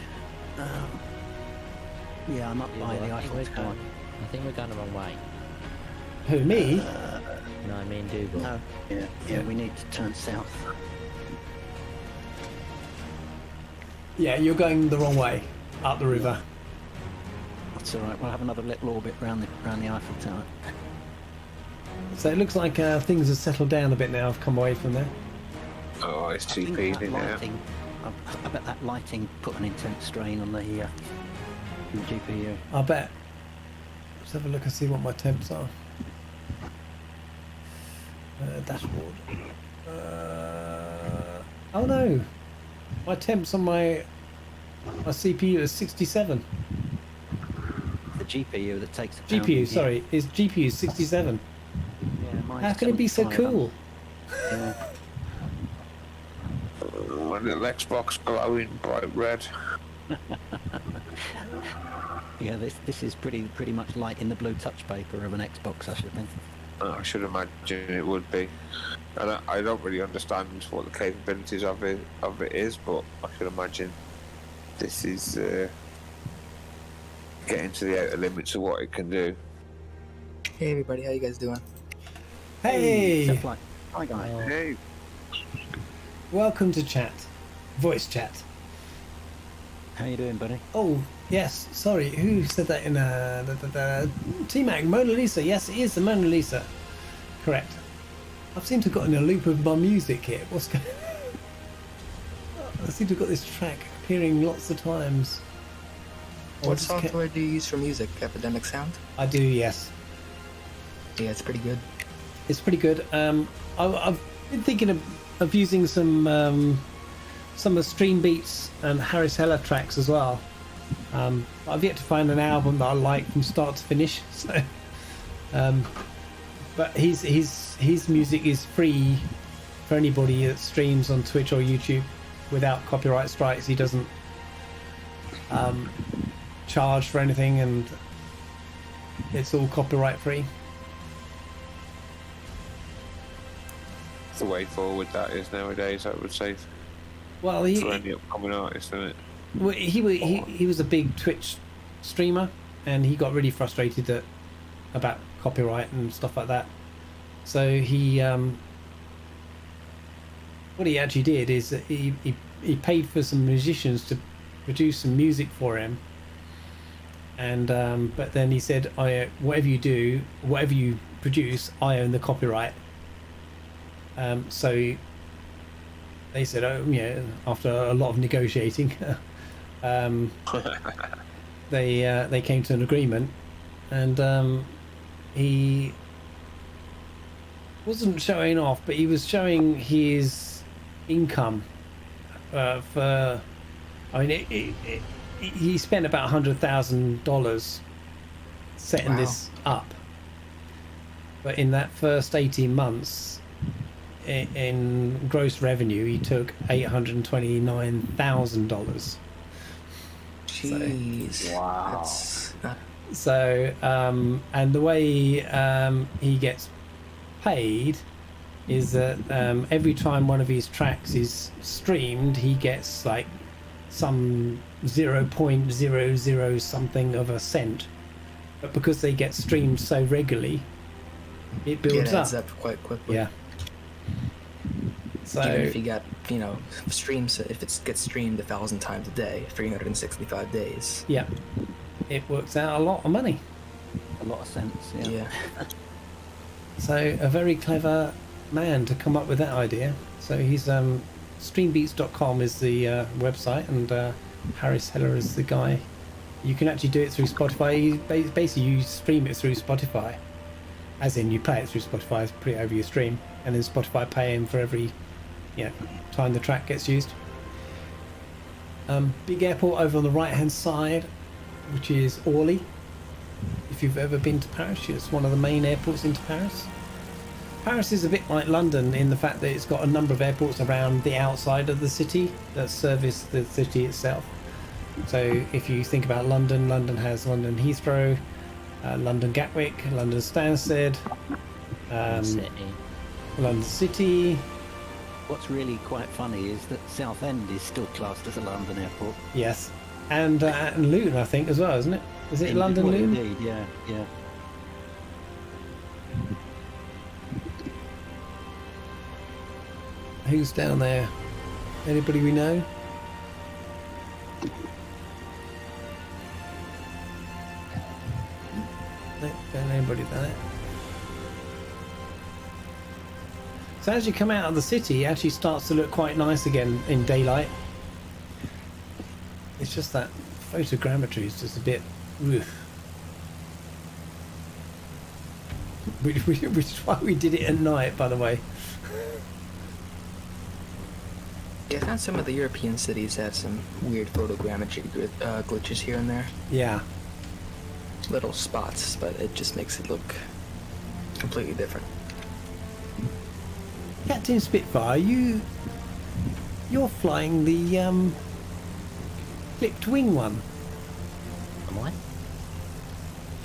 Yeah, I'm up by the Eiffel Tower. I think we're going the wrong way. Who, me? No, I mean Dougal. No, yeah, we need to turn south. Yeah, you're going the wrong way, up the river. That's all right. We'll have another little orbit round the Eiffel Tower. So it looks like things have settled down a bit now. I've come away from there. Oh, it's I think TP'd that in now. lighting, I bet that lighting put an intense strain on the GPU. I bet. Let's have a look and see what my temps are. Dashboard. Oh no! My temps on my CPU is 67. The GPU that takes. GPU, sorry, is GPU 67. Yeah, mine's How can it be so 75. cool? Yeah. My little Xbox glowing bright red. Yeah, this is pretty much light in the blue touch paper of an Xbox, I should think. I should imagine it would be. And I don't really understand what the capabilities of it is, but I should imagine this is getting to the outer limits of what it can do. Hey everybody, how you guys doing? Hey! Except like, hi guys. Hey, Welcome to chat. Voice chat. How you doing, buddy? Oh, yes, sorry, who said that in T-Mac, Mona Lisa. Yes, it is the Mona Lisa. Correct. I seem to have got in a loop of my music here. What's going on? I seem to have got this track appearing lots of times. Or What just kept- software do you use for music? Epidemic Sound? I do, yes. Yeah, it's pretty good. It's pretty good. I've been thinking of using some of the Stream Beats and Harris Heller tracks as well. I've yet to find an album that I like from start to finish. So, but his music is free for anybody that streams on Twitch or YouTube without copyright strikes. He doesn't charge for anything, and it's all copyright free. the way forward that is nowadays, I would say, Well, for any upcoming artist, isn't it? Well, he was a big Twitch streamer, and he got really frustrated about copyright and stuff like that. So he what he actually did is that he paid for some musicians to produce some music for him, and but then he said, whatever you produce, I own the copyright. So they said, after a lot of negotiating, they came to an agreement, and he wasn't showing off, but he was showing his income for. I mean, he spent about $100,000 setting this up, but in that first 18 months, in gross revenue, he took $829,000. Jeez. Wow. That's not... So, and the way he gets paid is that every time one of his tracks is streamed, he gets like some 0.00 something of a cent. But because they get streamed so regularly, it builds it adds up quite quickly. Yeah. So Even if you got, streams, if it gets streamed 1,000 times a day, 365 days. yeah, it works out a lot of money. A lot of sense. Yeah. Yeah. So a very clever man to come up with that idea. So he's streambeats.com is the website, and Harris Heller is the guy. You can actually do it through Spotify. Basically, you stream it through Spotify, as in you play it through Spotify, put it over your stream, and then Spotify pay him for every time the track gets used. Big airport over on the right hand side, which is Orly. If you've ever been to Paris, it's one of the main airports into Paris. Paris is a bit like London in the fact that it's got a number of airports around the outside of the city that service the city itself. So if you think about London, London has London Heathrow, London Gatwick, London Stansted, London City. What's really quite funny is that Southend is still classed as a London airport. Yes, and Luton, I think, as well, isn't it? Is it London Well, Luton? indeed, yeah. Who's down there? Anybody we know? No, don't know anybody there. So as you come out of the city, it actually starts to look quite nice again in daylight. It's just that photogrammetry is just a bit... Ugh. Which is why we did it at night, by the way. Yeah, I found some of the European cities have some weird photogrammetry glitches here and there. Yeah. Little spots, but it just makes it look completely different. Captain Spitfire, you're flying the clipped wing one. Am I?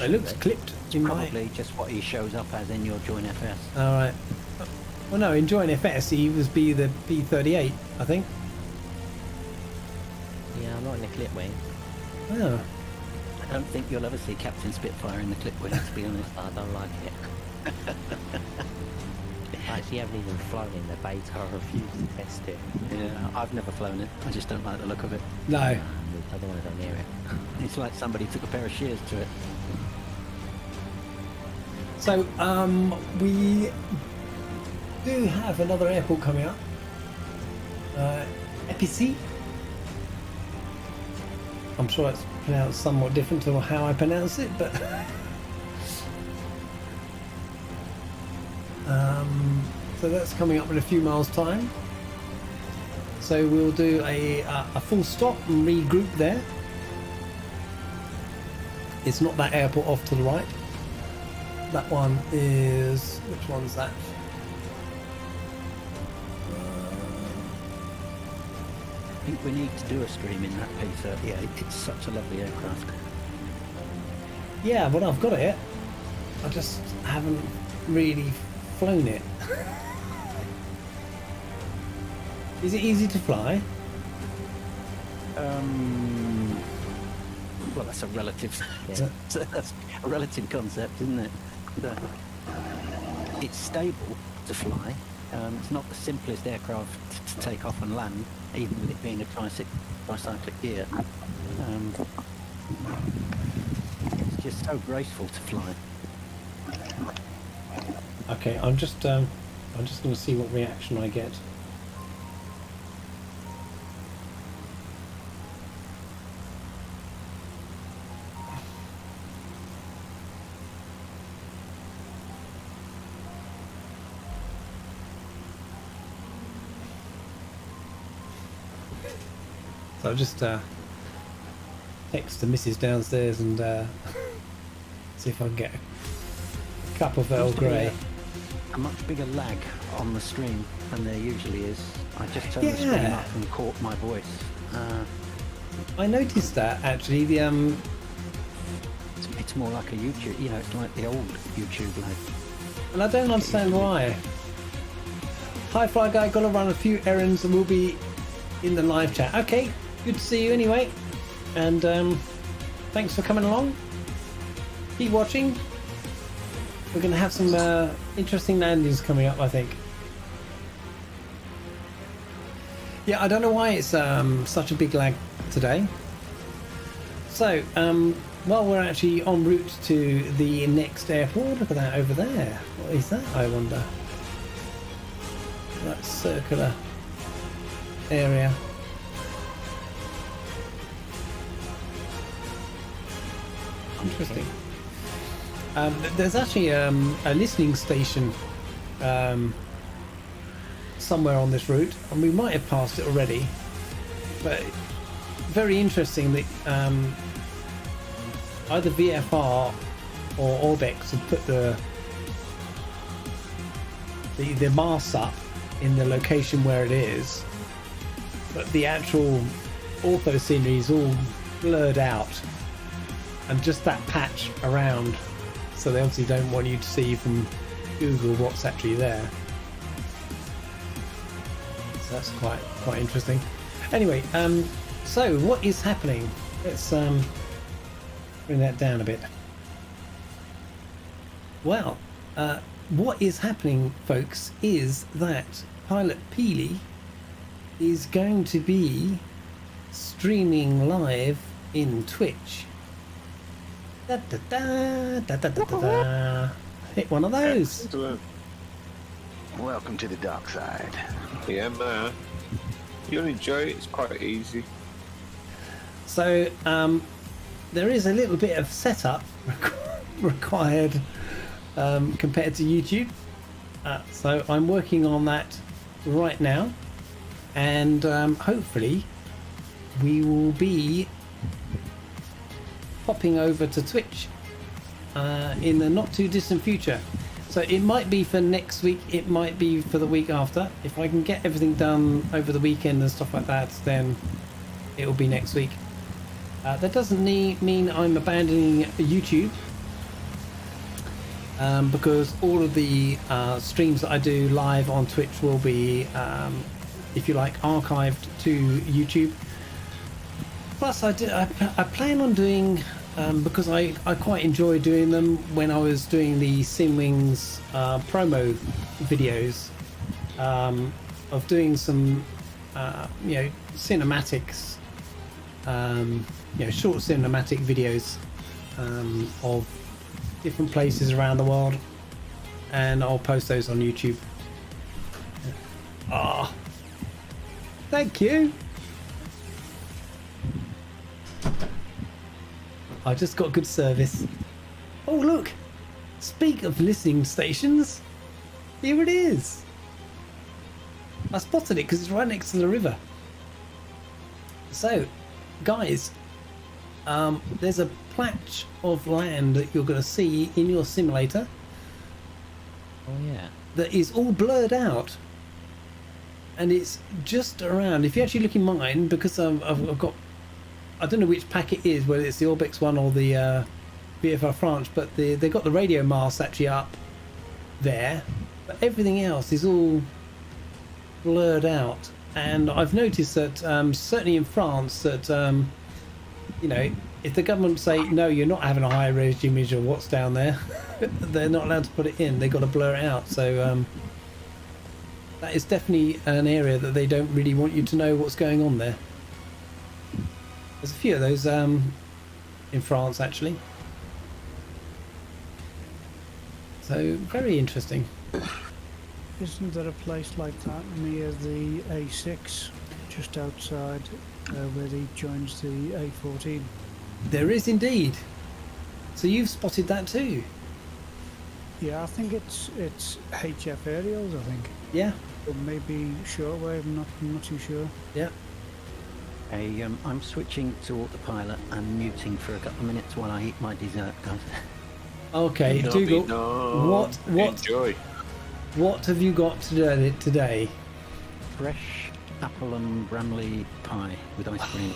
It looks clipped in my... Probably just what he shows up as in your Join FS. All right. Well, no, in Join FS he was the B38, I think. Yeah, I'm not in the clip wing. Oh. I don't think you'll ever see Captain Spitfire in the clip wing, to be honest. I don't like it. I actually haven't even flown in the beta. I refuse to test it. Yeah, I've never flown it. I just don't like the look of it. No. I don't want to go near it. It's like somebody took a pair of shears to it. So, we do have another airport coming up. Epicy. I'm sure it's pronounced somewhat different to how I pronounce it, but so that's coming up in a few miles' time. So we'll do a full stop and regroup there. It's not that airport off to the right. That one is... which one's that? I think we need to do a stream in that P-38. It's such a lovely aircraft. Yeah, but I've got it. I just haven't really flown it. Is it easy to fly? Well, that's a relative. Yeah. That's a relative concept, isn't it? It's stable to fly. It's not the simplest aircraft to take off and land, even with it being a tricyclic gear. It's just so graceful to fly. Okay, I'm just going to see what reaction I get. So I'll just text the missus downstairs and see if I can get a cup of Earl Grey. A much bigger lag on the stream than there usually is. I just turned the stream up and caught my voice. I noticed that actually. The It's more like a YouTube, it's like the old YouTube lag. and I don't understand why. Hi Fly Guy, gotta run a few errands and we'll be in the live chat. Okay, good to see you anyway. And thanks for coming along. Keep watching. We're going to have some interesting landings coming up, I think. Yeah, I don't know why it's such a big lag today. So, while we're actually en route to the next airport, look at that over there. What is that, I wonder? that circular area. Interesting. There's actually a listening station somewhere on this route, and we might have passed it already, but very interesting that either VFR or Orbx have put the masts up in the location where it is, but the actual ortho scenery is all blurred out, and just that patch around, so they obviously don't want you to see from Google what's actually there. So that's quite interesting. Anyway, so what is happening? Let's bring that down a bit. Well, what is happening, folks, is that Pilot Peely is going to be streaming live in Twitch. Da, da, da, da, da, da, da. Hit one of those. Welcome to the dark side. Yeah, man. You'll enjoy it. It's quite easy. So there is a little bit of setup required compared to YouTube. So I'm working on that right now, and hopefully we will be popping over to Twitch in the not too distant future. So it might be for next week, it might be for the week after. If I can get everything done over the weekend and stuff like that, then it will be next week. That doesn't mean I'm abandoning YouTube, because all of the streams that I do live on Twitch will be, if you like, archived to YouTube. Plus, I plan on doing, because I quite enjoy doing them when I was doing the Sinwings promo videos, of doing some, cinematics, short cinematic videos of different places around the world, and I'll post those on YouTube. Thank you. I just got good service. Oh look, speak of listening stations, here it is. I spotted it because it's right next to the river. So guys, there's a patch of land that you're going to see in your simulator. Oh yeah. That is all blurred out, and it's just around. If you actually look in mine, because I've got, I don't know which pack it is, whether it's the Orbx one or the VFR France, but they got the radio mast actually up there, but everything else is all blurred out. And I've noticed that certainly in France that if the government say no, you're not having a high res image of what's down there, they're not allowed to put it in. They've got to blur it out. So that is definitely an area that they don't really want you to know what's going on there. There's a few of those in France actually. So very interesting. Isn't there a place like that near the A6, just outside where he joins the A14? There is indeed. So you've spotted that too? Yeah, I think it's HF aerials, I think. Yeah. Or maybe shortwave, I'm not too sure. Yeah. Hey, I'm switching to autopilot and muting for a couple of minutes while I eat my dessert, guys. Okay, Dougal, Enjoy. what have you got today? Fresh apple and Bramley pie with ice cream.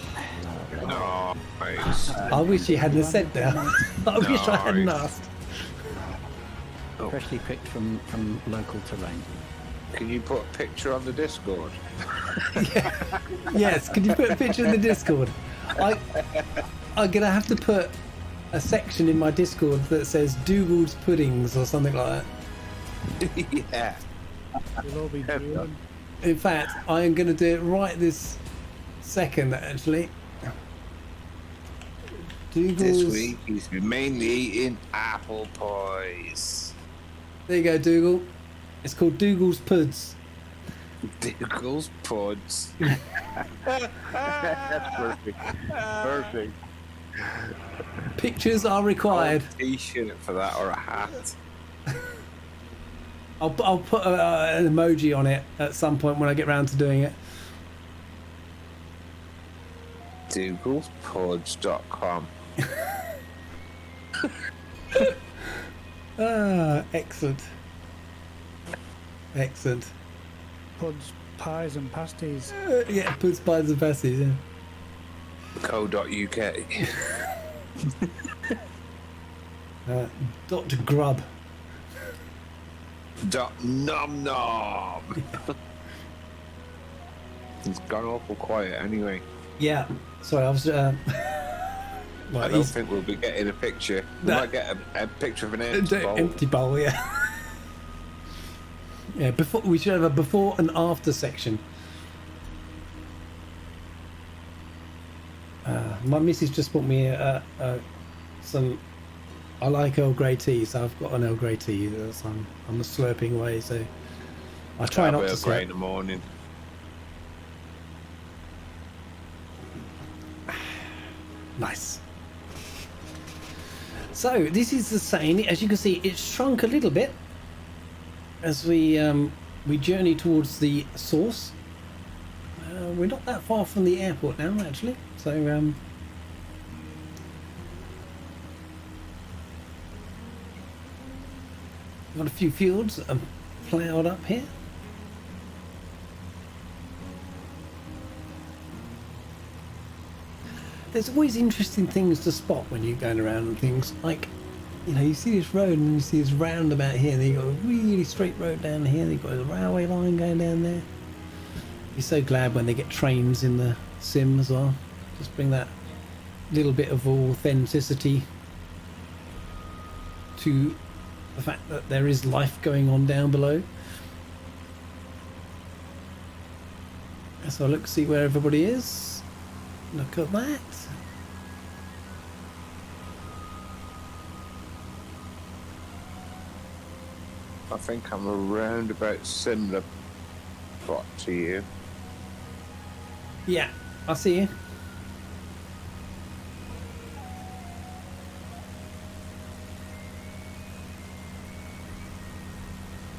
No, nice. I wish you hadn't said that. I wish I hadn't asked. Freshly picked from local terrain. Can you put a picture on the Discord? Yes, can you put a picture in the Discord? I'm gonna have to put a section in my Discord that says Dougal's puddings or something like that. Yeah. We'll all be doing. In fact, I am gonna do it right this second actually. Dougal's... This week he's been mainly eating apple pies. There you go, Dougal. It's called Dougal's Puds. Dougal's Pods. That's perfect. Perfect. Pictures are required. T-shirt for that or a hat. I'll put an emoji on it at some point when I get round to doing it. DougalsPods.com. Excellent. Excellent. Puds, pies, and pasties. Yeah, puts pies and pasties, yeah. Co.uk. Dr. Grub. Nom nom. It's gone awful quiet anyway. Yeah. Sorry, I was. Well, I don't think we'll be getting a picture. We might get a picture of an empty bowl. Empty bowl, yeah. Yeah, before we should have a before and after section. My missus just bought me some. I like Earl Grey tea, so I've got an Earl Grey tea. That's I'm slurping away, so I try not to Earl Grey in slurp. the morning. Nice. So this is the Seine. As you can see, it's shrunk a little bit as we journey towards the source. We're not that far from the airport now, actually. So got a few fields ploughed up here. There's always interesting things to spot when you're going around and things like, you know, you see this road and you see this roundabout here, and then you've got a really straight road down here, and you've got a railway line going down there. You're so glad when they get trains in the sim as well. Just bring that little bit of authenticity to the fact that there is life going on down below. So look, see where everybody is. Look at that. I think I'm around about similar spot to you. Yeah, I see you.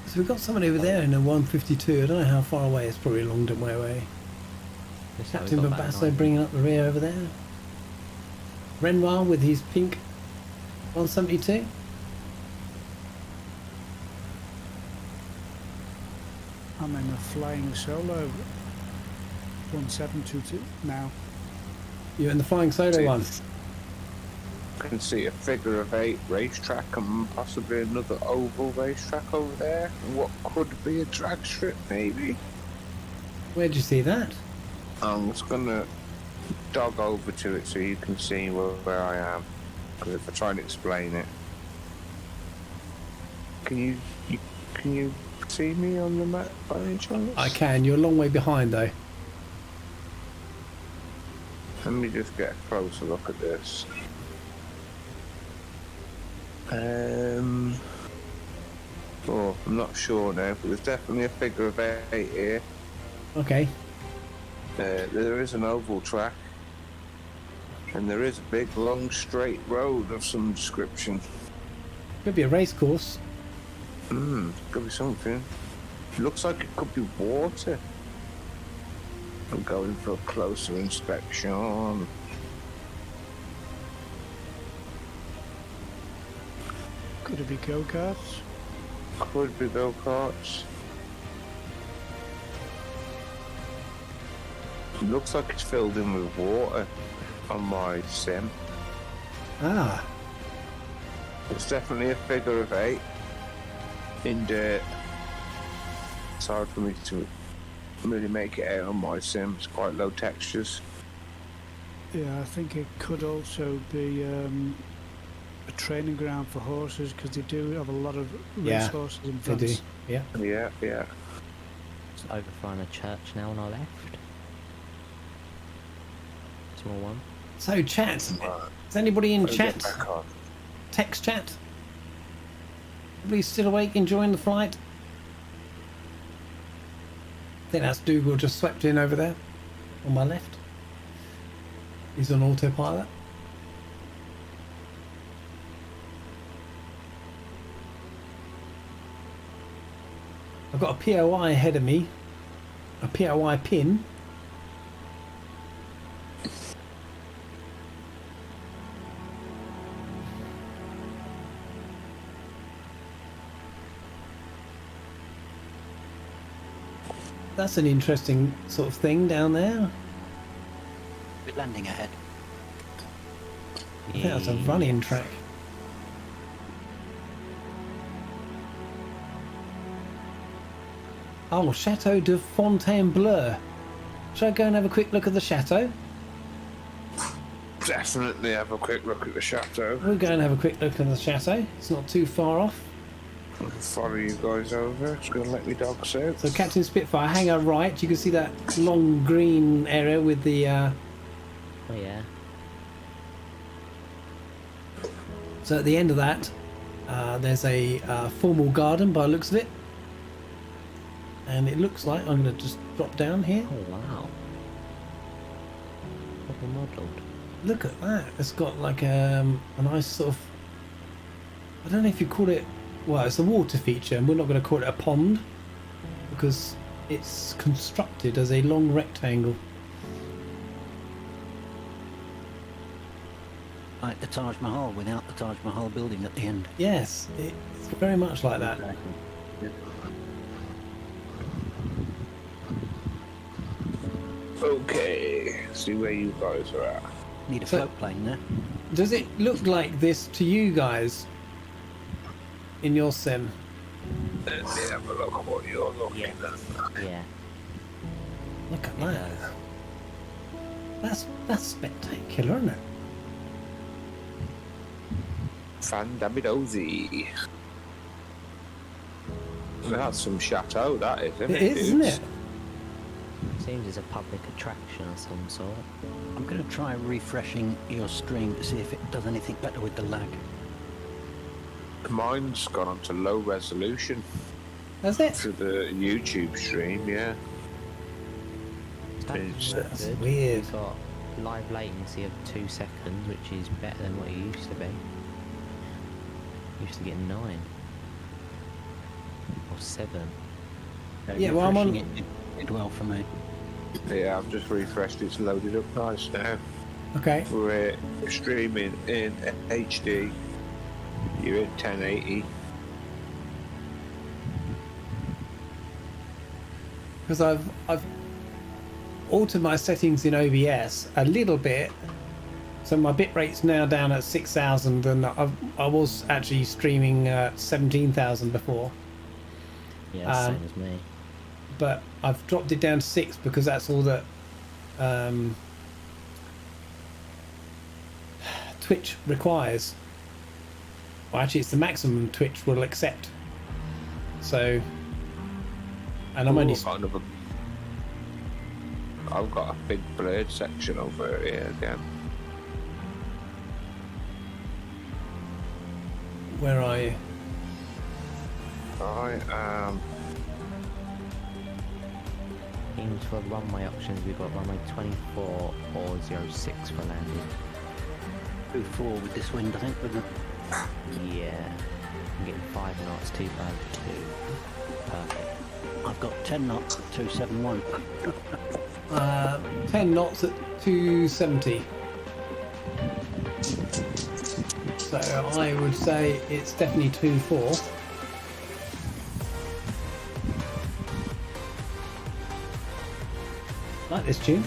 So we've got someone over there in a 152. I don't know how far away. It's probably a long way away. Looks like we've Captain got about Bombasso 9 bringing up the rear over there. Renoir with his pink 172. I'm in a flying solo 1722 now. You're in the flying solo one. I can see a figure of 8 racetrack and possibly another oval racetrack over there. What could be a drag strip, maybe. Where'd you see that? I'm just gonna dog over to it so you can see where I am. Because if I try and explain it, can you see me on the map by any chance? I can. You're a long way behind though. Let me just get a closer look at this. Oh, I'm not sure now, but there's definitely a figure of 8 here. Okay. There is an oval track, and there is a big, long, straight road of some description. Could be a race course. Could be something. It looks like it could be water. I'm going for a closer inspection. Could it be go-karts? Could be go-karts. It looks like it's filled in with water on my sim. Ah. It's definitely a figure of 8 in dirt. It's hard for me to really make it out on my sim. It's quite low textures. Yeah, I think it could also be a training ground for horses, because they do have a lot of race horses in They do. France. Yeah. Yeah. It's overflying a church now on our left. Small one. So chat. Is anybody in I'll get chat? back on. Text chat? Everybody still awake, enjoying the flight? I think that's Dougal just swept in over there on my left. He's on autopilot. I've got a POI ahead of me, a POI pin. That's an interesting sort of thing down there. We're landing ahead. I think that's a running track. Oh, Chateau de Fontainebleau. Shall I go and have a quick look at the chateau? Definitely have a quick look at the chateau. We'll go and have a quick look at the chateau. It's not too far off. I'll follow you guys over. Just gonna let me dogs out. So Captain Spitfire, hang on right. You can see that long green area with the... Oh yeah. So at the end of that, there's a formal garden by the looks of it. And it looks like I'm going to just drop down here. Oh wow. Proper modelled. Look at that. It's got like a nice sort of... I don't know if you call it... Well, it's a water feature, and we're not going to call it a pond because it's constructed as a long rectangle. Like the Taj Mahal without the Taj Mahal building at the end. Yes, it's very much like that. Okay, see where you guys are at. Need a So- float plane there. Does it look like this to you guys in your sim? Let me have a look at what you're looking at. Yeah. Look at that. That's spectacular, isn't it? Fandabidozy. That's some chateau, that is, isn't It it? is, isn't dudes? it? Seems as a public attraction of some sort. I'm going to try refreshing your stream to see if it does anything better with the lag. Mine's gone on to low resolution Has it? for the YouTube stream, yeah. That's That's good. weird. We've got live latency of 2 seconds, which is better than what it used to be. Used to get 9 or 7. Yeah, well, I'm on- Refreshing it did well for me. Yeah, I've just refreshed, it's loaded up nice now. Okay. We're streaming in HD. You're in 1080. Because I've altered my settings in OBS a little bit, so my bitrate's now down at 6,000, and I was actually streaming 17,000 before, Yeah, same as me. but I've dropped it down to 6 because that's all that Twitch requires. Well, actually, it's the maximum Twitch will accept. So, and I'm only... I've got a big blade section over here again. Where are you? I am. Aims for runway options, we've got runway 24 or 06 for landing. 2-4 with this wind, I think, wouldn't it? Yeah. I'm getting 5 knots, 252. Perfect. I've got 10 knots at 271. 10 knots at 270. So I would say it's definitely 2-4. Like this tune.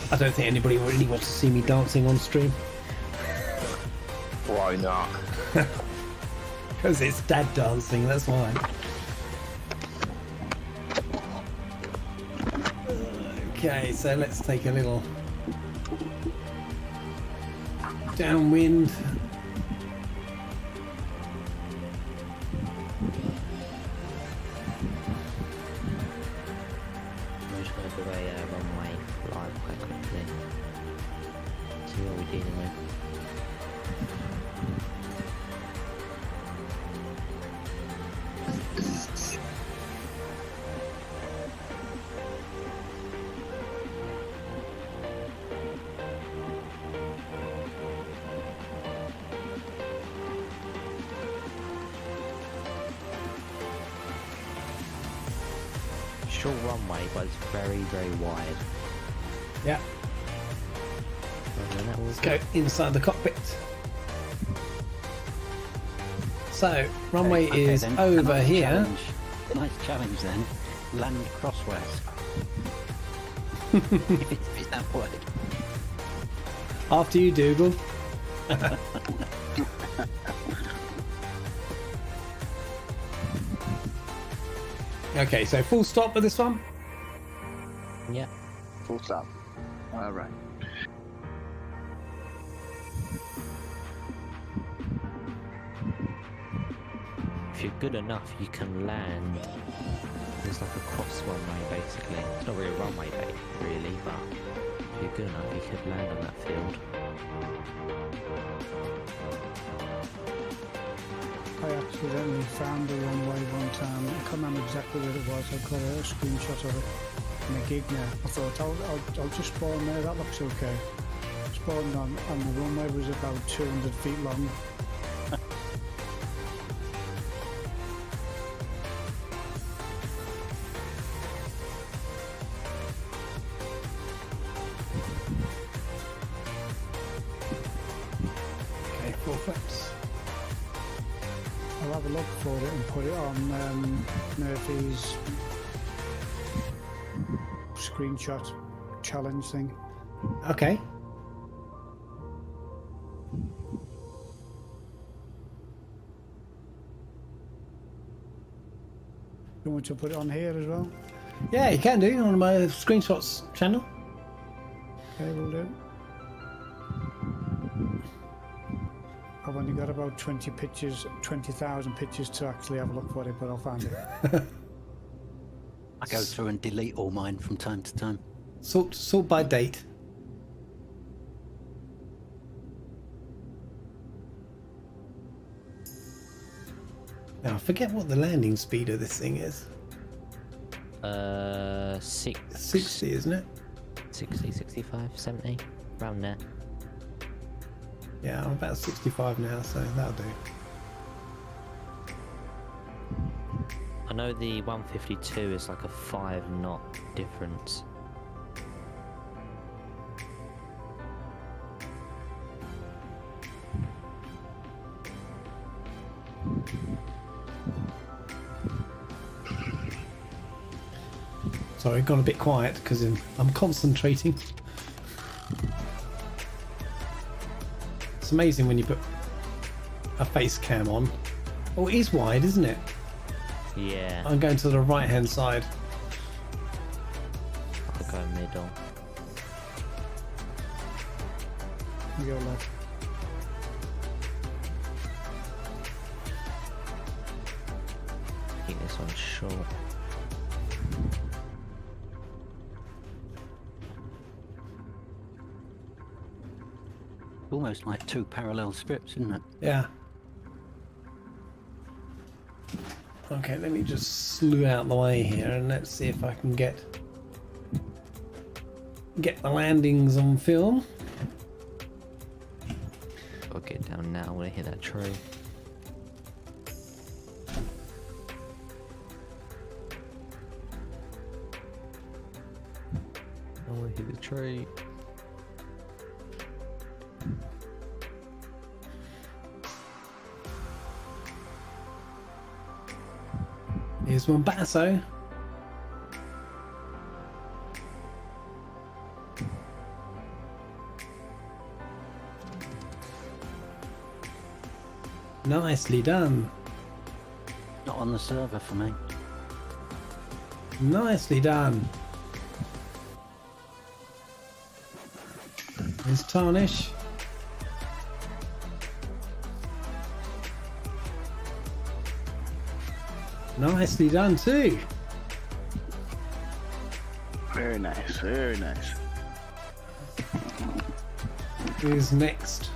I don't think anybody really wants to see me dancing on stream. Why not? Because it's dad dancing, that's why. Okay, so let's take a little downwind. dealing with. Short runway, but it's very, very wide. Yeah. And then that will Let's go inside the cockpit. So, runway Okay, is then, over nice here. challenge. Nice challenge then. Land crosswise. if it's that wide. After you, Dougal. Okay, so full stop with this one. Yep. Full stop. All right. If you're good enough, you can land. There's like a cross runway basically. It's not really a runway, really, but if you're good enough, you could land on that field. I accidentally found the runway one time. I can't remember exactly what it was. I've got a screenshot of it in a gig now. I thought I'll just spawn there. That looks okay. Spawned on, and the runway was about 200 feet long. Okay, full flips. I'll have a look for it and put it on Murphy's screenshot challenge thing. Okay. You want to put it on here as well? Yeah, you can do on my screenshots channel. Okay, we'll do. I've only got about 20 pictures, 20,000 pictures to actually have a look for it, but I'll find it. I go through and delete all mine from time to time. Sort by date. Now, I forget what the landing speed of this thing is. 60, isn't it? 60, 65, 70, around there. Yeah, I'm about 65 now, so that'll do. I know the 152 is like a 5 knot difference. Sorry, gone a bit quiet because I'm concentrating. It's amazing when you put a face cam on. Oh, it is wide, isn't it? Yeah, I'm going to the right hand side. I'll go middle. You go left. I think this one's short. Almost like two parallel strips, isn't it? Yeah. Okay, let me just slew out the way here and let's see if I can get the landings on film. I'll get down now when I hit that tree. I want to hit the tree. Here's one basso. Nicely done. Not on the server for me. Nicely done. There's tarnish. Nicely done too. Very nice, very nice. Who's next?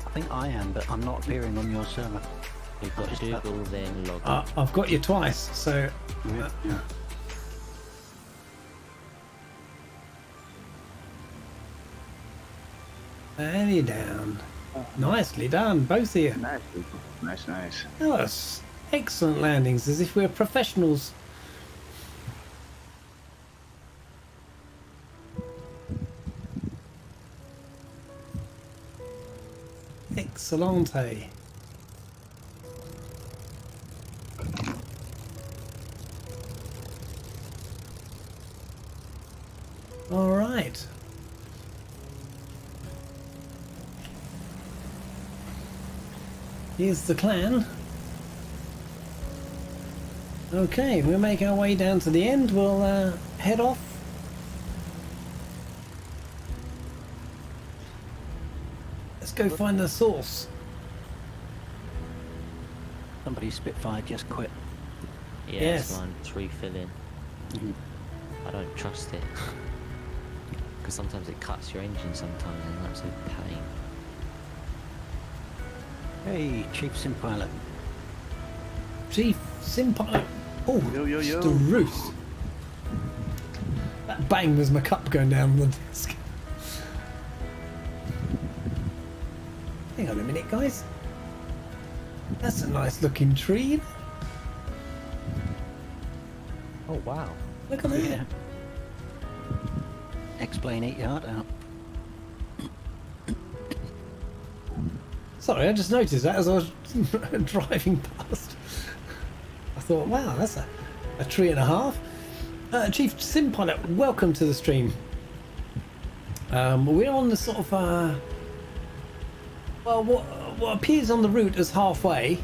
I think I am, but I'm not appearing on your server. We've got Dougal, then log. I've got you twice, so Yeah. and you're down. Nicely done, both of you. Nice, people. Nice. That was excellent landings, as if we're professionals. Excellente. All right. Here's the clan. Okay, we'll make our way down to the end. We'll head off. Let's go find the source. Somebody Spitfire just quit. Yeah, Yes. it's mine. It's refilling. I don't trust it. Because sometimes it cuts your engine sometimes, and that's a pain. Hey, Chief Sim Pilot. Chief Simpilot. Oh, Yo. just a roost. That bang was my cup going down on the desk. Hang on a minute, guys. That's a nice looking tree. Oh wow. Look at that. Yeah. Explain, eat your heart out. Sorry, I just noticed that as I was driving past. I thought, wow, that's a tree and a half. Chief Simpilot, welcome to the stream. We're on the sort of, well, what appears on the route as halfway.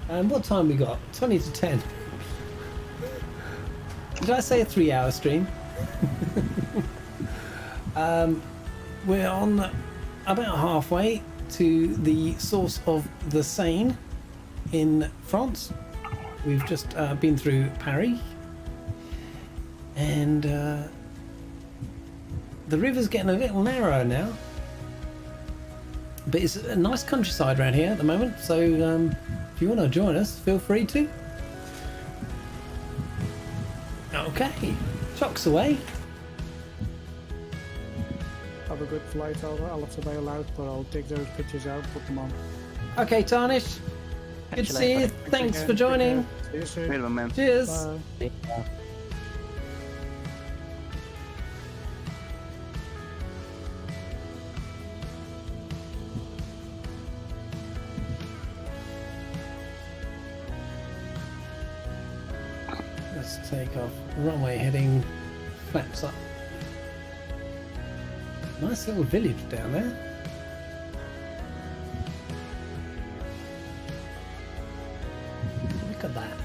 And what time we got? 20 to 10. Did I say a 3-hour stream? We're on about halfway to the source of the Seine in France. We've just been through Paris, and the river's getting a little narrower now, but it's a nice countryside around here at the moment, so if you want to join us, feel free to. Okay, chocks away. Have a good flight. I'll have to bail out, but I'll dig those pictures out, put them on. Okay, Tarnish, good to see you. Thanks for joining. See you soon. Wait a minute. Cheers. Bye. Let's take off. Runway heading flaps up. Nice little village down there. Look at that.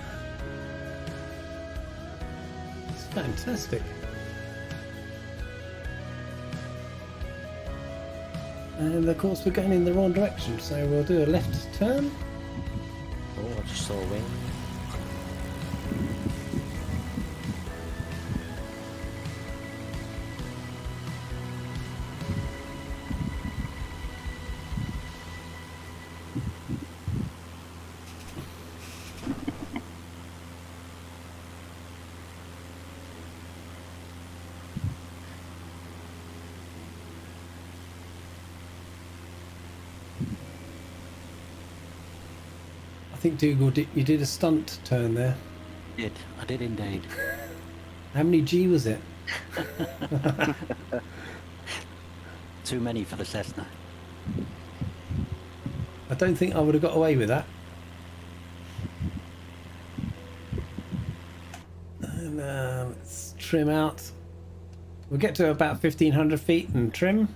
It's fantastic. And of course we're going in the wrong direction, so we'll do a left turn. Oh, I just saw a wing. I think Dougal, you did a stunt turn there. I did indeed. How many G was it? Too many for the Cessna. I don't think I would have got away with that. And let's trim out. We'll get to about 1,500 feet and trim.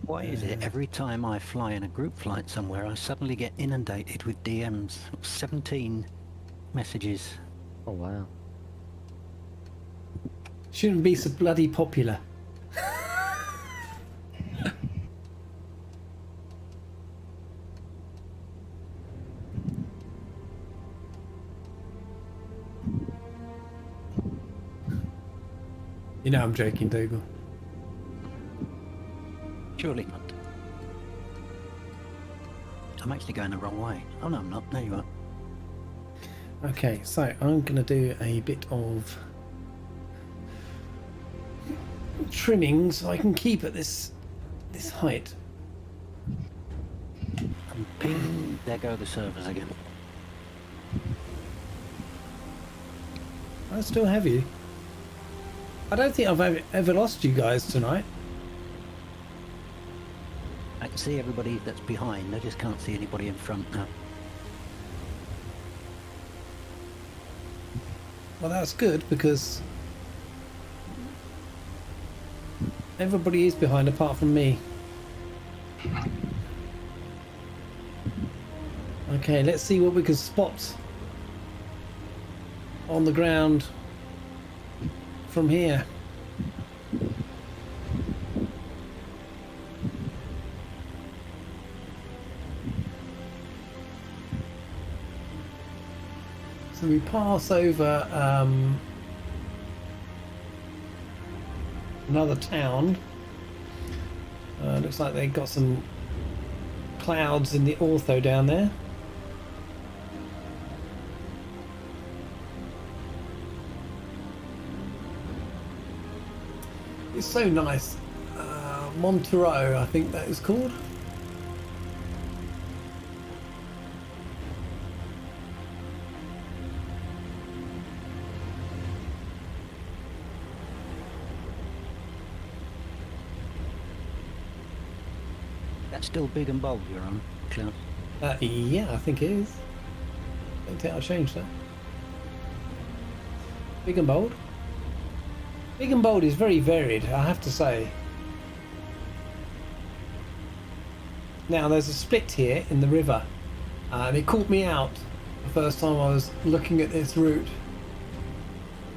Why is it every time I fly in a group flight somewhere, I suddenly get inundated with DMs? 17 messages. Oh wow. Shouldn't be so bloody popular. You know I'm joking, Dougal. Surely not. I'm actually going the wrong way. Oh no, I'm not. There you are. Okay, so I'm going to do a bit of trimming so I can keep at this height. And ping, there go the servers again. I still have you. I don't think I've ever lost you guys tonight. I can see everybody that's behind. I just can't see anybody in front now. Well, that's good because everybody is behind apart from me. Okay, let's see what we can spot on the ground from here. So we pass over another town. Looks like they've got some clouds in the ortho down there. It's so nice. Montereau, I think that is called. That's still big and bold you're on, Cloud. Yeah, I think it is. I don't think I'll change that. Big and bold. Big and bold is very varied, I have to say. Now there's a split here in the river, and it caught me out the first time I was looking at this route.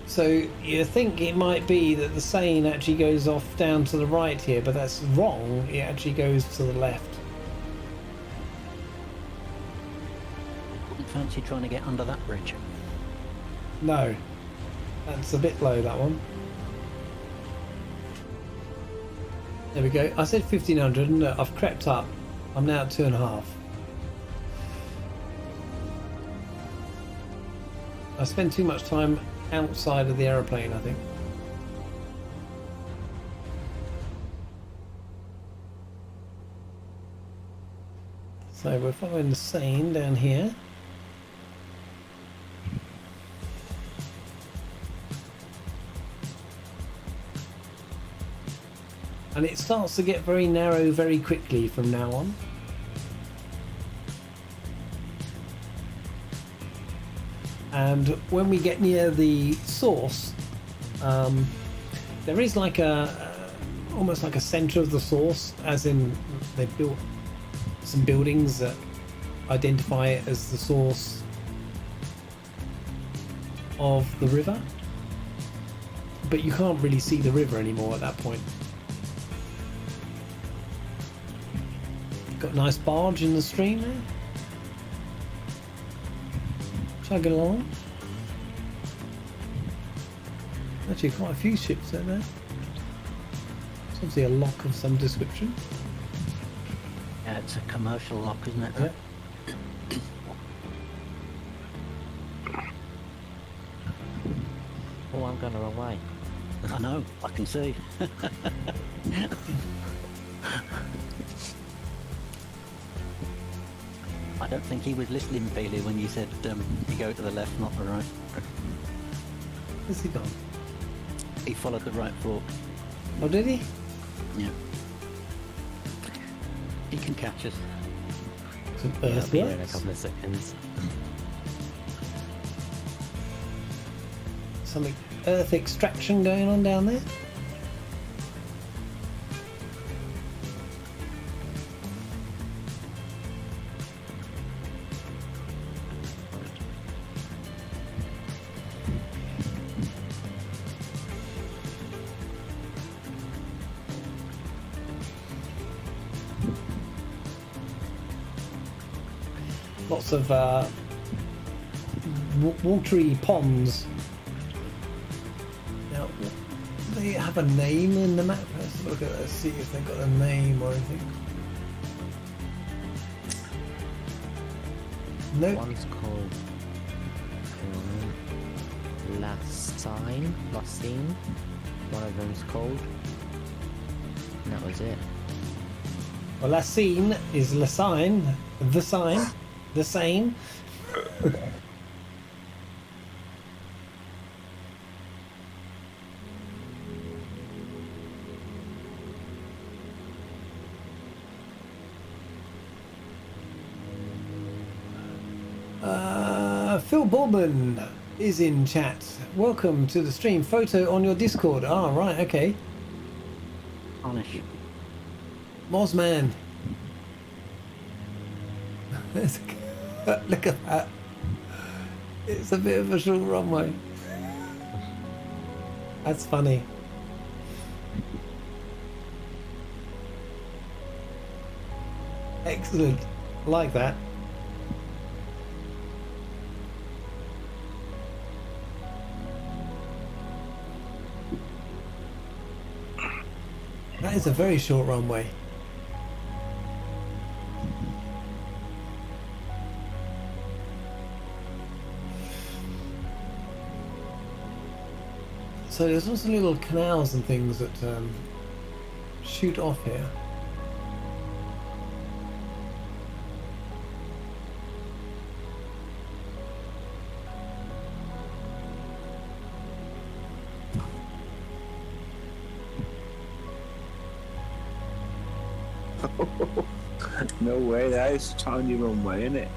So you think it might be that the Seine actually goes off down to the right here, but that's wrong. It actually goes to the left. Wouldn't fancy trying to get under that bridge. No, that's a bit low, that one. There we go. I said 1500 and look, I've crept up. I'm now at 2.5. I spend too much time outside of the aeroplane, I think. So we're following the Seine down here. And it starts to get very narrow very quickly from now on. And when we get near the source, there is like almost like a center of the source, as in they've built some buildings that identify it as the source of the river. But you can't really see the river anymore at that point. Got a nice barge in the stream there. Chugging along. Actually quite a few ships out there. It's obviously a lock of some description. Yeah, it's a commercial lock, isn't it? Yeah. Oh, I'm going the wrong way. I know, I can see. I don't think he was listening, Bailey, when you said you go to the left, not the right. Where's he gone? He followed the right fork. Oh, did he? Yeah. He can catch us. Some Yeah, I'll be here in a earthworks? couple of seconds. Something earth extraction going on down there? Lots of watery ponds. Now, they have a name in the map? Let's look at let's see if they've got a name or anything. Nope. One's called La Seine. One of them's called. And that was it. Well, La Seine is La Seine, the sign, the Seine. Phil Baldwin is in chat. Welcome to the stream. Photo on your Discord. Ah, right, okay. Punish. Mozman. Look at that. It's a bit of a short runway. That's funny. Excellent. I like that. That is a very short runway. So there's also little canals and things that shoot off here. No way, that is a tiny runway, isn't it?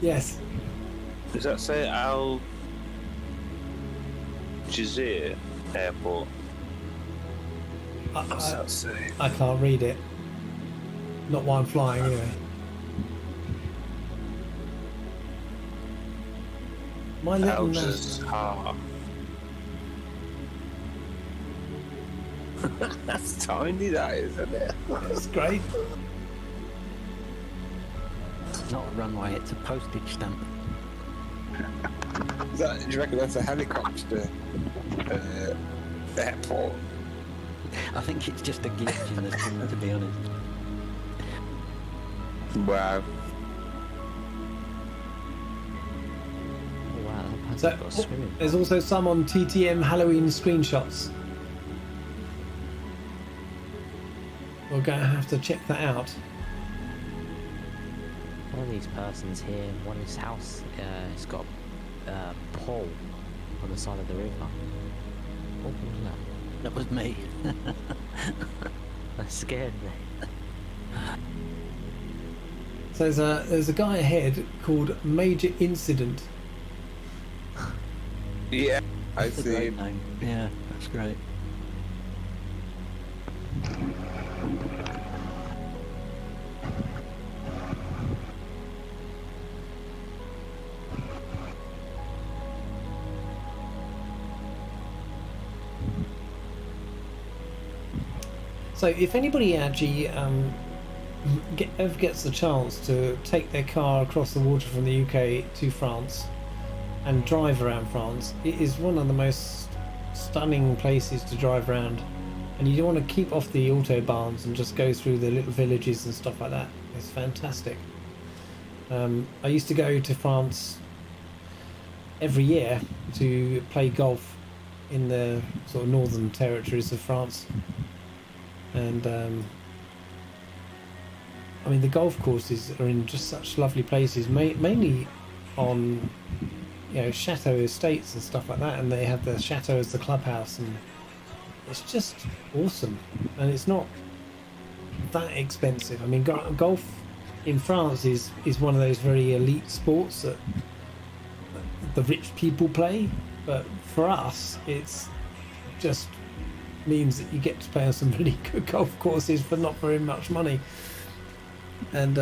Yes. Does that say Al Jazeera Airport? What's that say? I can't read it. Not while I'm flying, anyway. My little Al nose. Jazeera. That's tiny, that is, isn't it? That's great. It's not a runway, it's a postage stamp. Is that, do you reckon that's a helicopter airport? I think it's just a glitch in the thing, to be honest. Wow. Oh, wow, that So got a swimming pool. there's also some on TTM Halloween screenshots. We're going to have to check that out. One of these persons here, one of his house, it's got a pole on the side of the river. What was that? That was me. That scared me. So there's a guy ahead called Major Incident. Yeah, I That's a see. great name. Yeah, that's great. So if anybody actually ever gets the chance to take their car across the water from the UK to France and drive around France, it is one of the most stunning places to drive around. And you don't want to keep off the autobahns and just go through the little villages and stuff like that. It's fantastic. I used to go to France every year to play golf in the sort of northern territories of France. And I mean, the golf courses are in just such lovely places, mainly on, you know, chateau estates and stuff like that, and they have the chateau as the clubhouse, and it's just awesome. And it's not that expensive. I mean, golf in France is one of those very elite sports that the rich people play, but for us it's just means that you get to play on some really good golf courses for not very much money. And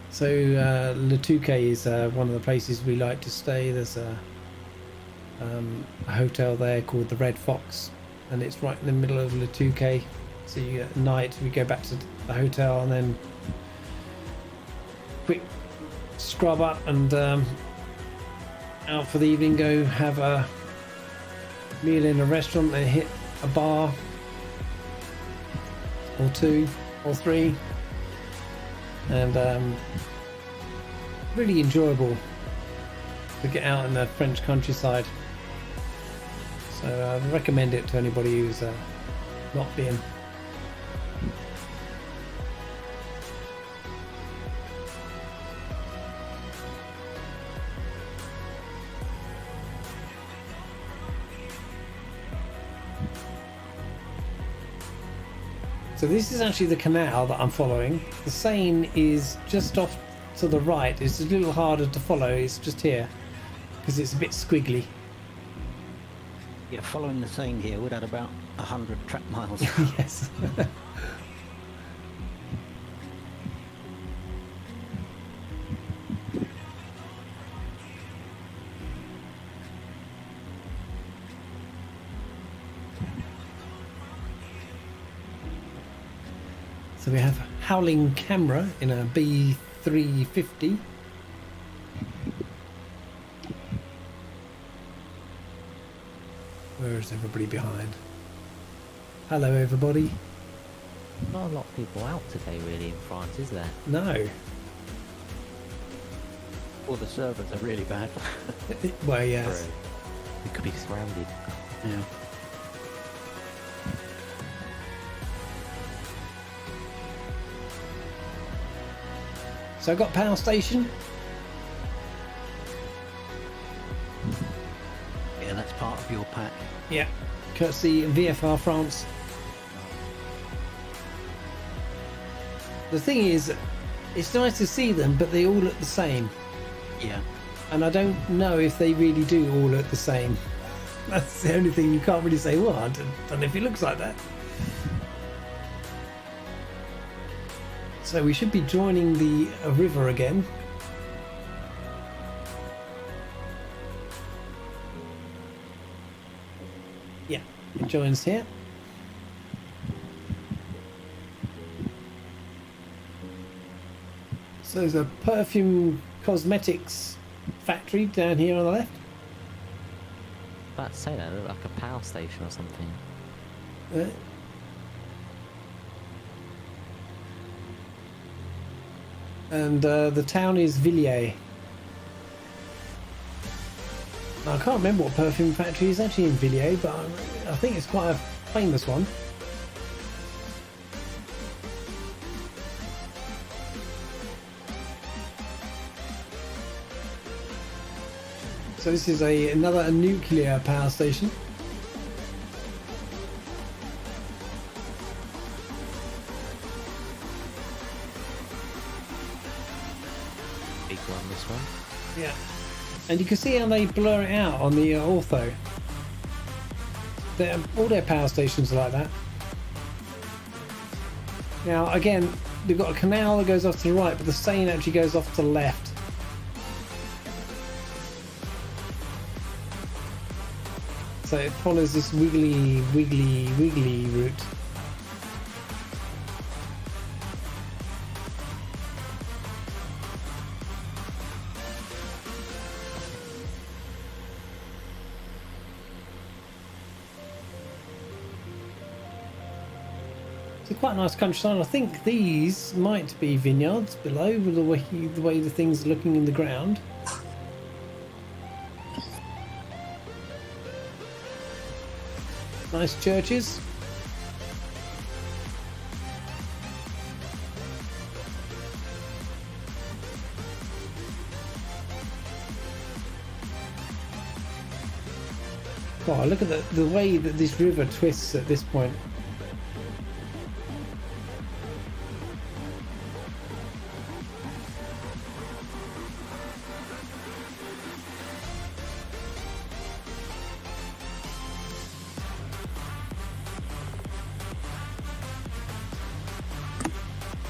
so Le Touquet is one of the places we like to stay. There's a hotel there called the Red Fox, and it's right in the middle of Le Touquet. So you, at night we go back to the hotel and then quick scrub up and out for the evening, go have a meal in a restaurant, then hit a bar or 2 or 3, and really enjoyable to get out in the French countryside. So I recommend it to anybody who's not been. So this is actually the canal that I'm following. The Seine is just off to the right. It's a little harder to follow. It's just here because it's a bit squiggly. Yeah, following the Seine here would add about 100 track miles. Yes. So we have howling camera in a B350. Where is everybody behind? Hello everybody. Not a lot of people out today really in France, is there? No. All the servers are really bad. Well, yes. We could be surrounded. Yeah. So I got power station. Yeah, that's part of your pack. Yeah. Courtesy VFR France. The thing is, it's nice to see them, but they all look the same. Yeah. And I don't know if they really do all look the same. That's the only thing you can't really say, well, I don't know if it looks like that. So we should be joining the river again. Yeah, it joins here. So there's a perfume cosmetics factory down here on the left. About to say that, it looked like a power station or something. And the town is Villiers. Now, I can't remember what perfume factory is actually in Villiers, but I think it's quite a famous one. So this is another nuclear power station. Big one, this one. Yeah. And you can see how they blur it out on the ortho. All their power stations are like that. Now, again, they've got a canal that goes off to the right, but the Seine actually goes off to the left. So it follows this wiggly route. It's quite a nice countryside. I think these might be vineyards below with the way the things are looking in the ground. Nice churches. Oh, look at the way that this river twists at this point.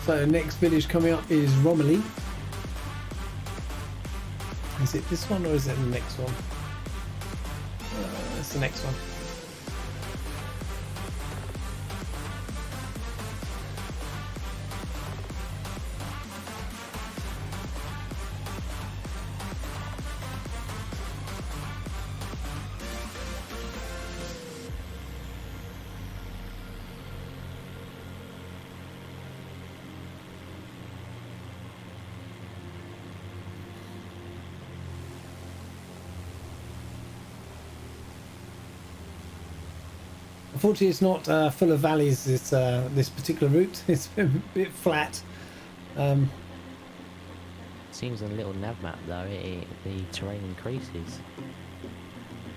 So next village coming up is Romilly. Is it this one or is it the next one? It's the next one. unfortunately, it's not full of valleys. This particular route. It's a bit flat. Seems on a little nav map though, the terrain increases.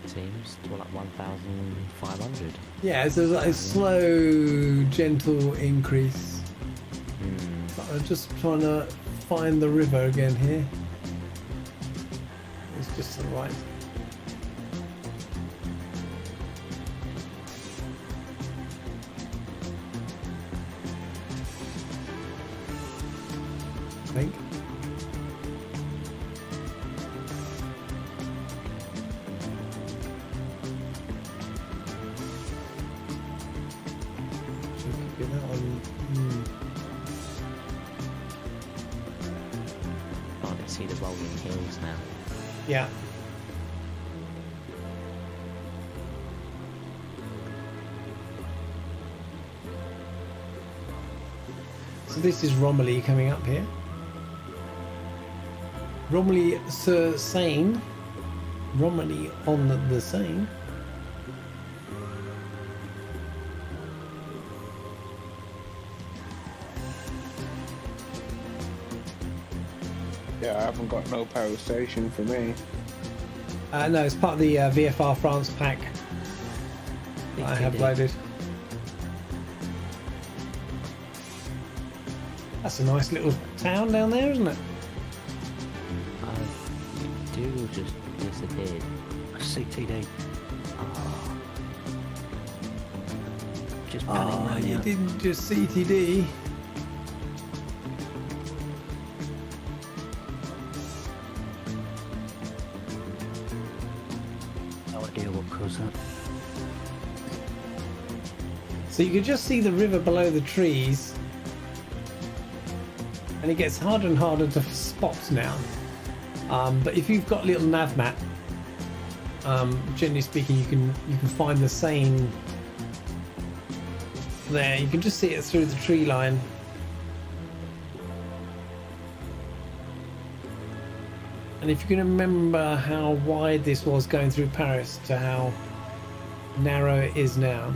Seems to like 1,500. Yeah, it's a slow, gentle increase. But I'm just trying to find the river again here. It's just to the right. I think. Should be that one. I can see the rolling hills now. Yeah. So this is Romilly coming up here. Romilly sur Seine. Romilly on the Seine. Yeah, I haven't got no power station for me. No, it's part of the VFR France pack that I have loaded. That's a nice little town down there, isn't it? Dougal just disappeared. CTD. Oh, Just panning Oh, right you out. didn't just CTD. No idea what caused that. So you can just see the river below the trees, and it gets harder and harder to spot now. But if you've got a little nav map, generally speaking, you can find the Seine there. You can just see it through the tree line. And if you can remember how wide this was going through Paris to how narrow it is now.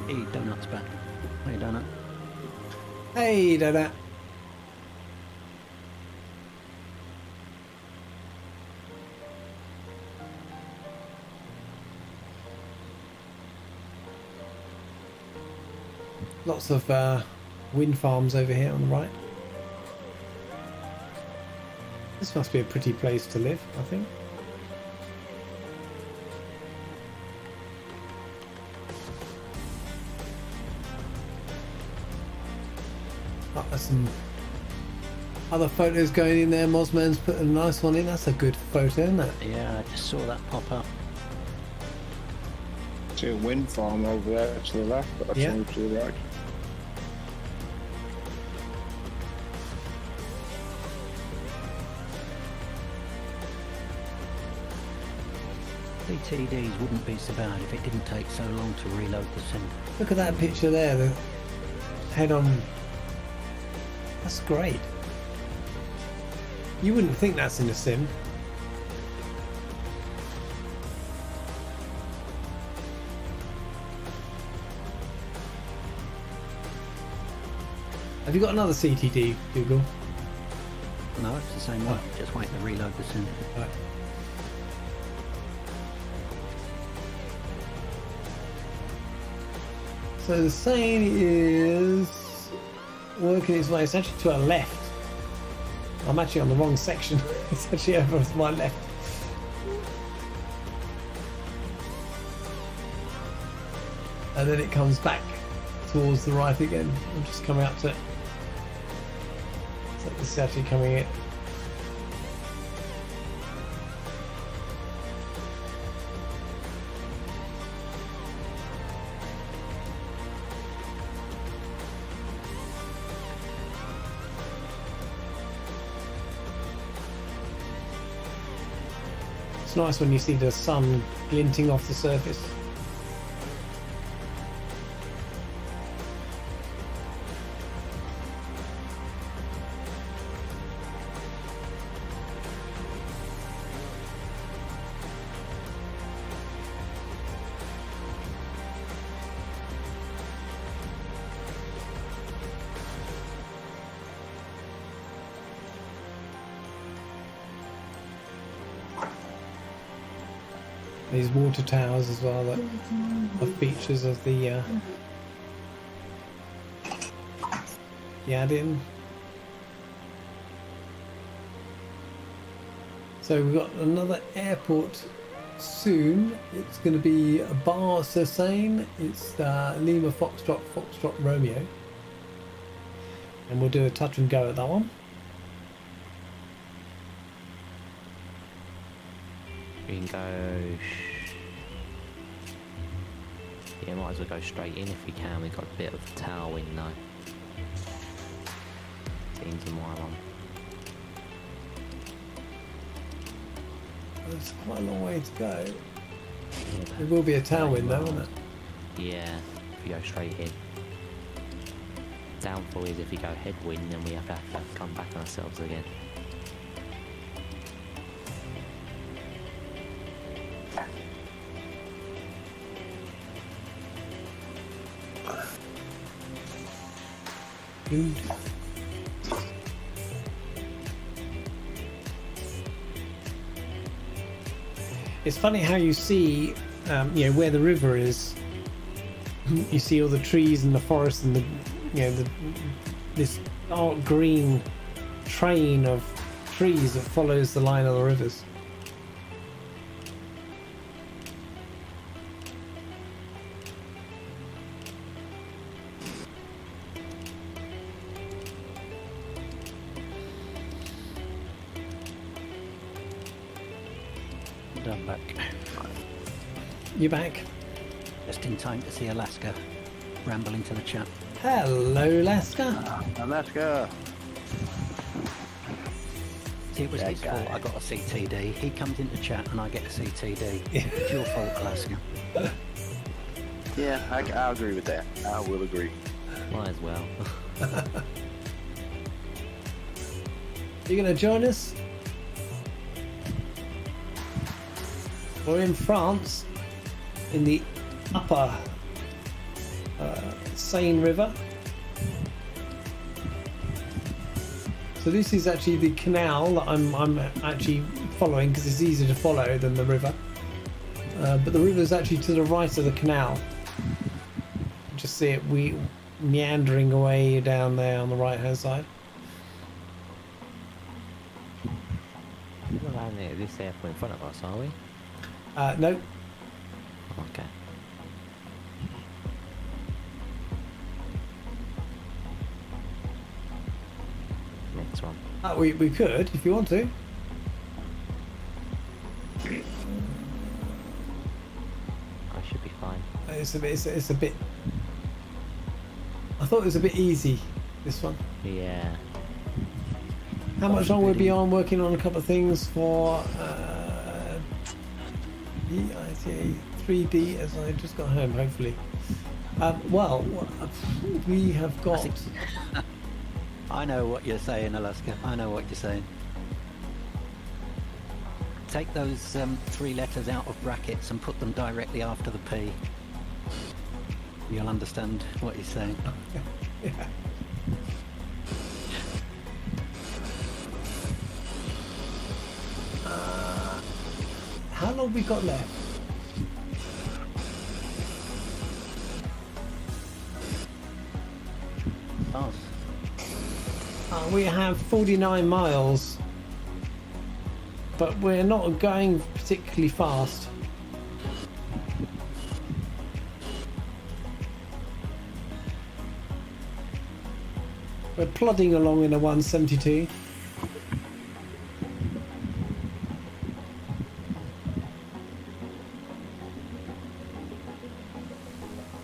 Hey, Donut's back. Hey, Donut. Hey, Dada. Lots of wind farms over here on the right. This must be a pretty place to live, I think. Oh, there's some other photos going in there. Mosman's put a nice one in. That's a good photo, isn't it? Yeah, I just saw that pop up. See a wind farm over there to the left, but that's Yeah. only to the right. CTDs wouldn't be so bad if it didn't take so long to reload the sim. Look at that picture there. The head on. That's great. You wouldn't think that's in a sim. Have you got another CTD, Google? No, it's the same one. Just waiting to reload the sim. Right. So the Seine is working its way. It's actually to our left. I'm actually on the wrong section. It's actually over to my left. And then it comes back towards the right again. I'm just coming up to it. So this is actually coming in. It's nice when you see the sun glinting off the surface. These water towers as well that are features of the add-in. So we've got another airport soon. It's going to be Bar sur Seine. It's Lima Foxtrot Foxtrot Romeo, and we'll do a touch and go at that one. We can go. Yeah, might as well go straight in if we can. We've got a bit of a tailwind though. Seems a mile on. There's quite a long way to go. There will be a tailwind though, won't it? Yeah, if we go straight in. Downfall is if we go headwind, then we have to come back on ourselves again. Good. It's funny how you see, where the river is. You see all the trees and the forest and this dark green train of trees that follows the line of the rivers. I'm back. You back? Just in time to see Alaska ramble into the chat. Hello, Alaska. Alaska. See, it was That his guy. fault I got a CTD. He comes into chat and I get a CTD. It's your fault, Alaska. Yeah, I agree with that. I will agree. Might as well. You gonna join us? We're in France, in the upper Seine River. So this is actually the canal that I'm actually following because it's easier to follow than the river. But the river is actually to the right of the canal. Just see it meandering away down there on the right hand side. We're not landing at this airport in front of us, are we? No, Okay. Next one. we could if you want to. I should be fine. It's a bit. I thought it was a bit easy. This one. Yeah. How much longer we'll be on working on a couple of things for EITA 3D as I just got home, hopefully. Well, we have got. I know what you're saying, Alaska. I know what you're saying. Take those 3 letters out of brackets and put them directly after the P. You'll understand what he's saying. Yeah. How long we got left? Oh, We have 49 miles, but we're not going particularly fast. We're plodding along in a 172.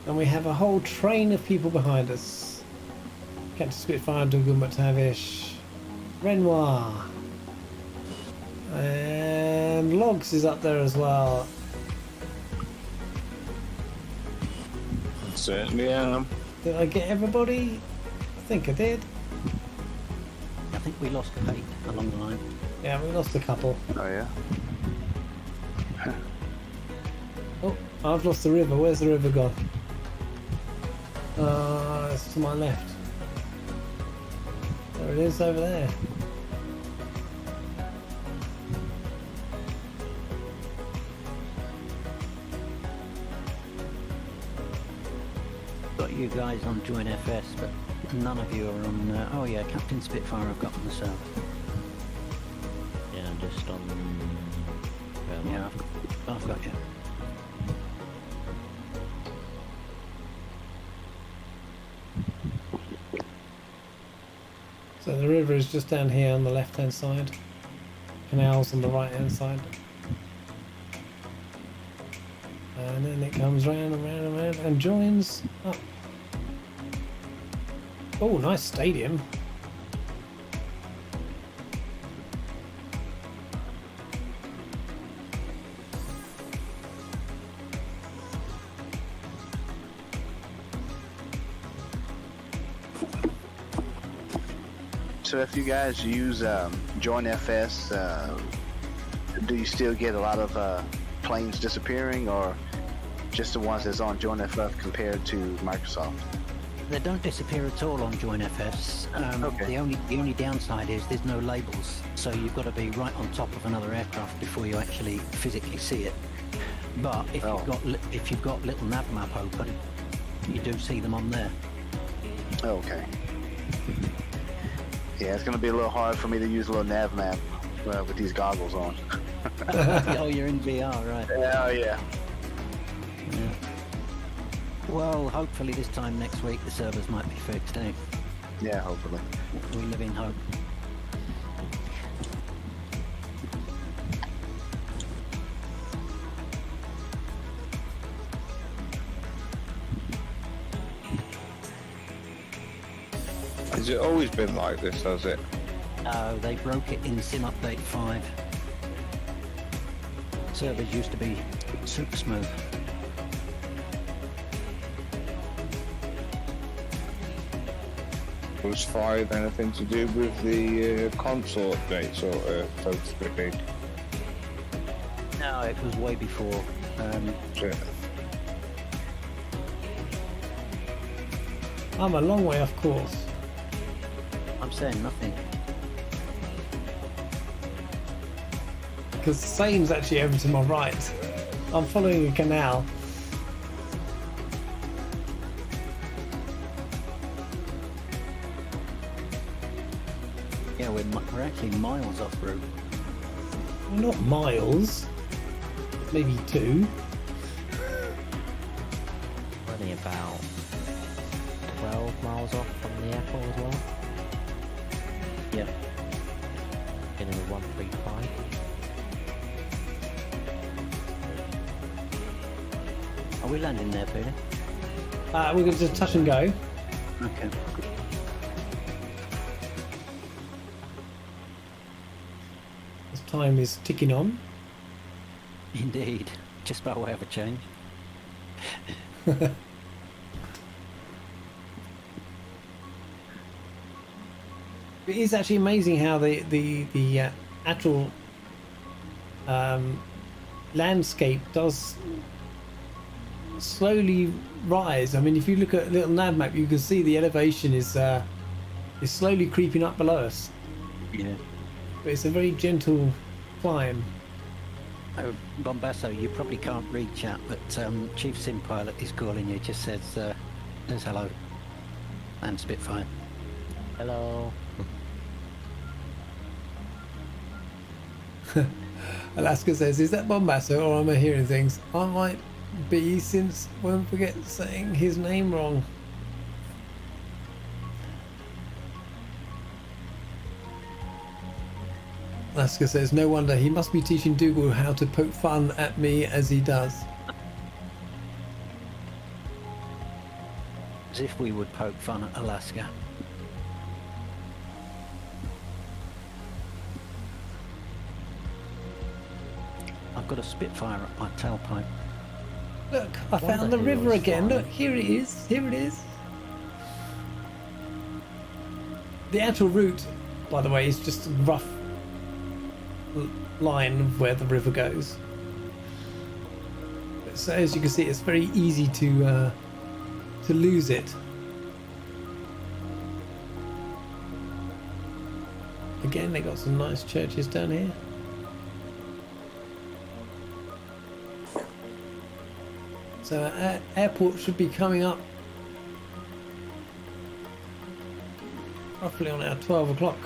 And we have a whole train of people behind us. Captain Spitfire, Dougal McTavish, Renoir, and Logs is up there as well. Certainly am. Did I get everybody? I think I did. I think we lost Kate along the line. Yeah, we lost a couple. Oh yeah. Oh, I've lost the river. Where's the river gone? It's to my left. There it is over there. Got you guys on Join FS, but none of you are on. Oh yeah, Captain Spitfire I've got on the server. Yeah, I'm just on. Yeah, I've got you. So the river is just down here on the left hand side. Canals on the right hand side. And then it comes round and round and round and joins up. Oh, nice stadium. So if you guys use Join FS, do you still get a lot of planes disappearing, or just the ones that's on Join FS compared to Microsoft? They don't disappear at all on Join FS. Okay. The only downside is there's no labels, so you've got to be right on top of another aircraft before you actually physically see it. But if you've got little nav map open, you do see them on there. Okay. Yeah, it's going to be a little hard for me to use a little nav map with these goggles on. Oh, you're in VR, right? Oh, yeah. Yeah. Well, hopefully this time next week the servers might be fixed, eh? Yeah, hopefully. We live in hope. Has it always been like this, has it? No, they broke it in Sim Update 5. Servers used to be super smooth. Was 5 anything to do with the console update, sort of, so to speak? No, it was way before. Yeah. I'm a long way off course. I'm saying nothing. Because Seine's actually over to my right. I'm following a canal. Yeah, we're actually miles off route. Well, not miles. Maybe 2. Only about 12 miles off from the airport as well. Yeah. In a 135. Are we landing there, Peter? We're going to just touch and go. Okay. As time is ticking on. Indeed. Just by way of a change. It is actually amazing how the actual landscape does slowly rise. I mean, if you look at a little nav map, you can see the elevation is slowly creeping up below us. Yeah. But it's a very gentle climb. Oh, Bombasso, you probably can't read chat, but Chief Sim Pilot is calling you. Just says hello. And Spitfire. Hello. Alaska says, is that Bombasso or am I hearing things? I might be, since won't forget saying his name wrong. Alaska says, no wonder, he must be teaching Dougal how to poke fun at me as he does. As if we would poke fun at Alaska. I've got a Spitfire at my tailpipe. Look, I found the river again. Look, here it is. Here it is. The actual route, by the way, is just a rough line of where the river goes. So as you can see, it's very easy to lose it. Again, they got some nice churches down here. So our airport should be coming up roughly on our 12 o'clock.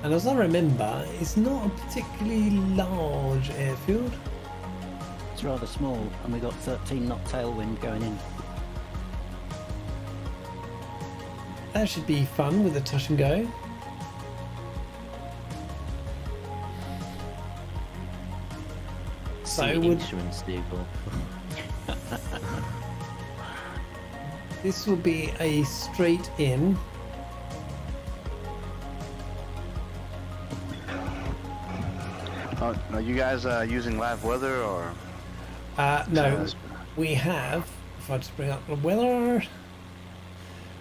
And as I remember, it's not a particularly large airfield. It's rather small, and we got 13 knot tailwind going in. That should be fun with a touch and go. So See would, instruments do go. this will be a straight in. Are you guys using live weather or? No, we have, if I just bring up the weather,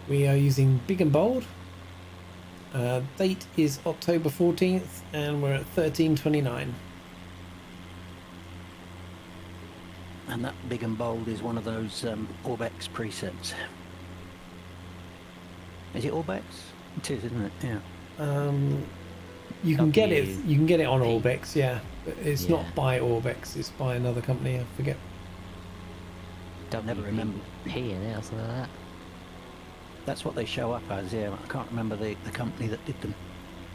we are using big and bold. Date is October 14th and we're at 13:29. And that big and bold is one of those Orbx presets. Is it Orbx? It is, isn't it? Yeah. You can get it. You can get it on W- Orbx, yeah. But it's Yeah. not by Orbx. It's by another company. I forget. Never remember. P in it or something like that. That's what they show up as, yeah. I can't remember the company that did them.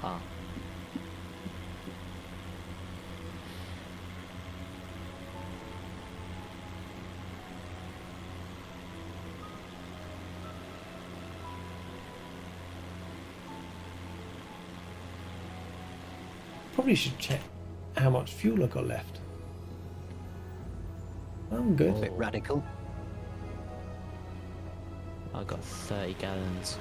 Ah. Probably should check how much fuel I got left. I'm good. A bit radical. I got 30 gallons.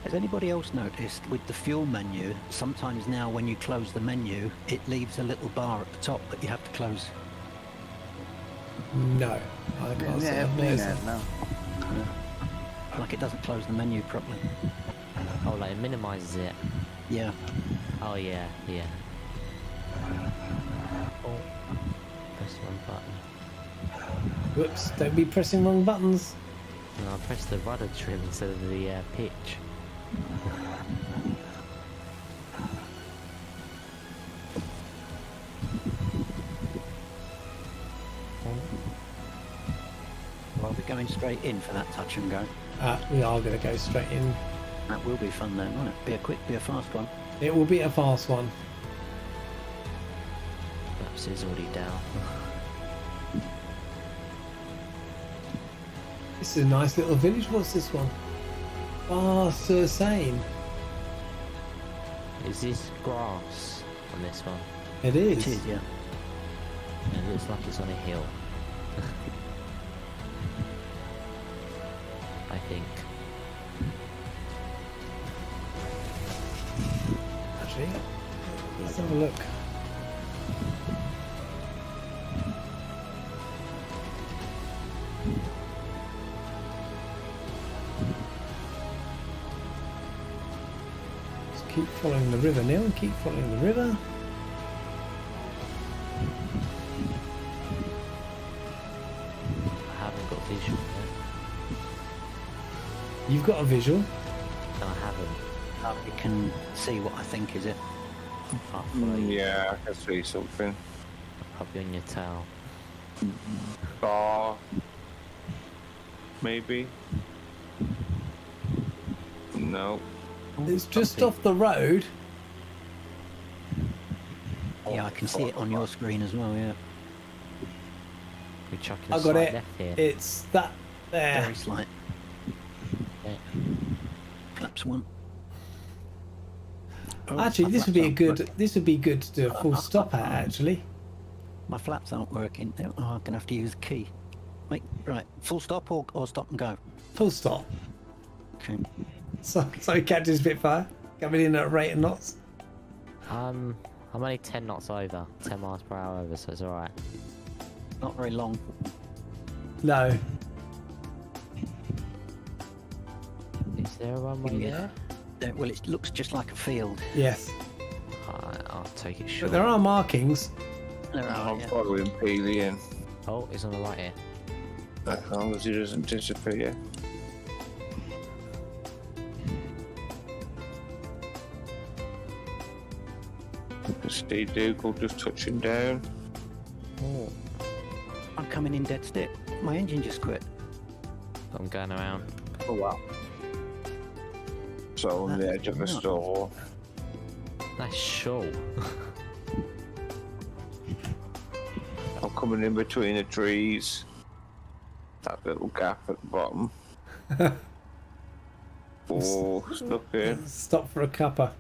Has anybody else noticed with the fuel menu, sometimes now when you close the menu, it leaves a little bar at the top that you have to close? No, I can't say Yeah, I've I've seen noticed that. that. No. Like it doesn't close the menu properly. Oh, like it minimises it. Yeah. Oh yeah, yeah. Oh, press one button. Whoops! Don't be pressing wrong buttons. No, I pressed the rudder trim instead of the pitch. Well, we're going straight in for that touch and go. We are going to go straight in. That will be fun then, won't it? Be a quick, be a fast one. It will be a fast one. Maps is already down. This is a nice little village. What's this one? Ah, Seine. Is this grass on this one? It is. It is, yeah. It looks like it's on a hill. I think. Actually, let's have a look. Just keep following the river, Neil. Keep following the river. I haven't got visual yet. You've got a visual. No, I haven't. You can see what I think is it. I'll follow you. Yeah, I can see something. I'll be on your tail. Bar. Maybe. No. It's just off the road. Yeah, I can see it on your screen as well, yeah. We're chucking a I got slight it. left here. It's that there. Very slight. Yeah. Flaps one. Oh, Actually, my this would be a flaps aren't good. working. This would be good to do a full stop at. Actually, My flaps aren't working. Oh, I'm gonna have to use the key. Wait, right. Full stop or stop and go? full stop. Okay. So Captain Spitfire coming in at a rate of knots. I'm only 10 knots over, 10 miles per hour over, so it's alright. Not very long. No, Is there a runway Yeah. there? Well, it looks just like a field. yes, I'll take it but short. there are markings. There are, I'm yeah. following Peely in. Oh, he's on the right here. As long as he doesn't disappear. I can see Dougal just touching down. Oh, I'm coming in dead stick. My engine just quit. I'm going around. Oh wow. So on the edge of the store. Nice show. I'm coming in between the trees. That little gap at the bottom. Oh, stuck in. Stop for a cuppa.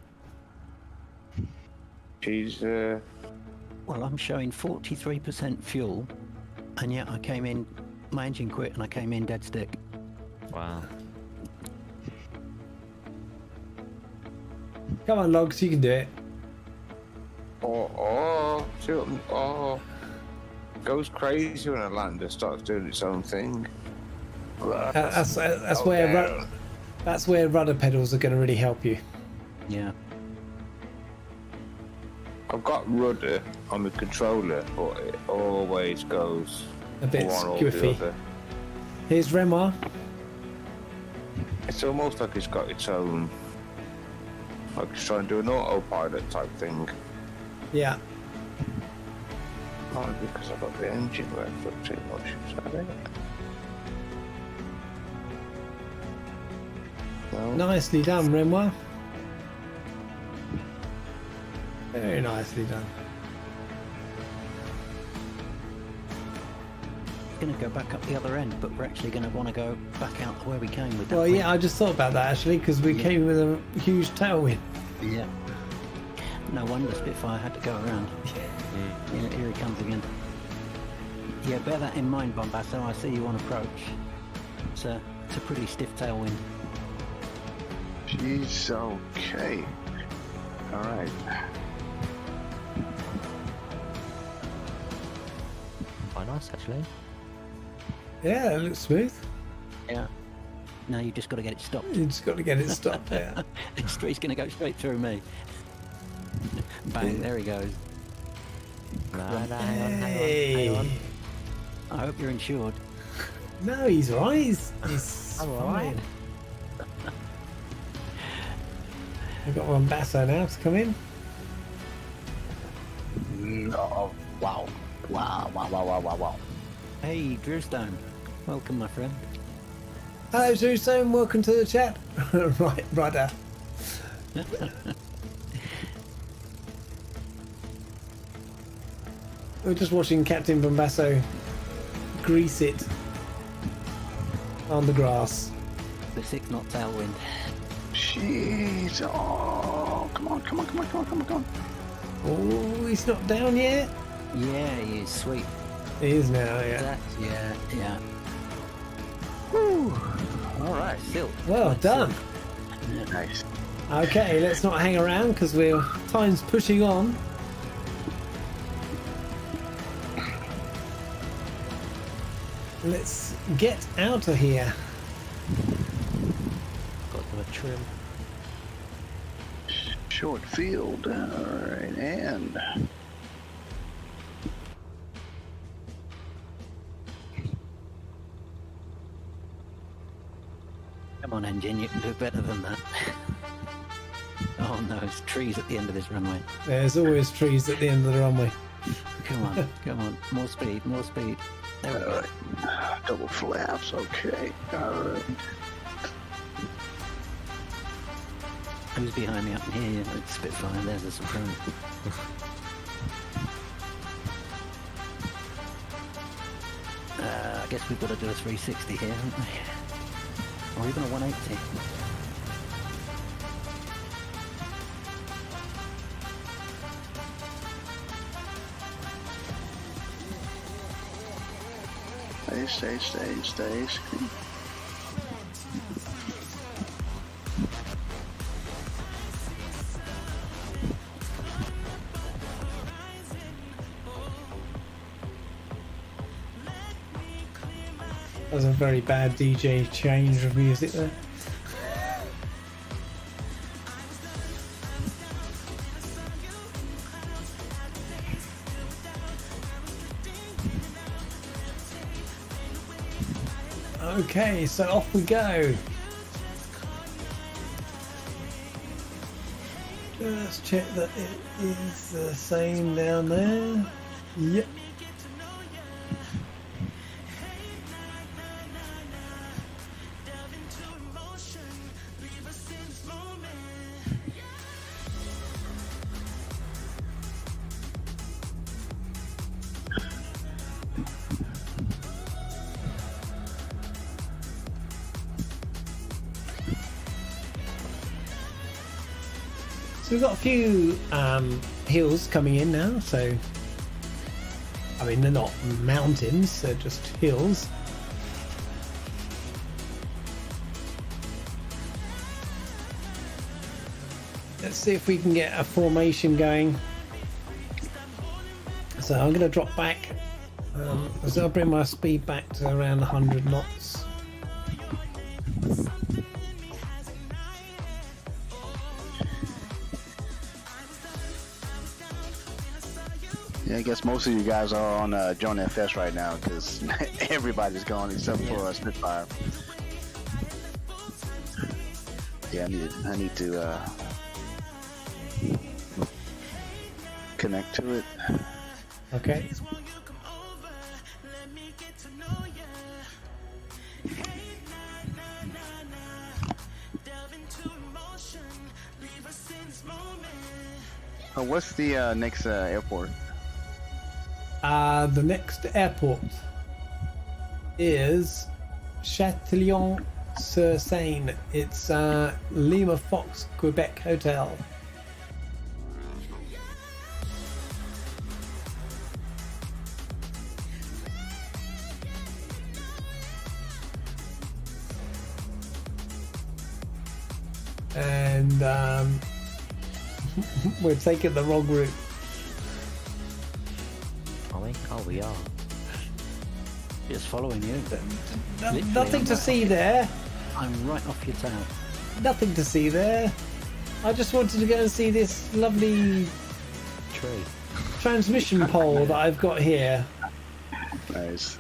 She's Well, I'm showing 43% fuel, and yet I came in, my engine quit, and I came in dead stick. Wow. Come on, Logs, you can do it. Goes crazy when a lander starts doing its own thing. That's where rudder pedals are going to really help you. Yeah. I've got rudder on the controller, but it always goes A bit one or the squiffy. other. Here's Renoir. It's almost like it's got its own, like it's trying to do an autopilot type thing. Yeah. Probably because I've got the engine revved up too much. Is that it? No. Nicely done, Renoir. Very nicely done. Going to go back up the other end, but we're actually going to want to go back out where we came with that. Well, yeah, I just thought about that actually because we came with a huge tailwind. Yeah. No wonder Spitfire had to go around. Yeah, here he comes again. Yeah, bear that in mind, Bombasso. I see you on approach. It's a pretty stiff tailwind. She's okay. All right. Quite nice, actually. Yeah, it looks smooth. Yeah. Now you just got to get it stopped. You just got to get it stopped there. He's going to go straight through me. Bang, there he goes. No, hang on, hang on. Hey. I hope you're insured. No, he's right. He's I'm fine. alright. I've got one Basso now to come in. Oh, wow. Wow. Hey, Drewstone. Welcome, my friend. Hello, Susan. Welcome to the chat. Right, rudder. We're just watching Captain Bombasso grease it on the grass. The 6 knot tailwind. Jeez. Oh, come on. Oh, he's not down yet. Yeah, he is sweet. He is now, yeah. Yeah. Woo. All right, still. Well done. Nice. Okay, let's not hang around because time's pushing on. Let's get out of here. Got them a trim. Short field. All right, and Come on, engine, you can do better than that. Oh no, it's trees at the end of this runway. There's always trees at the end of the runway. Come on, more speed. There we go. double flaps. Okay. All right. Who's behind me up in here? It's Spitfire, there's a Supreme. I guess we've got to do a 360 here, haven't we? Or even a 180. Stay. That was a very bad DJ change of music there. Okay, so off we go. Just check that it is the same down there. Yep. So we've got a few hills coming in now. So, I mean, they're not mountains; they're just hills. Let's see if we can get a formation going. So I'm going to drop back. So I'll bring my speed back to around 100 knots. Yeah, I guess most of you guys are on Join FS right now because everybody's gone except for Spitfire. Yeah, I need to connect to it. Okay. Oh, what's the next airport? The next airport is Châtillon-sur-Seine. It's Lima Fox Quebec Hotel. And we're taking the wrong route. Are we? Oh, we are. Just following you. Literally, Nothing to see there. I'm right off your tail. Nothing to see there. I just wanted to go and see this lovely Tree. transmission pole that I've got here. Nice.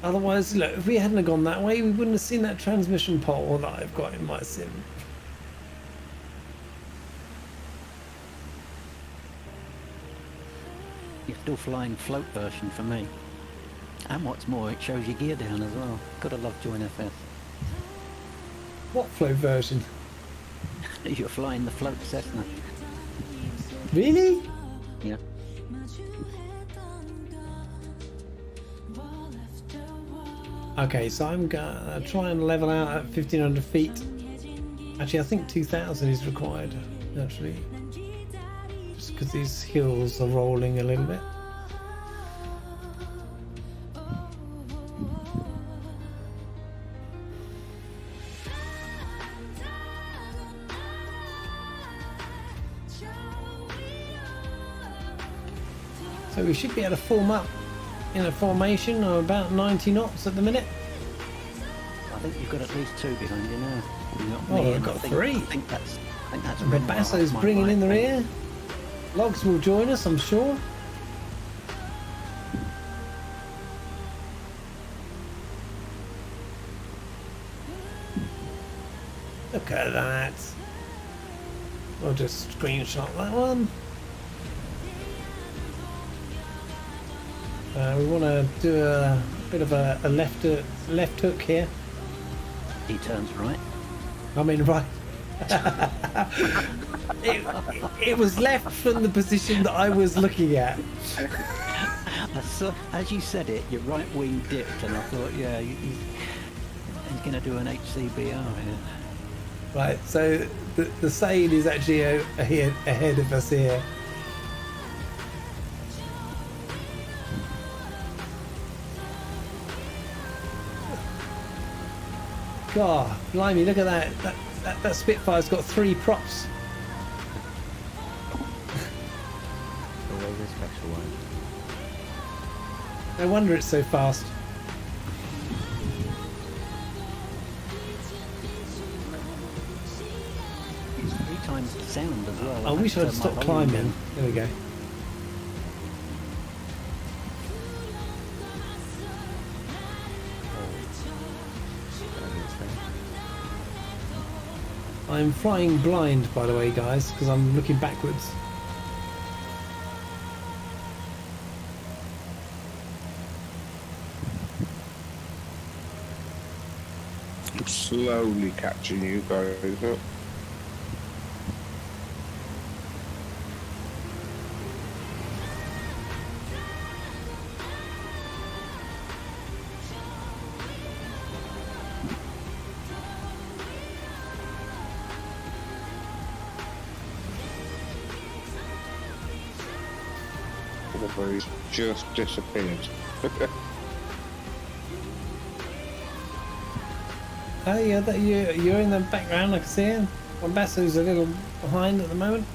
Otherwise, look, if we hadn't have gone that way, we wouldn't have seen that transmission pole that I've got in my sim. You're still flying float version for me. And what's more, it shows your gear down as well. Gotta love Join FS. What flow version? You're flying the float Cessna. Really? Yeah. Okay, so I'm gonna try and level out at 1500 feet. Actually, I think 2000 is required, actually. Just because these hills are rolling a little bit. So we should be able to form up in a formation of about 90 knots at the minute. I think you've got at least two behind you now. You've got Oh, me I've and got I think, three. I think that's The Red Bar Basso's off my bringing in the right. rear. Logs will join us, I'm sure. Look at that. I'll just screenshot that one. We want to do a bit of a left hook here. He turns right. I mean, right. it was left from the position that I was looking at. So, as you said it, your right wing dipped, and I thought, yeah, he's going to do an HCBR here. Right, so the Seine is actually ahead of us here. God, blimey, look at that. That Spitfire's got 3 props. Always a special one. No wonder it's so fast. It's 3 times the sound as well. I wish I'd stopped climbing. There we go. I'm flying blind, by the way, guys, because I'm looking backwards. I'm slowly catching you guys up. Whatever, he's just disappeared. Oh yeah, you're in the background. I can see him. Bombasso's a little behind at the moment.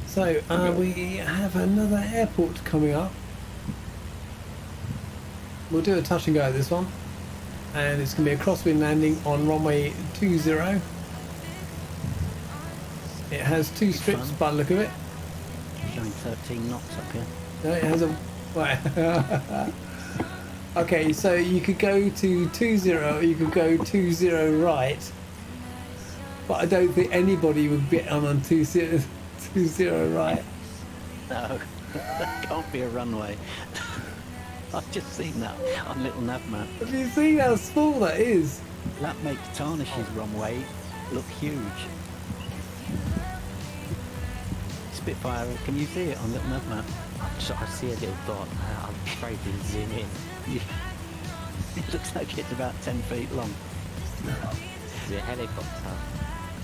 So we have another airport coming up. We'll do a touch and go at this one, and it's going to be a crosswind landing on runway 20. It has two strips by the look of it. Showing 13 knots up here. No, it has a. Right. Okay, so you could go to 20, or you could go 20 right, but I don't think anybody would get on 20 right. No, that can't be a runway. I've just seen that on little nav map. Have you seen how small that is? That makes Tarnish's runway look huge. Spitfire, can you see it on little nav map? I see a little dot. I'm afraid to zoom in. It looks like it's about 10 feet long. Is it a helicopter?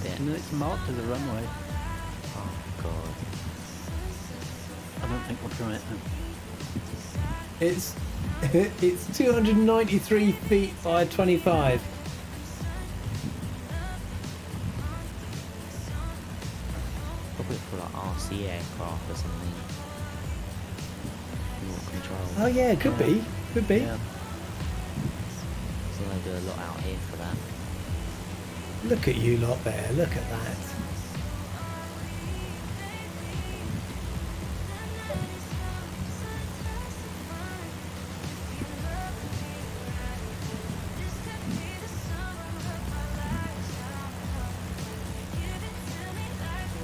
Yeah. No, it's marked as a runway. Oh god. I don't think we'll try it then. It's 293 feet by 25. Probably for like RC aircraft or something. Remote control. Oh yeah, it could be. Could be. Yeah. So they do a lot out here for that. Look at you lot there. Look at that.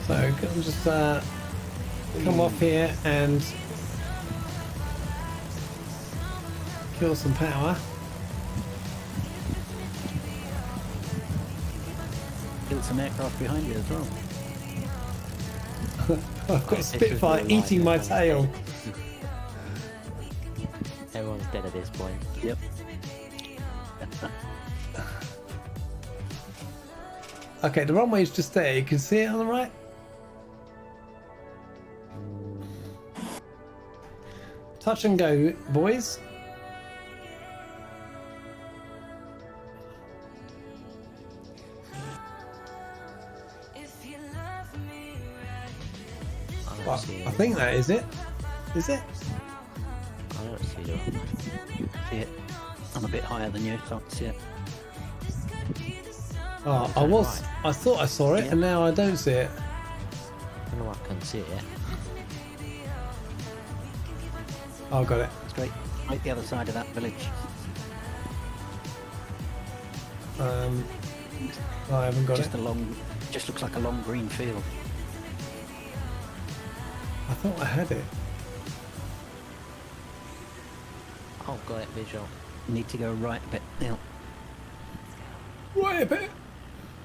So I'll just come off here and kill some power. Killed some aircraft behind you as well. I've got a Spitfire eating my tail. Everyone's dead at this point. Yep. Okay, the runway's just there. You can see it on the right. Touch and go, boys. I don't see I think that is it. Is it? I don't see the runway. See it? I'm a bit higher than you, so I can see it. Oh, I thought I saw it, Yeah. and now I don't see it. I don't know if I can see it yet. Oh, got it. Straight right the other side of that village. I haven't got Just it. a long, just looks like a long green field. I thought I had it. Oh, got it, visual. Need to go right a bit now. Right a bit.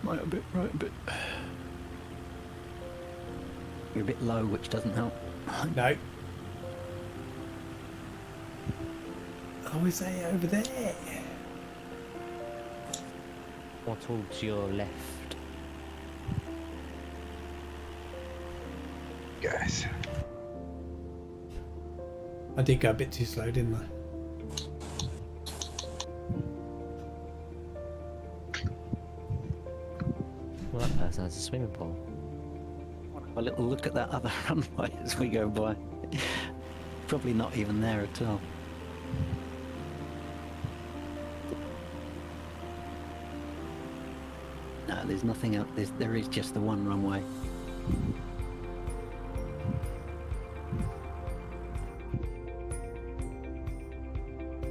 Right a bit, right a bit. You're a bit low, which doesn't help. No. Oh, is that over there? Or towards your left. Yes. I did go a bit too slow, didn't I? Well, that person has a swimming pool. A little look at that other runway as we go by. Probably not even there at all. No, there's nothing else. There is just the one runway.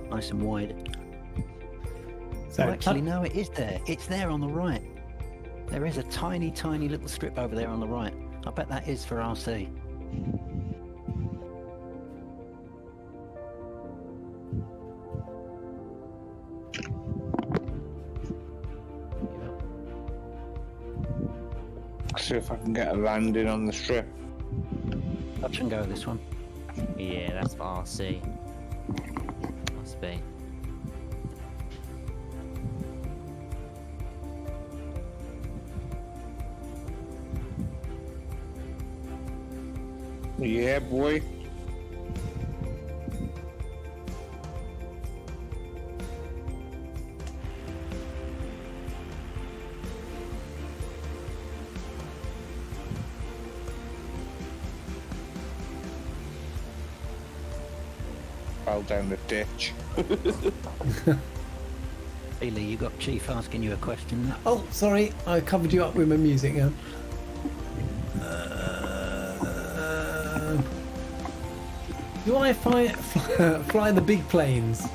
Nice and wide. So Oh, actually, no, it is there. It's there on the right. There is a tiny, tiny little strip over there on the right. I bet that is for RC. See if I can get a landing on the strip. Touch and go this one. Yeah, that's for RC. Must be. Yeah, boy. Fell down the ditch. Ely, you got Chief asking you a question. Oh, sorry, I covered you up with my music. Yeah. Do I fly the big planes?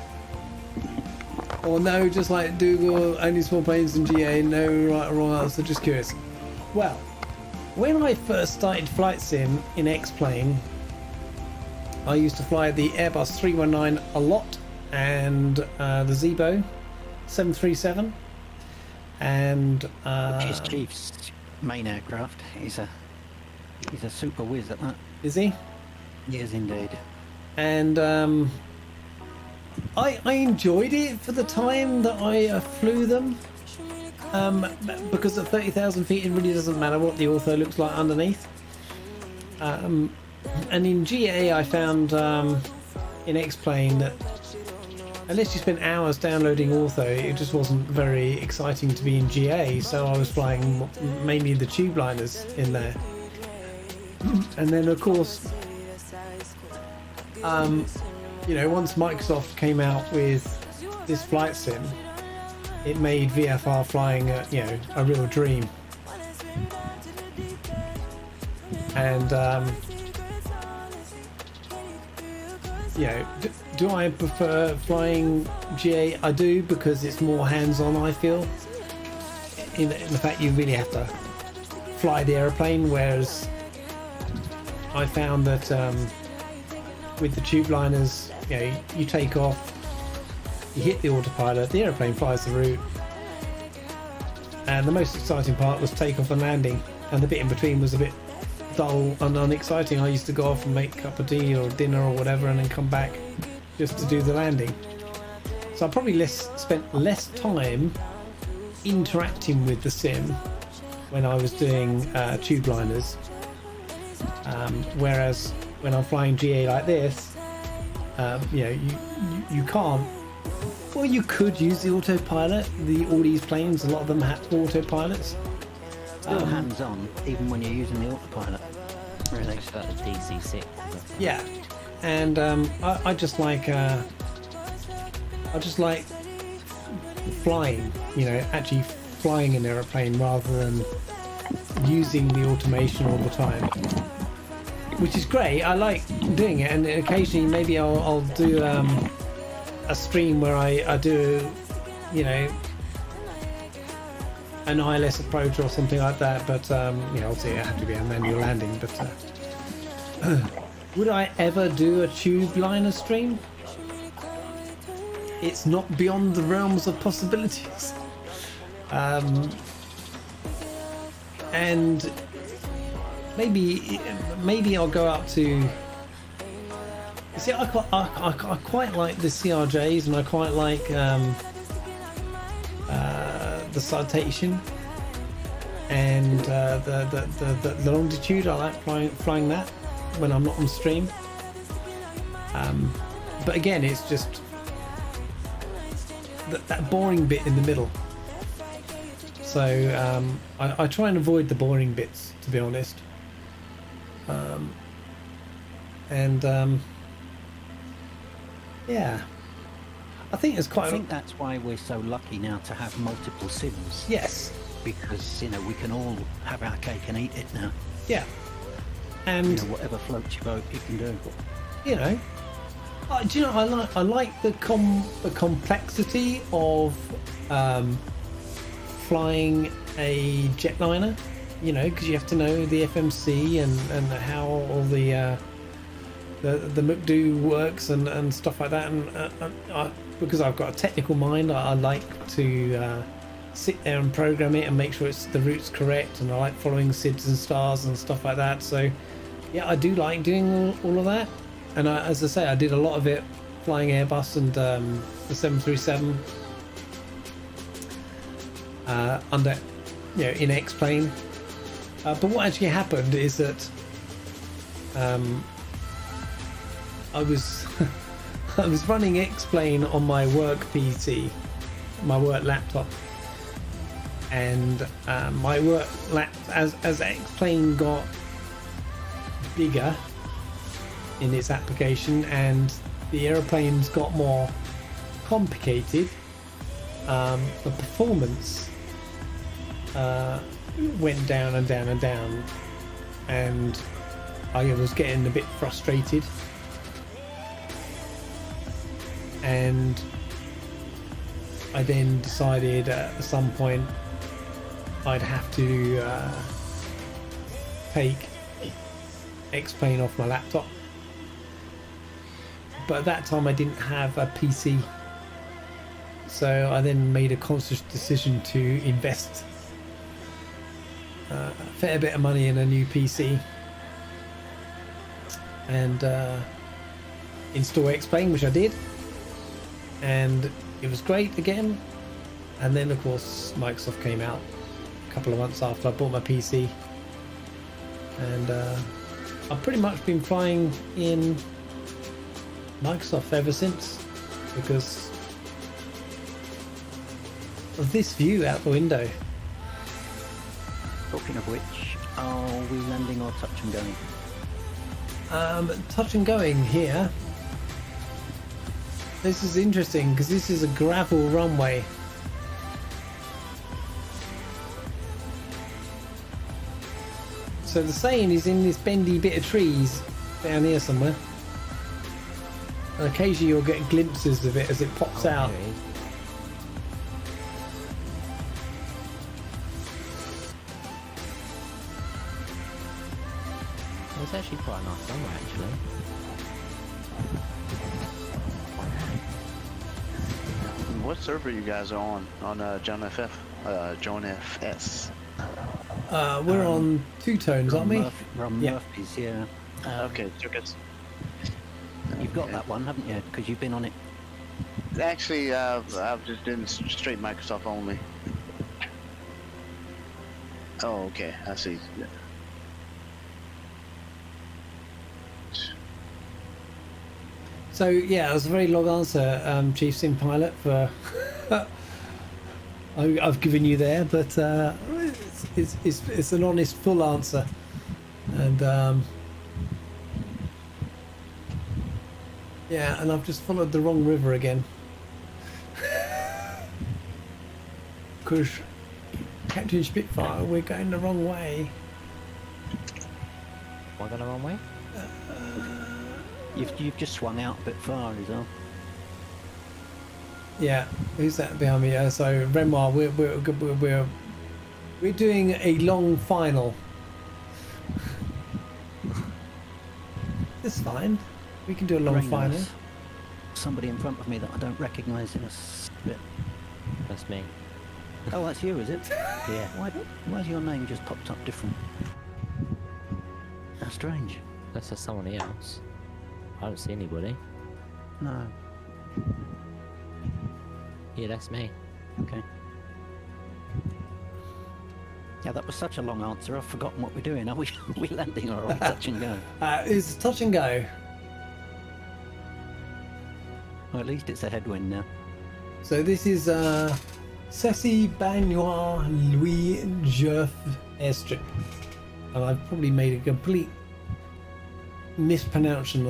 Or no, just like Dougal, only small planes in GA, no right or wrong answer, just curious. Well, when I first started flight sim in X-Plane, I used to fly the Airbus 319 a lot, and the Zebo 737, and Which is Chief's main aircraft. He's a super whiz at that. is he? Yes, indeed. And I enjoyed it for the time that I flew them, because at 30,000 feet it really doesn't matter what the ortho looks like underneath. And in GA I found in X-Plane that unless you spent hours downloading ortho, it just wasn't very exciting to be in GA, so I was flying mainly the tube liners in there. And then of course, you know, once Microsoft came out with this flight sim, it made VFR flying you know, a real dream. And you know, do I prefer flying GA? I do, because it's more hands-on, I feel, in the fact you really have to fly the aeroplane, whereas I found that with the tube liners, you know, you take off, you hit the autopilot, the aeroplane flies the route, and the most exciting part was takeoff and landing, and the bit in between was a bit dull and unexciting. I used to go off and make a cup of tea or dinner or whatever, and then come back just to do the landing. So I probably spent less time interacting with the sim when I was doing tube liners, whereas when I'm flying GA like this, you know, you can't. Well, you could use the autopilot. All these planes, a lot of them have autopilots. Still hands-on, even when you're using the autopilot. Really, got the DC-6. Yeah, and I just like flying. You know, actually flying an aeroplane rather than using the automation all the time, which is great. I like doing it, and occasionally maybe I'll do a stream where I do, you know, an ILS approach or something like that, but you know, obviously it had to be a manual landing. But would I ever do a tube liner stream? It's not beyond the realms of possibilities. And maybe I'll go up to. You see, I quite like the CRJs, and I quite like the citation and the longitude. I like flying that when I'm not on stream. But again, it's just that boring bit in the middle. So I try and avoid the boring bits, to be honest. Yeah, I think it's quite. I think that's why we're so lucky now to have multiple sims. Yes, because you know we can all have our cake and eat it now. Yeah, and you know, whatever floats your boat, you can do. You know, do you know, I like the complexity of flying a jetliner. You know, because you have to know the FMC and how all the McDo works and stuff like that. And because I've got a technical mind, I like to sit there and program it and make sure the route's correct. And I like following SIDs and stars and stuff like that. So yeah, I do like doing all of that. And as I say, I did a lot of it flying Airbus and the 737 under, you know, in X-Plane. But what actually happened is that I was I was running X-Plane on my work PC, my work laptop, and my work as X-Plane got bigger in its application and the airplanes got more complicated, the performance went down and down and down, and I was getting a bit frustrated, and I then decided at some point I'd have to take X-Plane off my laptop. But at that time I didn't have a PC, so I then made a conscious decision to invest a fair bit of money in a new PC and install X-Plane, which I did, and it was great again. And then of course Microsoft came out a couple of months after I bought my PC, and I've pretty much been flying in Microsoft ever since, because of this view out the window. Talking of which, are we landing or touch and going? Touch and going here. This is interesting because this is a gravel runway. So the Seine is in this bendy bit of trees down here somewhere. And occasionally you'll get glimpses of it as it pops out. Here it is. Well, it's actually quite a nice runway, actually. What server you guys are on John FF? John FS. We're on two tones, aren't we? We're on Yeah. Murphy's, yeah. Okay, took us. You've got that one, haven't you? Because you've been on it. Actually, I've just done straight Microsoft only. Oh, okay, I see. So yeah, that was a very long answer, Chief Sim Pilot, for I've given you there, but it's an honest, full answer, and yeah, and I've just followed the wrong river again, because Captain Spitfire, we're going the wrong way. Am I going the wrong way? You've just swung out a bit far, is all. Yeah, who's that behind me? So Renoir, we're doing a long final. It's fine. We can do a long Very final. nice. Somebody in front of me that I don't recognise in a bit. That's me. Oh, that's you, is it? Yeah. Why's your name just popped up different? That's strange. That's just someone else. I don't see anybody. No. Yeah, that's me. Okay. Yeah, that was such a long answer. I've forgotten what we're doing. Are we landing or are we touch and go? It's touch and go. Well, at least it's a headwind now. So this is Cessy Bagnois Louis Jeff airstrip, and I've probably made a complete pronunciation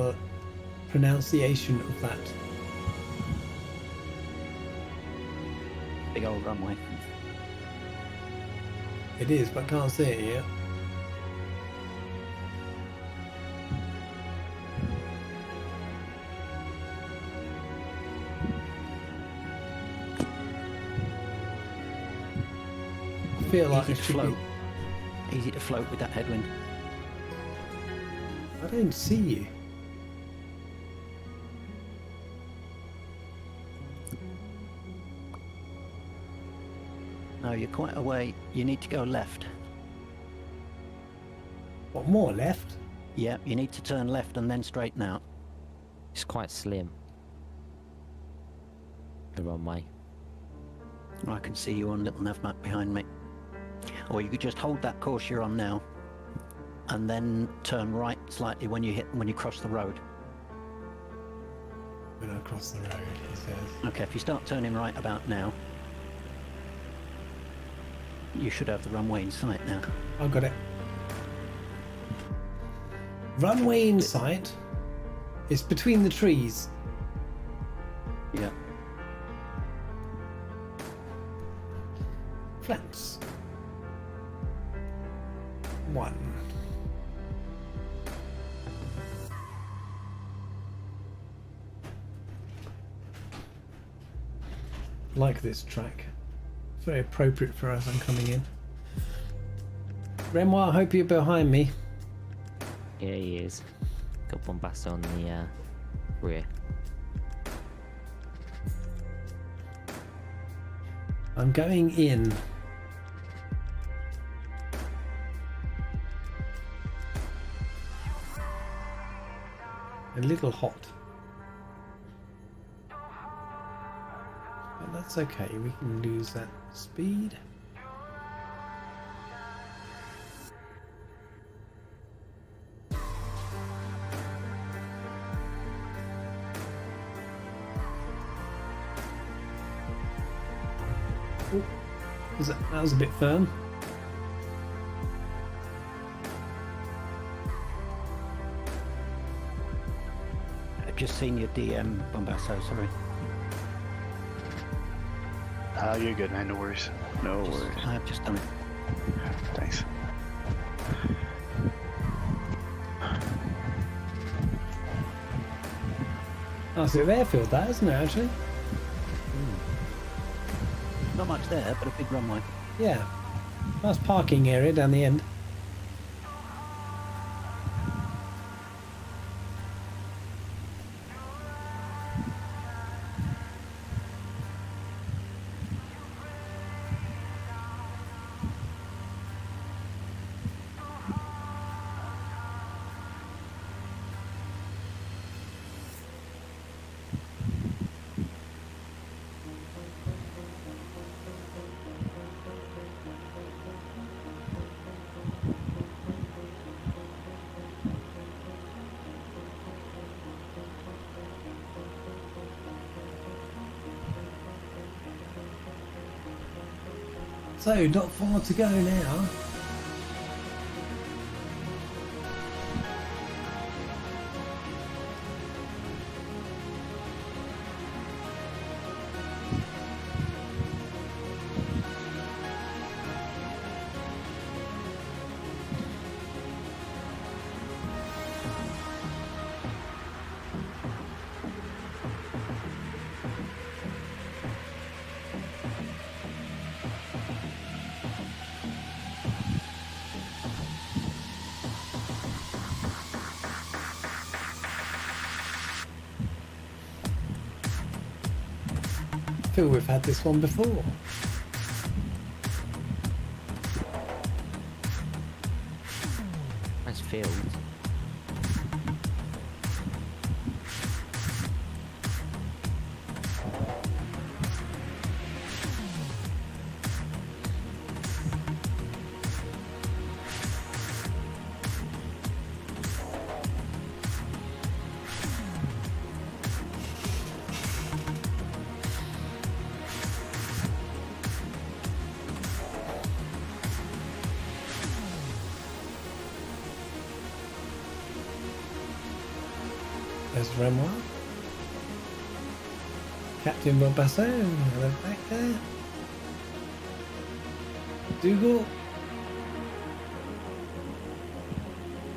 of that. Big old runway. It is, but I can't see it yet. I feel like Easy it to should float. Easy to float with that headwind. I don't see you. No, you're quite away. You need to go left. What, more left? Yeah, you need to turn left and then straighten out. It's quite slim. The runway. I can see you on little nav map behind me. Or you could just hold that course you're on now and then turn right slightly when you cross the road. When I cross the road, he says. Okay, if you start turning right about now, you should have the runway in sight now. I've got it. Runway in sight. It's between the trees. Yeah. Flaps. 1. Like this track. It's very appropriate for us. I'm coming in. Renoir, I hope you're behind me. Yeah, he is. Got Bombassa on the rear. I'm going in. A little hot. But that's okay, we can lose that speed. Ooh, that was a bit firm. I've just seen your DM, Bombasso, sorry. Oh, you're good, man. No worries. No worries. I've just done it. Thanks. Oh, it's an airfield, that, isn't it, actually? Not much there, but a big runway. Yeah. Nice parking area down the end. So, not far to go now. I feel we've had this one before. Nice field. There's Renoir. Captain Bombassa, hello back there. Dougal.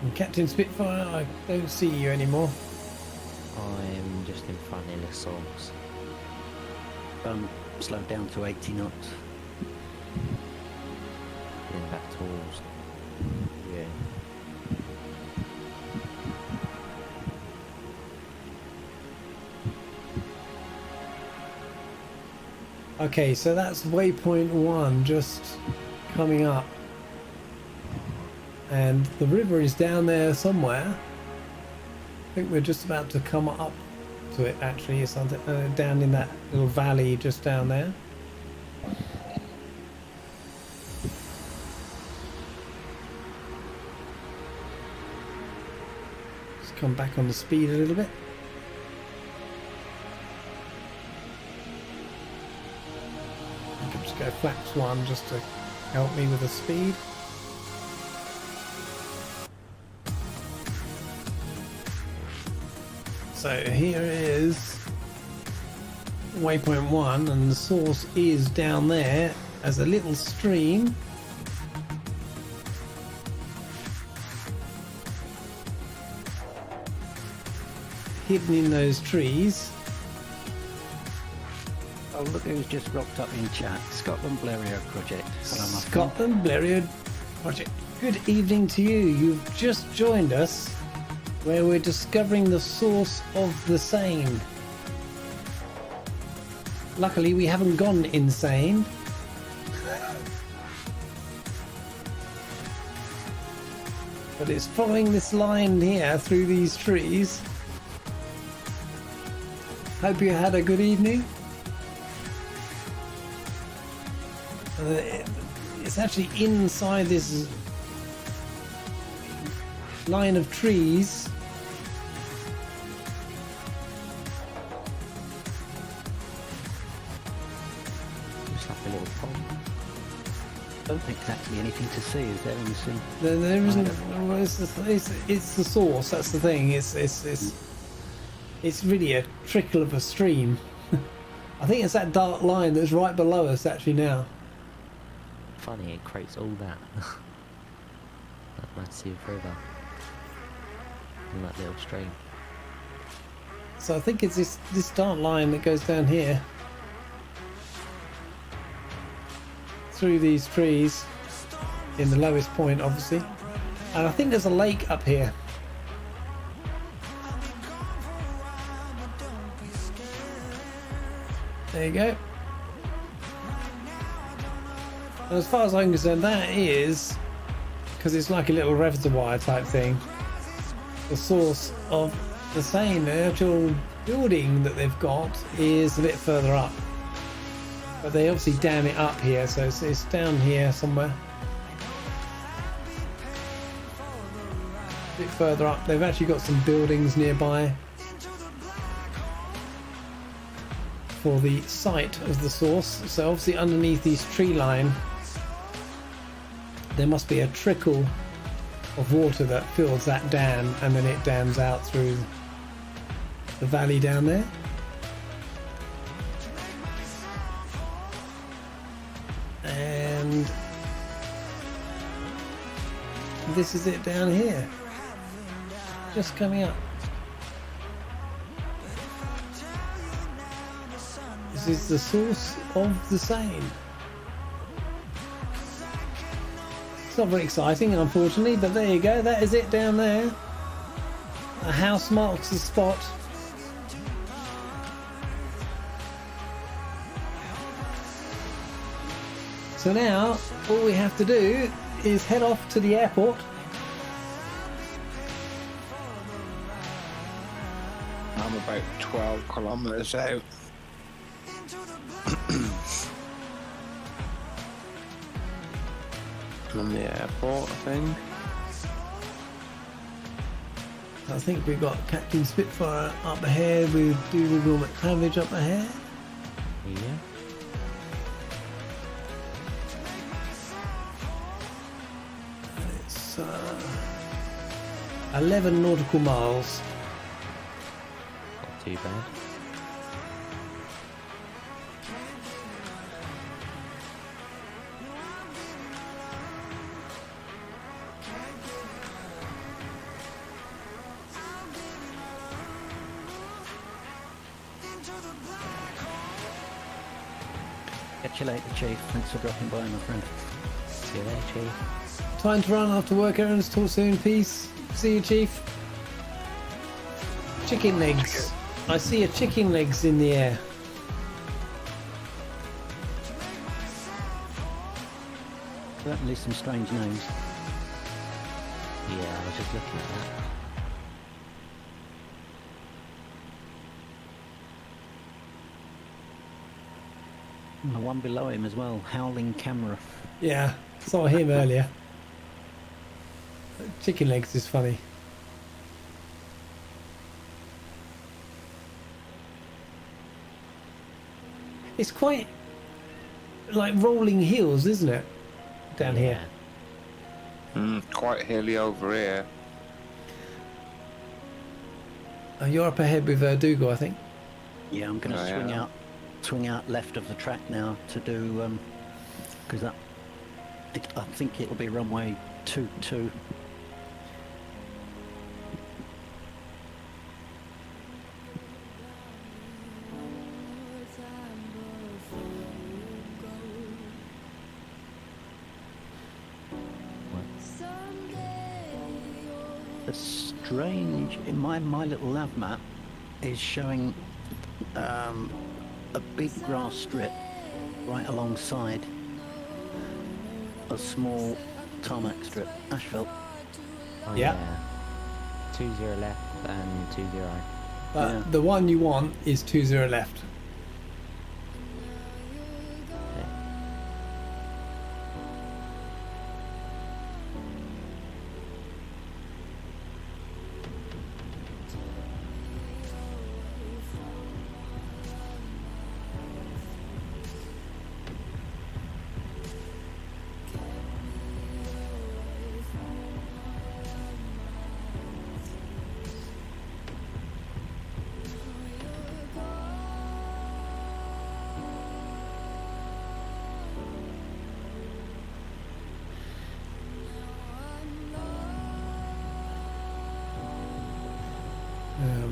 And Captain Spitfire, I don't see you anymore. I'm just in front of the songs. Slowed down to 80 knots. Getting back towards. Yeah. Okay, so that's waypoint 1 just coming up. And the river is down there somewhere. I think we're just about to come up to it actually. It's down in that little valley just down there. to come back on the speed a little bit. I can just go flaps 1 just to help me with the speed. So here is waypoint 1, and the source is down there as a little stream. Hidden in those trees. Oh, look who's just rocked up in chat. Scotland Blériot Project. Hello, my friend. Scotland Blériot Project. Good evening to you. You've just joined us where we're discovering the source of the Seine. Luckily, we haven't gone insane. But it's following this line here through these trees. Hope you had a good evening. It's actually inside this line of trees. Looks like a little pond. I don't think there's actually anything to see, is there, in the sea? There isn't. Well, it's the source. That's the thing. It's really a trickle of a stream. I think it's that dark line that's right below us actually now. Funny, it creates all that. That massive river. And that little stream. So I think it's this dark line that goes down here through these trees in the lowest point, obviously. And I think there's a lake up here. There you go. And as far as I'm concerned, that is, because it's like a little reservoir type thing, the source of the Seine. The actual building that they've got is a bit further up. But they obviously dam it up here, so it's down here somewhere. A bit further up. They've actually got some buildings nearby for the site of the source. So obviously underneath this tree line there must be a trickle of water that fills that dam, and then it dams out through the valley down there. And this is it down here, just coming up. This is the source of the Seine. It's not very exciting, unfortunately, but there you go. That is it down there. A house marks the spot. So now, all we have to do is head off to the airport. I'm about 12 kilometres out. From the airport, I think we've got Captain Spitfire up ahead with Doolittle McClavish up ahead. Yeah. It's 11 nautical miles. Not too bad. Catch you later, Chief. Thanks for dropping by, my friend. See you later, Chief. Time to run after work errands. Talk soon. Peace. See you, Chief. Chicken legs. I see a chicken legs in the air. Certainly some strange names. Yeah, I was just looking at that. The one below him as well, Howling Camera. Yeah, saw him earlier. Chicken legs is funny. It's quite like rolling hills, isn't it? Down here. Quite hilly over here. You're up ahead with Dougal, I think. Yeah, I'm going to swing out left of the track now to do because I think it'll be runway 22. The strange in my little nav map is showing a big grass strip right alongside a small tarmac strip, asphalt. Oh, Yeah. 20 left and 20 right. But Yeah. the one you want is 20 left.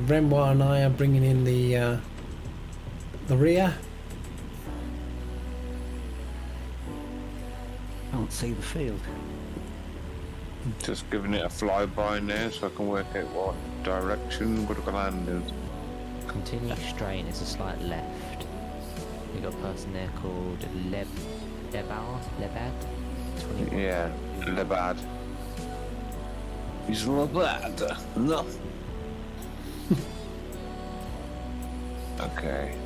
Renoir and I are bringing in the rear. Can't see the field. Just giving it a flyby now so I can work out what direction would have landed. Continue straight, it's a slight left. We got a person there called Lebad. 21. Yeah, Lebad. He's Lebad. No. Okay.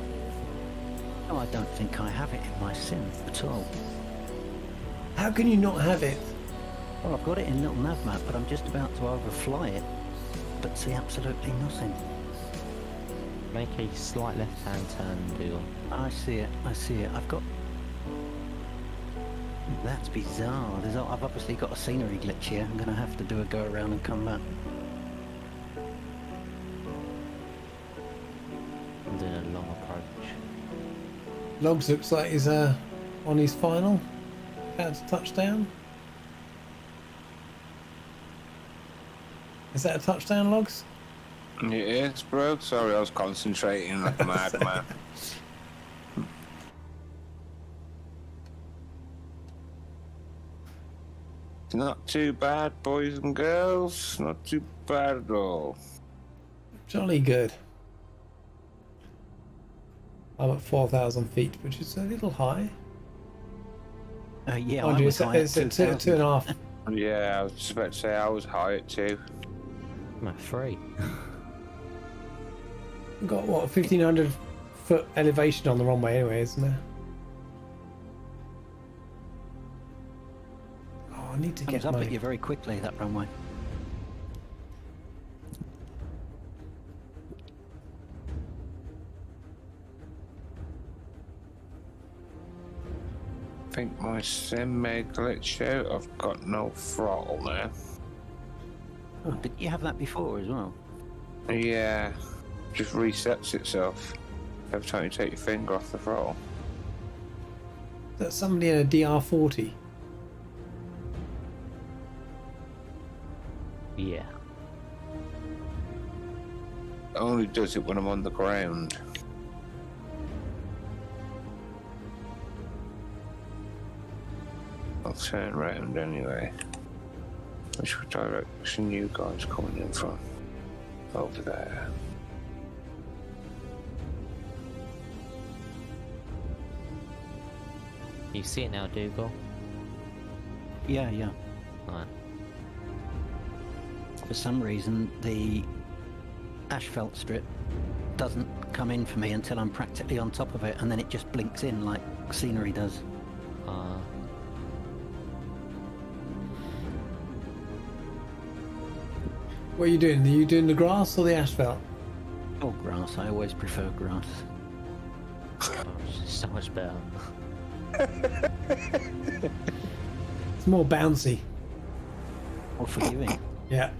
No, I don't think I have it in my sim at all. How can you not have it? Well, I've got it in little nav map, but I'm just about to overfly it, but see absolutely nothing. Make a slight left-hand turn, Dougal. I see it. I've got... That's bizarre. I've obviously got a scenery glitch here. I'm going to have to do a go around and come back. I'm doing a long approach. Logs looks like he's on his final. About to touchdown. Is that a touchdown, Logs? It is, bro. Sorry, I was concentrating like a madman. Not too bad, boys and girls. Not too bad at all. Jolly good. I'm at 4,000 feet, which is a little high. Yeah, Mind I you, was high at it's at 2,000. 2.5. Yeah, I was just about to say I was high at 2. I'm at 3. We've got what, 1,500 foot elevation on the runway anyway, isn't there? Oh, I need to Comes get up my... at you very quickly, that runway. I think my sim may glitch out. I've got no throttle now. Oh, did you have that before as well? Yeah, just resets itself every time you take your finger off the throttle. That's somebody in a DR40. Yeah. It only does it when I'm on the ground. I'll turn around anyway. Which direction you guys coming in from? Over there. You see it now, Dougal? Yeah. Alright. For some reason, the asphalt strip doesn't come in for me until I'm practically on top of it, and then it just blinks in like scenery does. What are you doing? Are you doing the grass or the asphalt? Oh, grass. I always prefer grass. Oh, it's so much better. It's more bouncy. More forgiving. Yeah.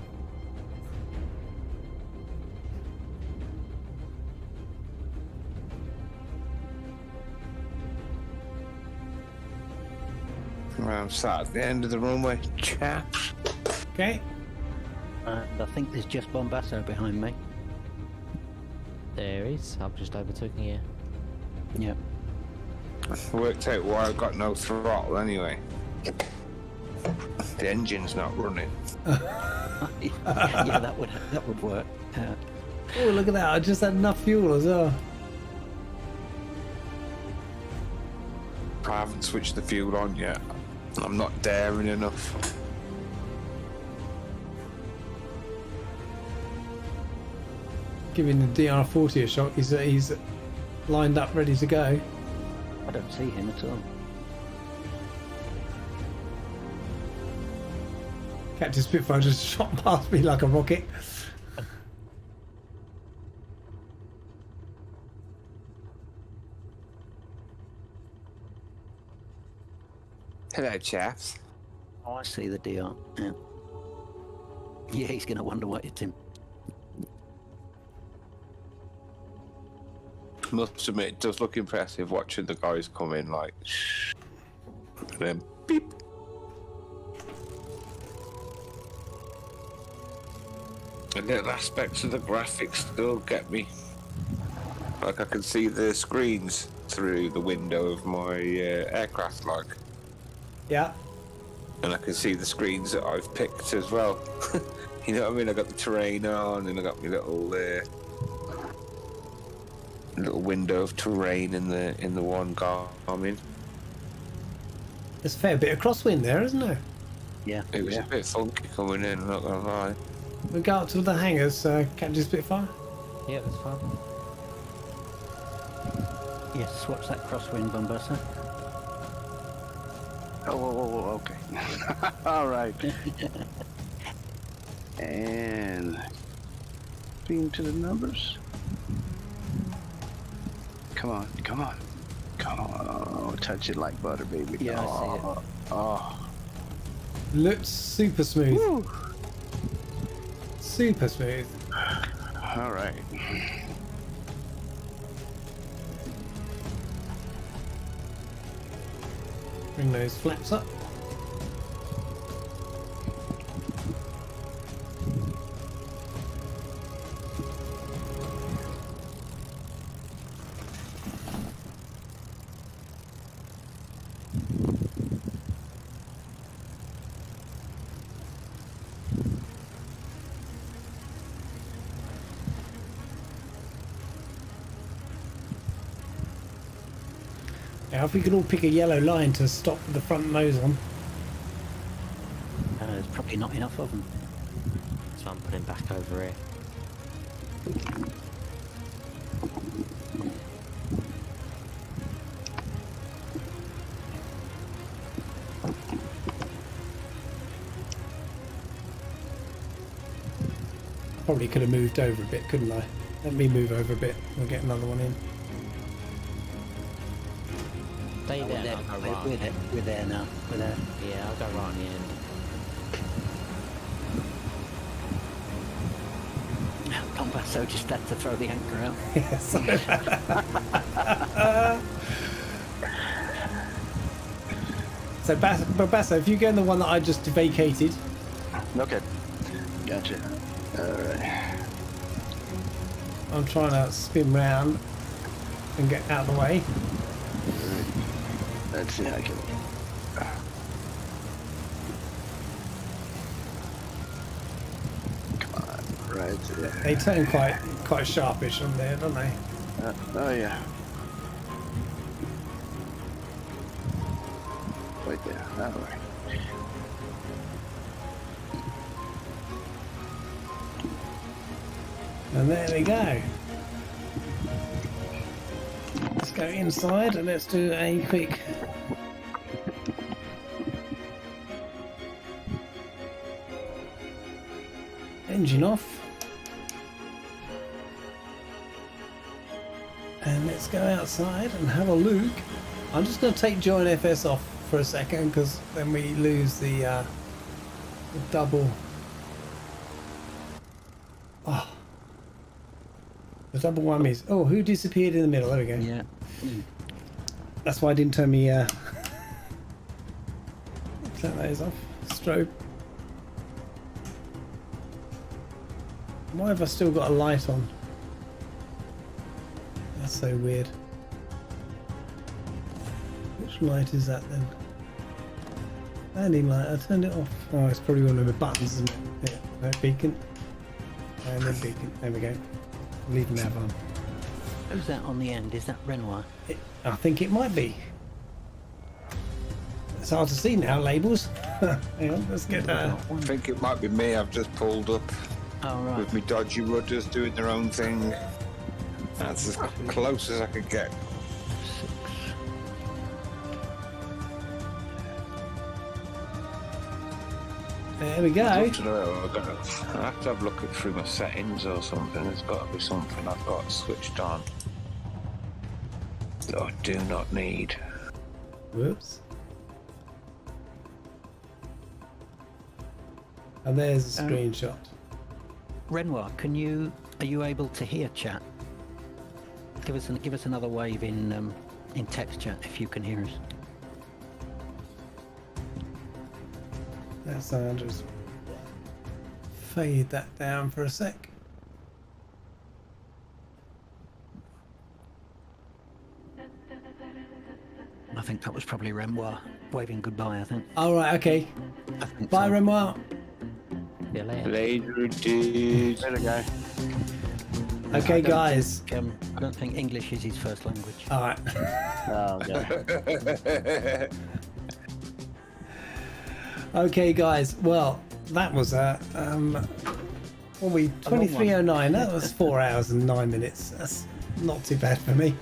I'm sat at the end of the runway, chaps. Okay. And I think there's just Bombasso behind me. There is. I'm just overtaking you. Yeah. Worked out why I've got no throttle anyway. The engine's not running. Yeah, that would work. Oh, look at that. I just had enough fuel as well. I haven't switched the fuel on yet. I'm not daring enough. Giving the DR40 a shot. He's lined up, ready to go. I don't see him at all. Captain Spitfire just shot past me like a rocket. Hello, chaps. Oh, I see the DR. Yeah. Yeah, he's going to wonder what hit him. Must admit, it does look impressive watching the guys come in like, and then beep. The little aspects of the graphics still get me. Like I can see the screens through the window of my aircraft, like, Yeah. and I can see the screens that I've picked as well. You know what I mean? I got the terrain on, and I got my little window of terrain in the one Garmin. There's a fair bit of crosswind there, isn't there? Yeah. It was a bit funky coming in, I'm not gonna lie. We'll go up to the hangars, Captain Spitfire. Yeah, that's fine. Yes, watch that crosswind, Bombasso. Oh, okay. All right. And beam to the numbers. Come on. Oh, touch it like butter, baby. Yeah, I see it. Oh. Looks super smooth. Woo. Super smooth. All right. Bring those flaps up. Now, if we could all pick a yellow line to stop the front nose on. There's probably not enough of them. So I'm putting back over here. Probably could have moved over a bit, couldn't I? Let me move over a bit. We'll get another one in. Stay We're there, there, I'll go right. we're there now. We're there. Yeah, I'll go right on the end. Bombasso just had to throw the anchor out. Yes. So, Basso, if you go in the one that I just vacated, Okay. Gotcha. All right. I'm trying to spin round and get out of the way. Let's see how I can. Come on, right there. They turn quite sharpish on there, don't they? Oh yeah. Right there. All right. And there we go. Let's go inside and let's do a quick engine off. And let's go outside and have a look. I'm just going to take Join FS off for a second because then we lose the double. Oh, the double whammies. Oh, who disappeared in the middle? There we go. Yeah. That's why I didn't turn me turn those off. Strobe. Why have I still got a light on? That's so weird. Which light is that then? Landing light. I turned it off. Oh, it's probably one of the buttons, isn't it? Yeah, no, beacon. And then beacon. There we go. Leave nav on. Who's that on the end? Is that Renoir? I think it might be. It's hard to see now, labels. Hang on, let's get I think it might be me. I've just pulled up Oh, right. with me dodgy rudders doing their own thing. That's as close as I could get. there we go. I have to have a look through my settings or something. There's got to be something I've got switched on that I do not need. Whoops. And there's a screenshot. Renoir, are you able to hear chat? Give us another wave in text chat if you can hear us. That's I'll just fade that down for a sec. I think that was probably Renoir waving goodbye, I think. All right, okay. I think Bye, so. Renoir. See you later. Later, dude. There we go. Okay, guys. I don't think English is his first language. All right. Oh, God. Okay, guys. Well, that was what were we 23:09. That was 4 hours and 9 minutes. That's not too bad for me.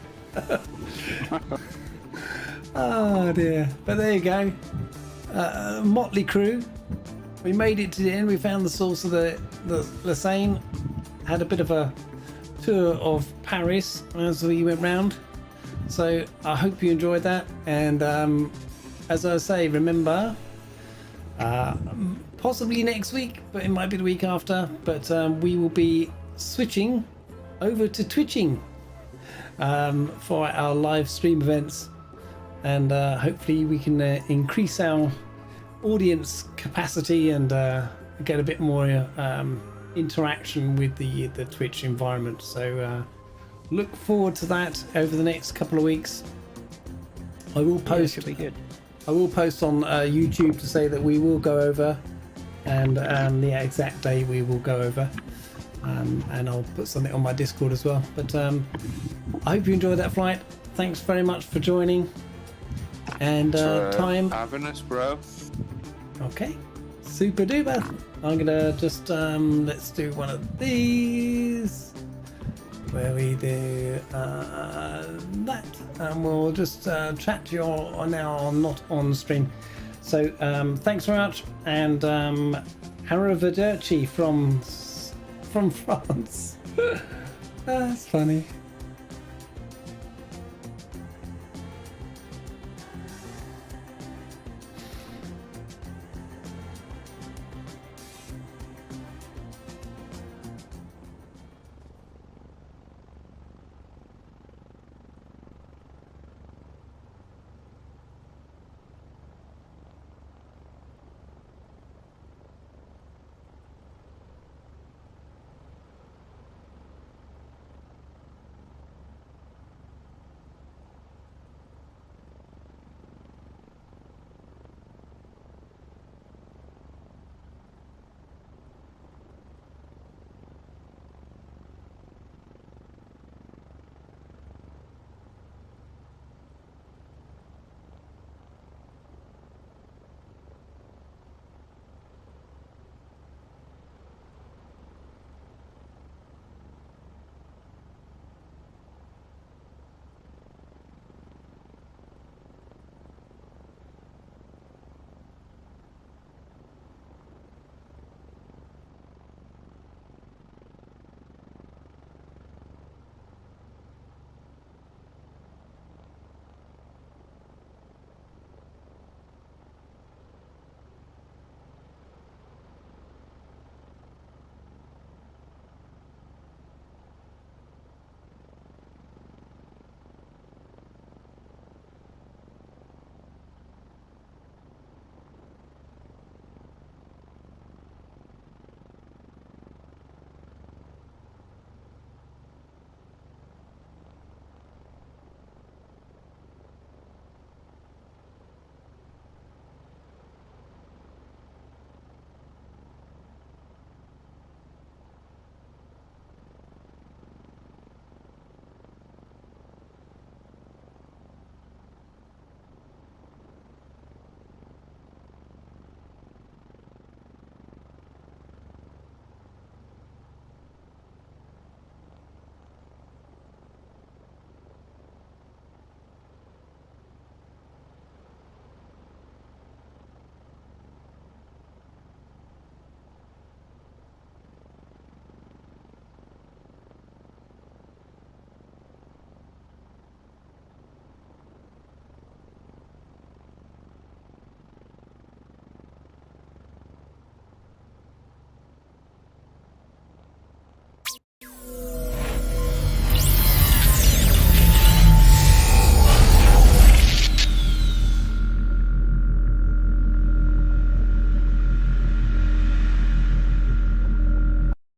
Oh dear. But there you go. Motley crew. We made it to the end. We found the source of the Seine. Had a bit of a tour of Paris as we went round. So I hope you enjoyed that. And as I say, remember, possibly next week, but it might be the week after. But we will be switching over to Twitching for our live stream events. And hopefully we can increase our audience capacity and get a bit more interaction with the Twitch environment. So look forward to that over the next couple of weeks. I will post. Should be good. I will post on YouTube to say that we will go over, and the exact day we will go over, and I'll put something on my Discord as well. But I hope you enjoyed that flight. Thanks very much for joining. And time. Having us, bro. Okay, super duper. I'm gonna just let's do one of these where we do that, and we'll just chat to you all now not on stream. So thanks very much, and arrivederci from France. That's funny.